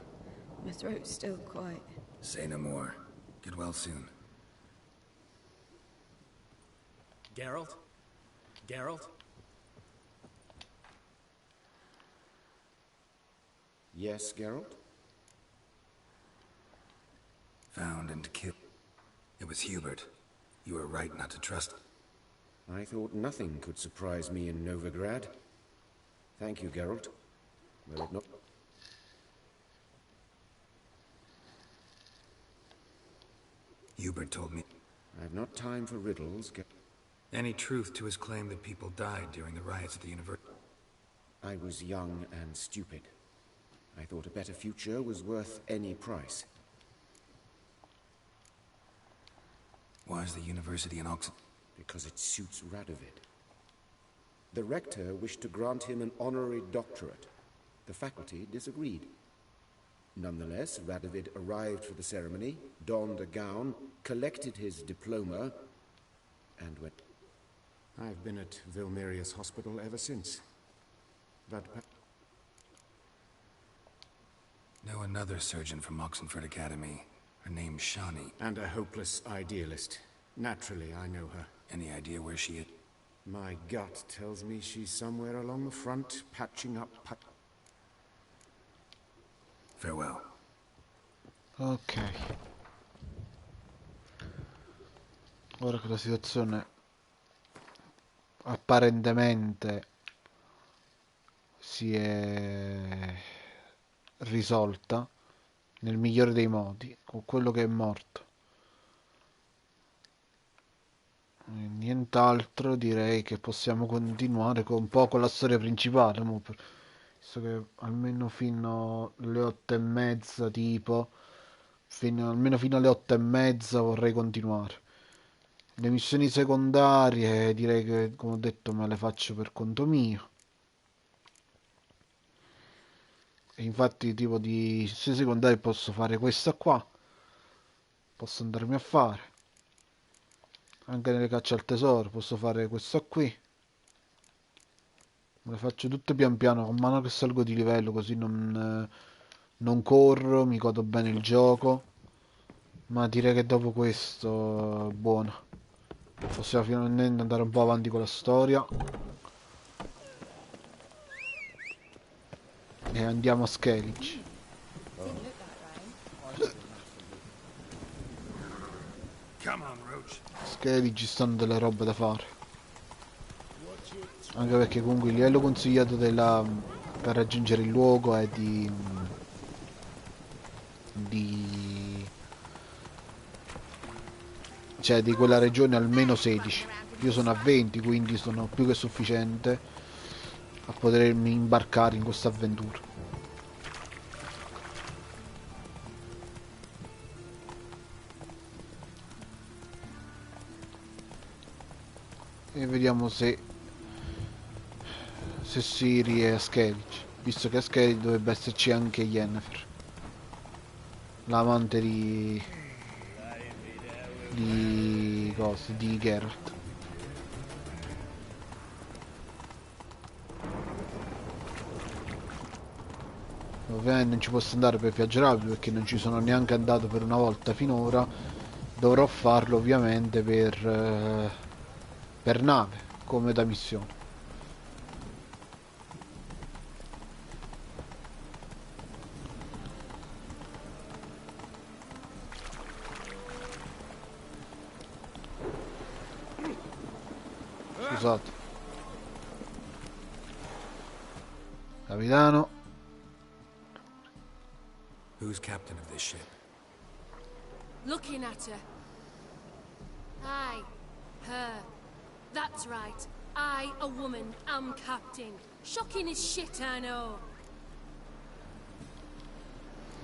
My throat's still quite... Say no more. Get well soon. Geralt? Geralt? Yes, Geralt? Found and killed. It was Hubert. You were right not to trust. I thought nothing could surprise me in Novigrad. Thank you, Geralt. Will it not? Hubert told me. I've not time for riddles. Any truth to his claim that people died during the riots at the university? I was young and stupid. I thought a better future was worth any price. Why is the university in Oxford? Because it suits Radovid. The rector wished to grant him an honorary doctorate. The faculty disagreed. Nonetheless, Radovid arrived for the ceremony, donned a gown, collected his diploma, and went... I've been at Vilmerius Hospital ever since. But... Know another surgeon from Oxenford Academy. Her name's Shawnee. And a hopeless idealist. Naturally, I know her. Any idea where she is? My gut tells me she's somewhere along the front, patching up... Farewell. Ok. Ora che la situazione apparentemente si è risolta nel migliore dei modi con quello che è morto. E nient'altro, direi che possiamo continuare con un po' con la storia principale, visto che almeno fino alle 8:30 tipo, almeno fino alle 8:30 vorrei continuare. Le missioni secondarie direi che, come ho detto, me le faccio per conto mio. E infatti tipo di missioni secondarie posso fare questa qua, posso andarmi a fare anche nelle cacce al tesoro, posso fare questa qui. Me le faccio tutte pian piano, man mano che salgo di livello, così non corro, mi godo bene il gioco. Ma direi che dopo questo buono, possiamo finalmente andare un po' avanti con la storia. E andiamo a Skellige. Skellige stanno delle robe da fare. Anche perché comunque il livello consigliato per raggiungere il luogo è cioè di quella regione almeno 16. Io sono a 20, quindi sono più che sufficiente a potermi imbarcare in questa avventura. E vediamo se Siri è a Skellige, visto che a Skellige dovrebbe esserci anche Yennefer, l'amante di Geralt. Ovviamente non ci posso andare per viaggi rapidi perché non ci sono neanche andato per una volta finora. Dovrò farlo ovviamente per nave, come da missione. Scusate. Capitano. Who's captain of this ship? Looking at her. Aye, her. That's right. I, a woman, am captain. Shocking as shit, I know.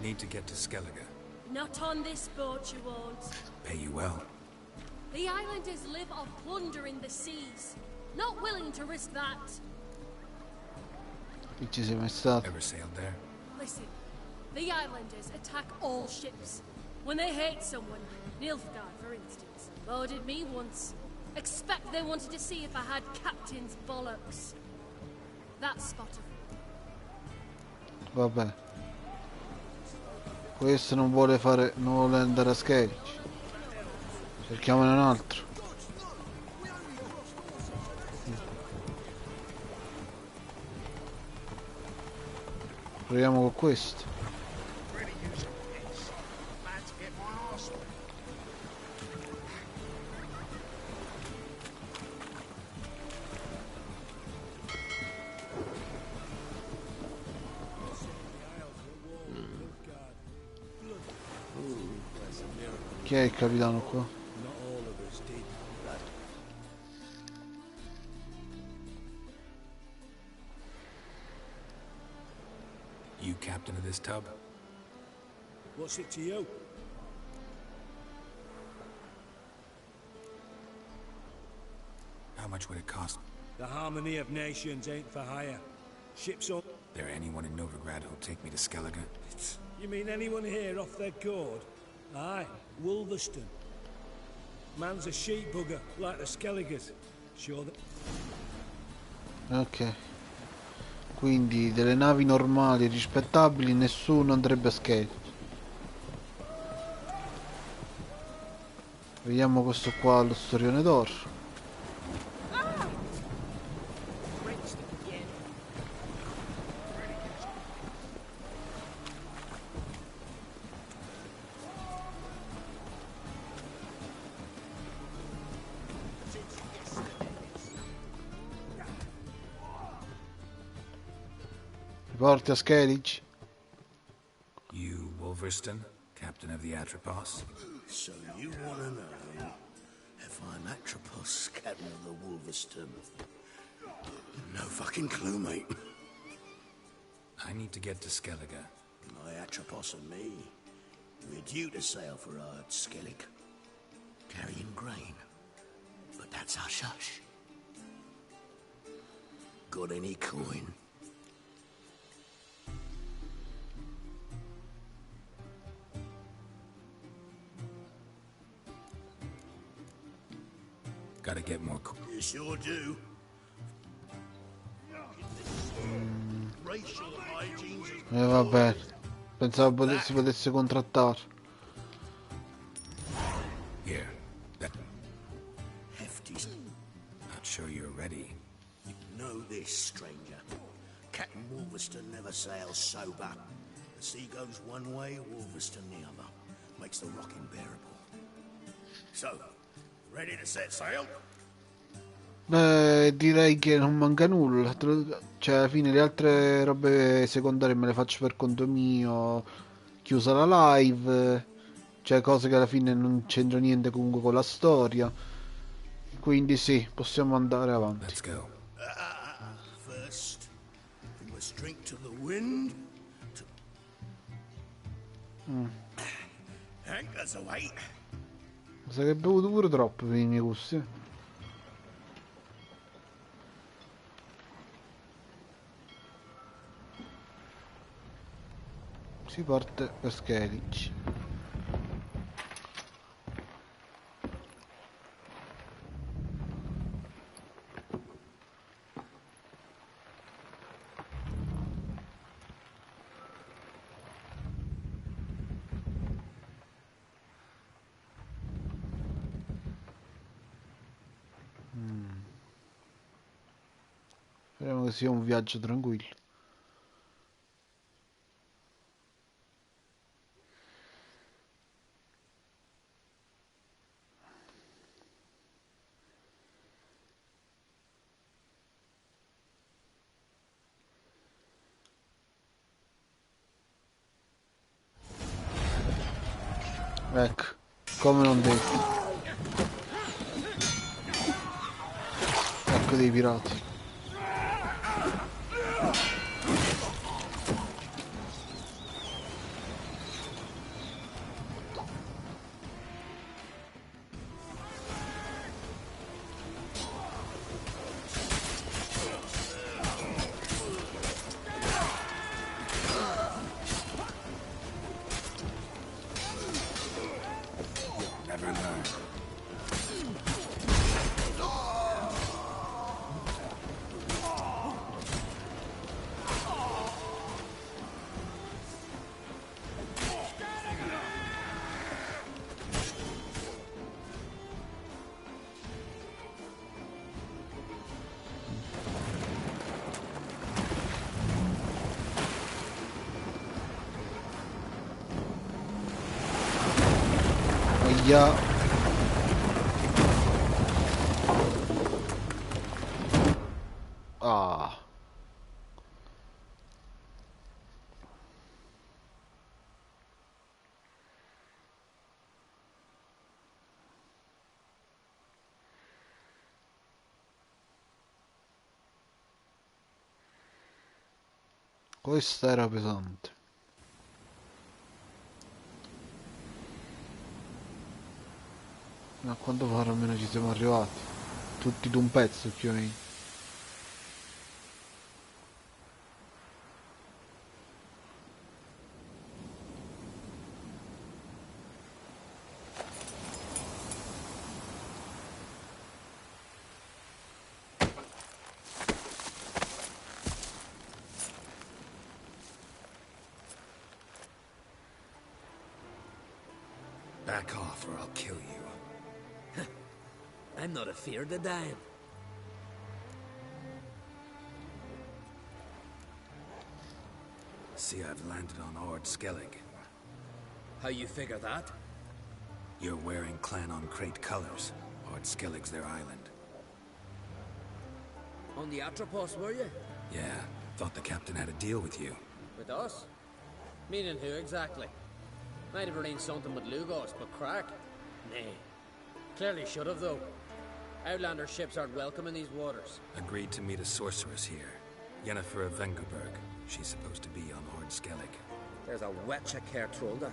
Need to get to Skellige. Not on this boat, you won't. Pay you well. The islanders live off plundering the seas. Not willing to risk that. Qui ci sei mai stato? Ever sailed there? Listen, the islanders attack all ships. When they hate someone, Nilfgaard, for instance, boarded me once. Expect they wanted to see if I had captain's bollocks. That spot of... Vabbè. Questo non vuole andare a Skellige. Cerchiamone un altro. Proviamo con questo. Chi è il capitano qua? You captain of this tub? What's it to you? How much would it cost? The harmony of nations ain't for hire. Ships up. There anyone in Novigrad who'll take me to Skellige? You mean anyone here off their gourd? Aye, Wolverston. Man's a sheep bugger, like the Skelligers. Sure that... Ok. Quindi delle navi normali e rispettabili nessuno andrebbe a Skellige. Vediamo questo qua, lo storione d'oro. porti a Skellige? You, Wolverston, captain of the Atropos? So you want to know if I'm Atropos, captain of the Wolverston? No fucking clue, mate. I need to get to Skellige. My Atropos and me, we're due to sail for our Skellig, carrying grain. But that's hush-hush. Got any coin? Gotta get more You sure do. Racial hygiene's Vabbè, pensavo si potesse contrattare. Here. hefty. Not sure you're ready. Know this, stranger. Captain Wolverston never sails sober. The sea goes one way, Wolverston the other. Makes the rocking bearable. So, ready to set sail? Beh, direi che non manca nulla. Cioè, alla fine le altre robe secondarie me le faccio per conto mio. Chiusa la live. Cioè, cose che alla fine non c'entra niente comunque con la storia. Quindi sì, possiamo andare avanti. Let's go. First, we must drink to the wind. Anchors away. Mi sa che ho bevuto pure troppo per i miei gusti. Si parte per Skellige. Speriamo che sia un viaggio tranquillo. Ecco, come non detto. Ecco dei pirati. Never learn. Ahia. Ah. Questa era pesante. Ma a quanto pare almeno ci siamo arrivati. Tutti d'un pezzo più o meno. Back off or I'll kill you. I'm not afeard of dying. See, I've landed on Ord Skellig. How you figure that? You're wearing Clan on Crate colors. Ord Skellig's their island. On the Atropos, were you? Yeah, Thought the captain had a deal with you. With us? Meaning who exactly? Might have arranged something with Lugos, but crack? Nay. Clearly should have, though. Outlander ships aren't welcome in these waters. Agreed to meet a sorceress here. Yennefer of Vengerberg. She's supposed to be on Horde Skellig. There's a wetch a Kertrolda.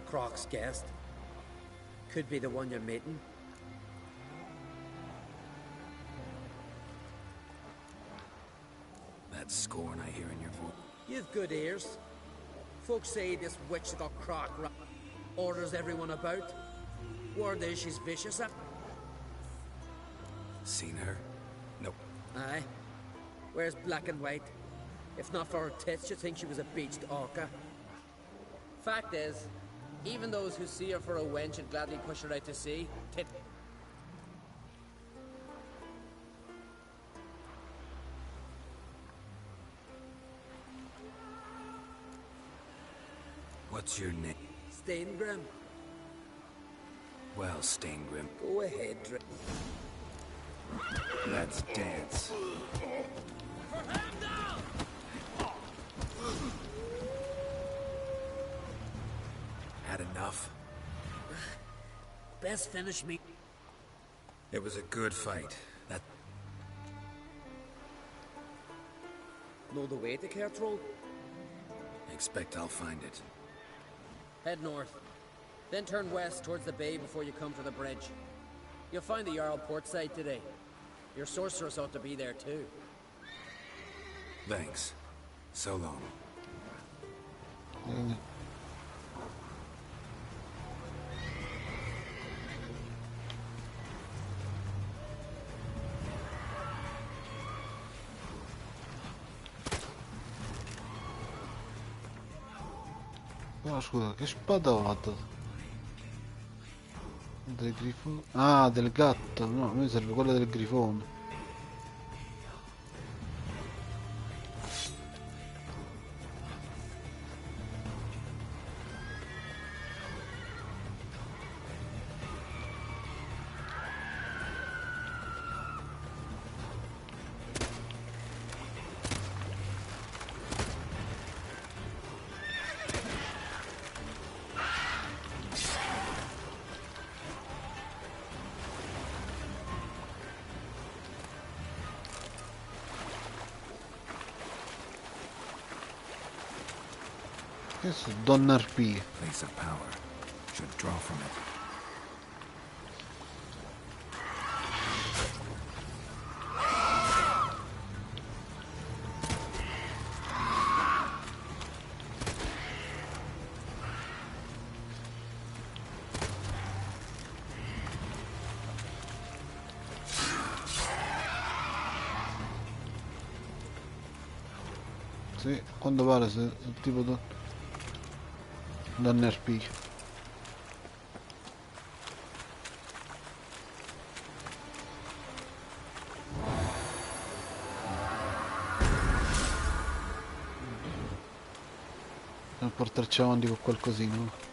Croc's guest. Could be the one you're meeting. That scorn I hear in your voice. You've good ears. Folks say this witch that got Croc orders everyone about. Word is she's vicious. Seen her? Nope. Aye. Wears black and white. If not for her tits, you'd think she was a beached orca. Fact is, even those who see her for a wench would gladly push her out to sea. What's your name? Steingrim. Well, Steingrim. Go ahead, Let's dance. Had enough? Best finish me. It was a good fight. That... Know the way to Kertrol? Expect I'll find it. Head north. Then turn west towards the bay before you come to the bridge. You'll find the Jarl port side today. Your sorceress ought to be there too. Thanks. So long. No, scusa, che spada ho fatto? Del grifone? Ah, del gatto. No, a me serve quella del grifone. Questo è Donna RP. Place of power. Should draw from it. Sì, quando pare se tipo Donna RP. Per portarci avanti con qualcosina.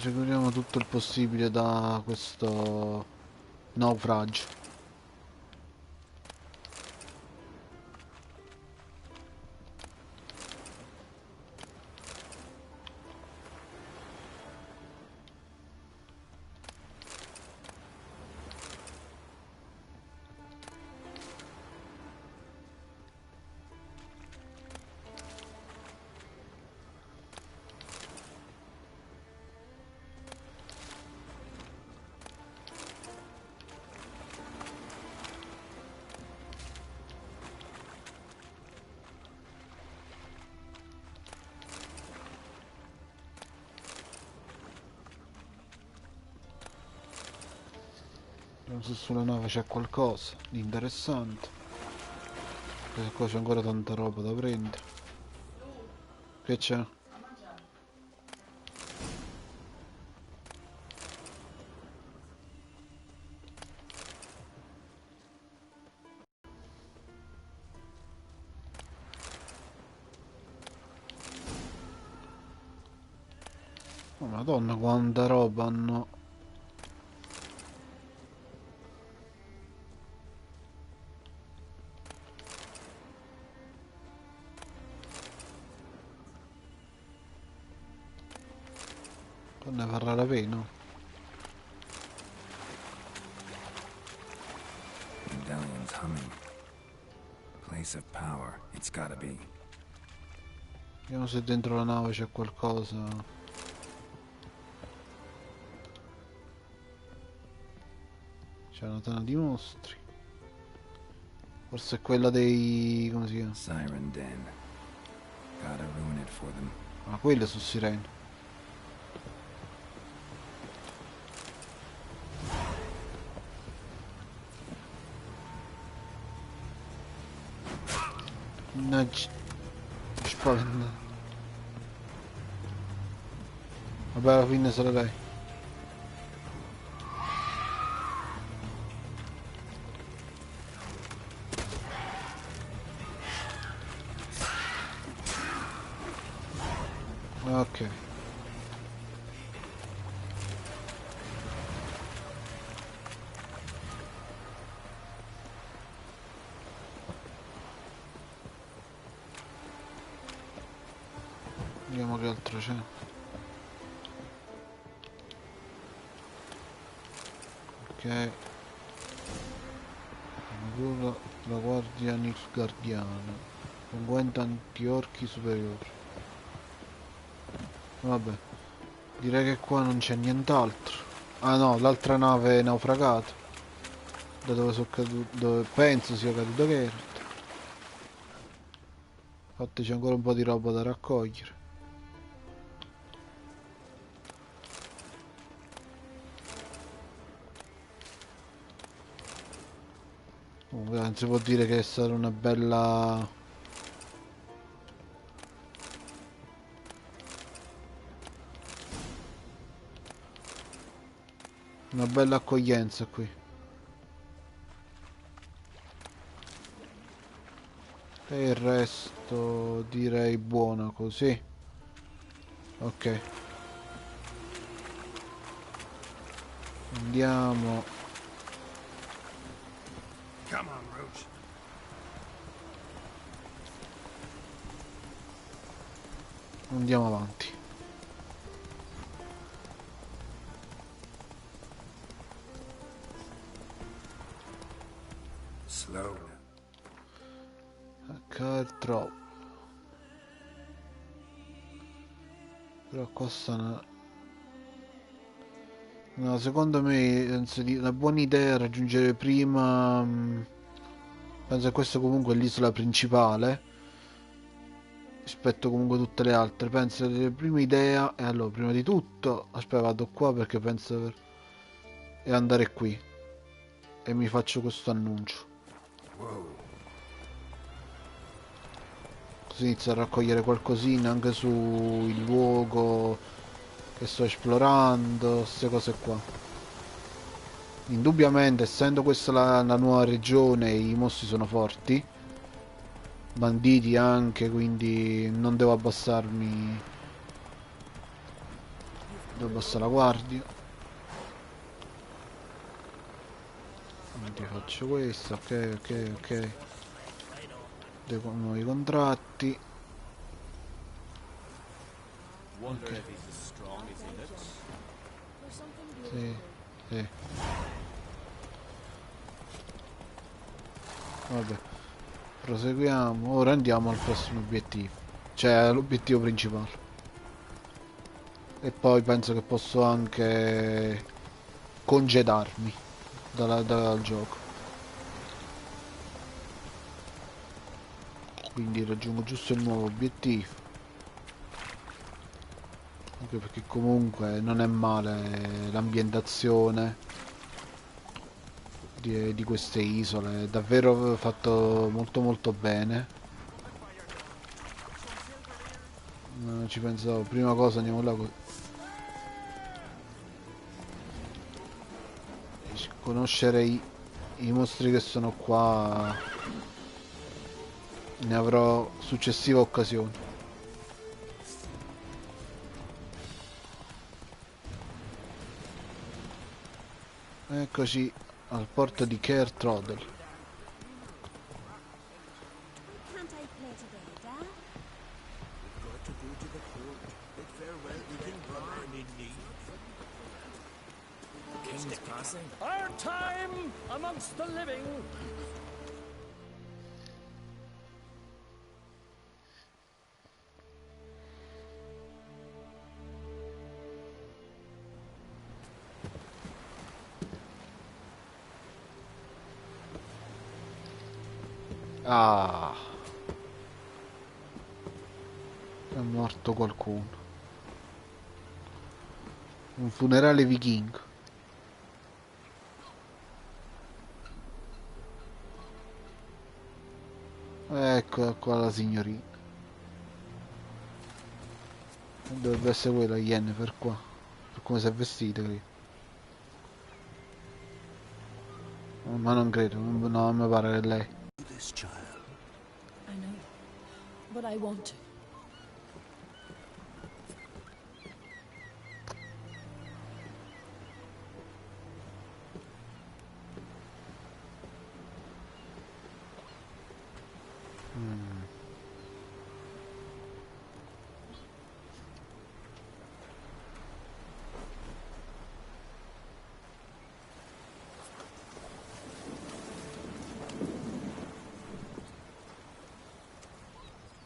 Recuperiamo tutto il possibile da questo naufragio. Se sulla nave c'è qualcosa di interessante, perché qua c'è ancora tanta roba da prendere. Che c'è? Oh, madonna, quanta roba hanno. Ne varrà la pena. Medallion's humming. Place of power, it's gotta be. Vediamo se dentro la nave c'è qualcosa. C'è una tana di mostri. Forse è quella dei... come si chiama? Siren Den. Gotta ruin it for them. Ah, quelle sono sirene. Mannaggia. Mi spaventa. Vabbè, alla fine sarà lei. Ok. Vediamo che altro c'è. Ok. La guardia nilfgaardiana. Conguenta anti-orchi superiore. Vabbè. Direi che qua non c'è nient'altro. Ah no, l'altra nave è naufragata. Da dove sono caduto. Dove penso sia caduto Geralt. Infatti c'è ancora un po' di roba da raccogliere. Non si può dire che è stata una bella... una bella accoglienza qui. E il resto direi buona così. Ok. Andiamo. Come on, Roach. Andiamo avanti. Slow. Troppo. Però costa una... No, secondo me una buona idea è raggiungere prima... penso che questa comunque è l'isola principale rispetto comunque a tutte le altre. Penso che la prima idea è allora, prima di tutto, aspetta, vado qua perché penso è andare qui e mi faccio questo annuncio. Wow. Così inizio a raccogliere qualcosina anche sul luogo che sto esplorando, queste cose qua. Indubbiamente, essendo questa la nuova regione, i mostri sono forti, banditi anche, quindi non devo abbassarmi, devo abbassare la guardia. Quindi faccio questo, ok. Devo nuovi contratti. Okay. Sì. Vabbè, proseguiamo. Ora andiamo al prossimo obiettivo, cioè all'obiettivo principale. E poi penso che posso anche congedarmi dal gioco. Quindi raggiungo giusto il nuovo obiettivo. Anche perché comunque non è male l'ambientazione di queste isole, è davvero fatto molto bene. Non ci pensavo. Prima cosa andiamo là, conoscere i mostri che sono qua, ne avrò successive occasioni. Eccoci al porto di Cair Throttle. Can't I play today, Dad? We've got to go to the port. Bid farewell to King Brian. King's passing. Our time amongst the living. Ah, è morto qualcuno. Un funerale vichingo. Ecco qua la signorina. Dovrebbe essere quella Yen per qua. Per come si è vestita qui. Ma non credo, no, non mi pare che è lei. This child. I know, but I want to.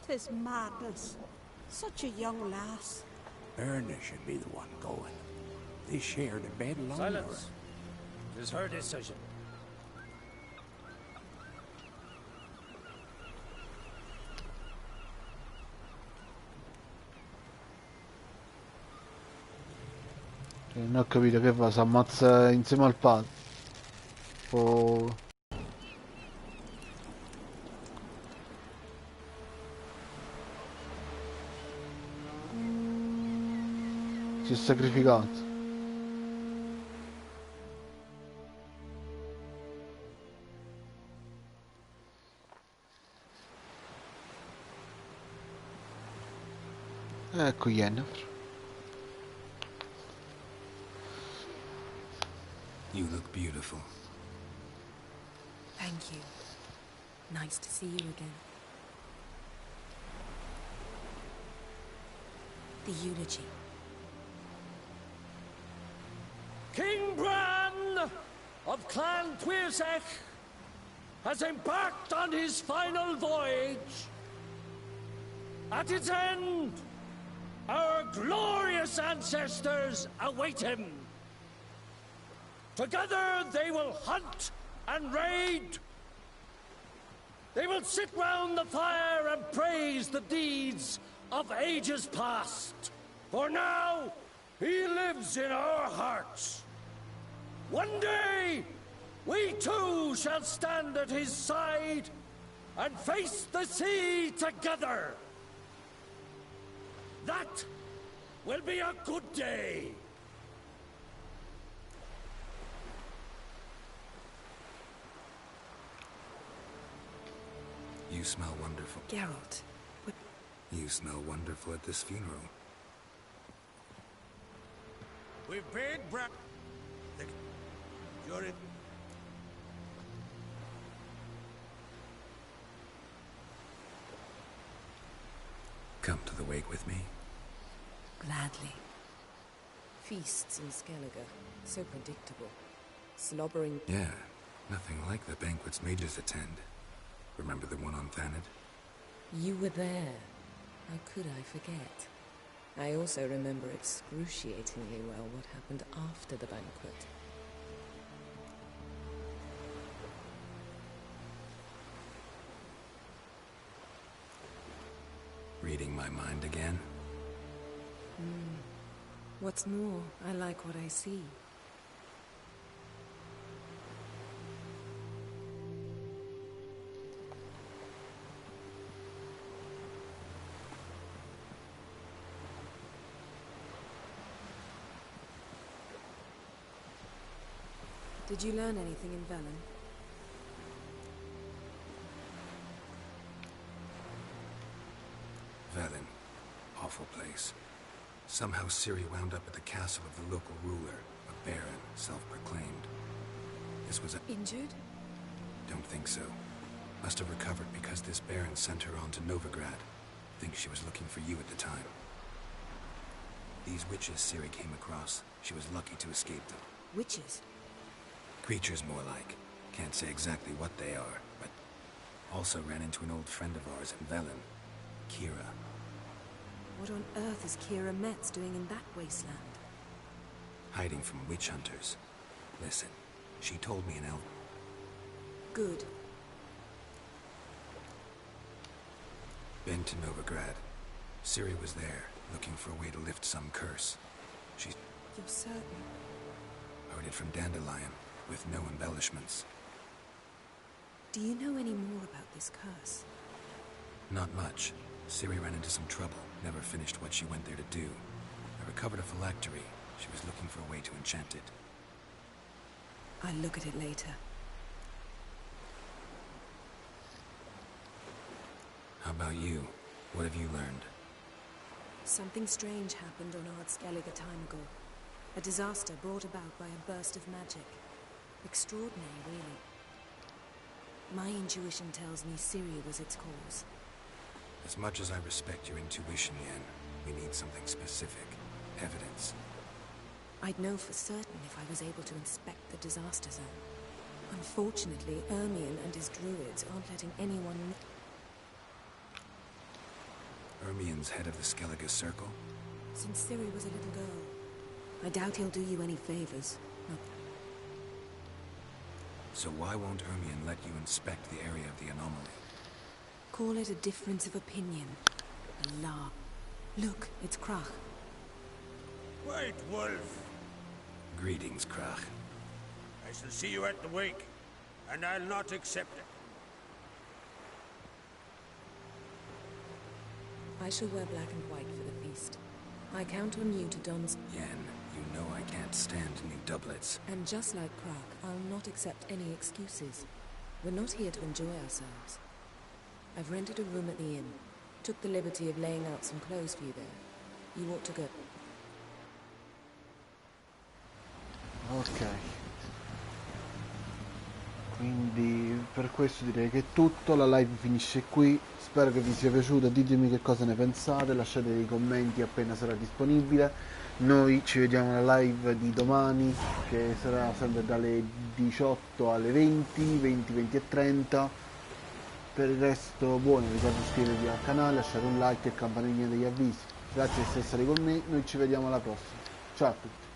Tis madness. Such a young lass. Erna should be the one going. They shared a bed longer. Silence. It is her decision. Non ho capito che fa, si ammazza insieme al padre. O... si è sacrificato. Ecco Yennefer. You look beautiful. Thank you. Nice to see you again. The eulogy. King Bran of Clan Twirsech has embarked on his final voyage. At its end, our glorious ancestors await him. Together they will hunt and raid. They will sit round the fire and praise the deeds of ages past. For now, he lives in our hearts. One day, we too shall stand at his side and face the sea together. That will be a good day. You smell wonderful. Geralt, what... You smell wonderful at this funeral. We've paid Bran. You're in. Come to the wake with me. Gladly. Feasts in Skellige, so predictable. Slobbering... Yeah, nothing like the banquets mages attend. Remember the one on Thanedd? You were there. How could I forget? I also remember excruciatingly well what happened after the banquet. Reading my mind again? What's more, I like what I see. Did you learn anything in Velen? Velen. Awful place. Somehow Ciri wound up at the castle of the local ruler, a baron, self-proclaimed. This was a... Injured? Don't think so. Must have recovered because this Baron sent her on to Novigrad. Think she was looking for you at the time. These witches Ciri came across. She was lucky to escape them. Witches? Creatures, more like. Can't say exactly what they are, but... Also ran into an old friend of ours in Velen. Kira. What on earth is Kira Metz doing in that wasteland? Hiding from witch hunters. Listen, she told me an elf... Good. Been to Novigrad. Ciri was there, looking for a way to lift some curse. She's... You're certain? Heard it from Dandelion, with no embellishments. Do you know any more about this curse? Not much. Ciri ran into some trouble, never finished what she went there to do. I recovered a phylactery. She was looking for a way to enchant it. I'll look at it later. How about you? What have you learned? Something strange happened on Ardskellig a time ago. A disaster brought about by a burst of magic. Extraordinary, really. My intuition tells me Ciri was its cause. As much as I respect your intuition, Yen, we need something specific. Evidence. I'd know for certain if I was able to inspect the disaster zone. Unfortunately, Ermion and his druids aren't letting anyone... Ermion's head of the Skellige Circle? Since Ciri was a little girl, I doubt he'll do you any favors. No. So why won't Ermion let you inspect the area of the anomaly? Call it a difference of opinion. A law. Look, it's Krach. White Wolf. Greetings, Krach. I shall see you at the wake, and I'll not accept it. I shall wear black and white for the feast. I count on you to don... Yen, you know I can't stand new doublets. And just like Krach, I'll not accept any excuses. We're not here to enjoy ourselves. I've rented a room at the inn. Took the liberty of laying out some clothes for you there. You ought to go... Ok. Quindi per questo direi che è tutto, la live finisce qui. Spero che vi sia piaciuto, ditemi che cosa ne pensate, lasciate dei commenti appena sarà disponibile. Noi ci vediamo alla live di domani, che sarà sempre dalle 18 alle 20, 20 e 30. Per il resto buono, ricordo di iscrivervi al canale, lasciare un like e campanellina degli avvisi. Grazie di essere stati con me, noi ci vediamo alla prossima. Ciao a tutti.